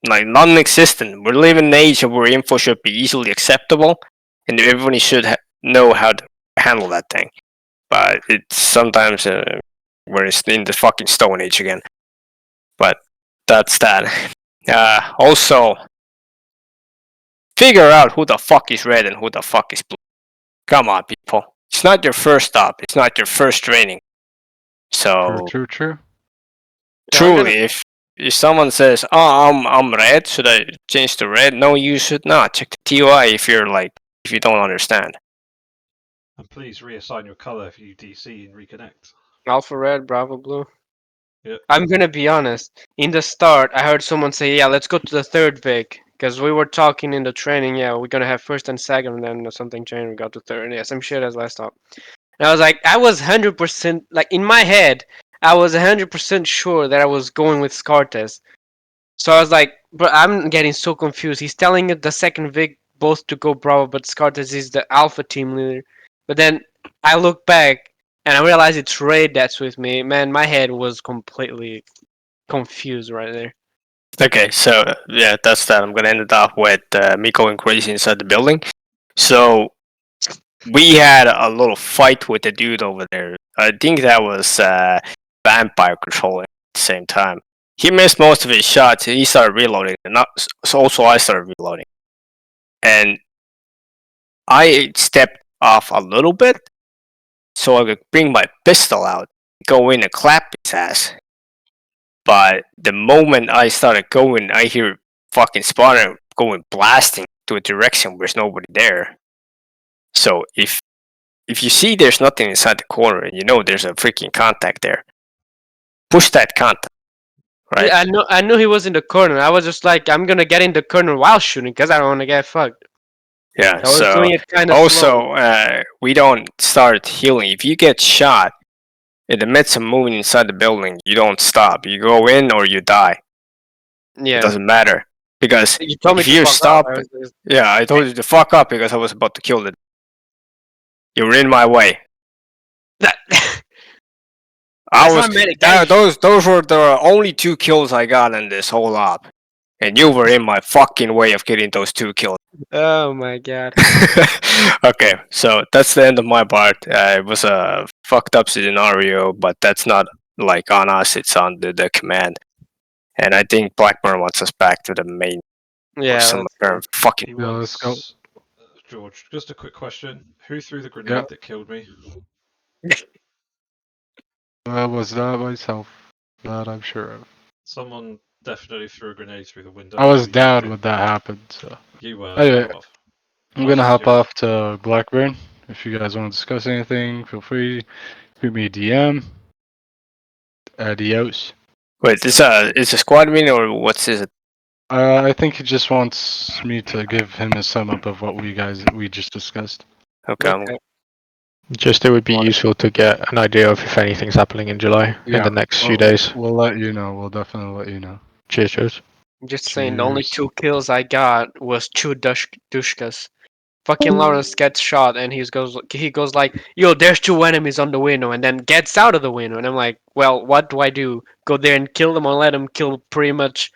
Like, non-existent. We're living in an age where info should be easily acceptable, and everybody should know how to handle that thing. But it's sometimes we're in the fucking Stone Age again. But that's that. Also, figure out who the fuck is red and who the fuck is blue. Come on, people. It's not your first stop. It's not your first training. So True. Truly, if someone says, "Oh, I'm red," should I change to red? No, you should not. Check the TOI if you don't understand. And please reassign your color if you DC and reconnect. Alpha red, Bravo blue. Yep. I'm gonna be honest. In the start, I heard someone say, "Yeah, let's go to the third Vic," because we were talking in the training. Yeah, we're gonna have first and second, and then something changed. We got to third. Yeah, some shit as last stop. And I was like, I was 100% like in my head. I was 100% sure that I was going with SKarTaZ. So I was like, but I'm getting so confused. He's telling the second Vic both to go Bravo, but SKarTaZ is the Alpha team leader. But then I look back and I realize it's Ray that's with me. Man, my head was completely confused right there. Okay, so yeah, that's that. I'm gonna end it off with me going crazy inside the building. So we had a little fight with the dude over there. I think that was vampire controlling at the same time. He missed most of his shots and he started reloading. And so also I started reloading. And I stepped off a little bit so I could bring my pistol out, go in and clap his ass. But the moment I started going, I hear fucking spawner going blasting to a direction where there's nobody there. So if you see there's nothing inside the corner and you know there's a freaking contact there, push that contact. Right? Yeah, I knew he was in the corner. I was just like, I'm gonna get in the corner while shooting because I don't want to get fucked. Yeah. I was So doing it kind of also, we don't start healing. If you get shot in the midst of moving inside the building, you don't stop. You go in or you die. Yeah. It doesn't matter because You told me if to you fuck stop, up. yeah, I told you to fuck up because I was about to kill it. You were in my way. I was. Those were the only 2 kills I got in this whole op, and you were in my fucking way of getting those 2 kills. Oh my god. Okay, so that's the end of my part. It was a fucked up scenario, but that's not like on us. It's on the command, and I think Blackburn wants us back to the main. Yeah, Or some fucking. He wants, George, just a quick question. Who threw the grenade Yeah. that killed me? Was not myself. That I'm sure of. Someone definitely threw a grenade through the window. I was Who down did? when that happened, so. You were. Anyway, Fuck off. I'm gonna hop off to Blackburn. If you guys want to discuss anything, feel free. Shoot me a DM. Adios. Wait, is a squad meeting or what's this? I think he just wants me to give him a sum up of what we just discussed. Okay. Just it would be useful to get an idea of if anything's happening in July in the next few days. We'll let you know. We'll definitely let you know. Cheers. I'm just saying, the only 2 kills I got was 2 dushkas. Fucking Lawrence gets shot and he goes like, yo, there's 2 enemies on the window, and then gets out of the window, and I'm like, well, what do? Go there and kill them or let them kill pretty much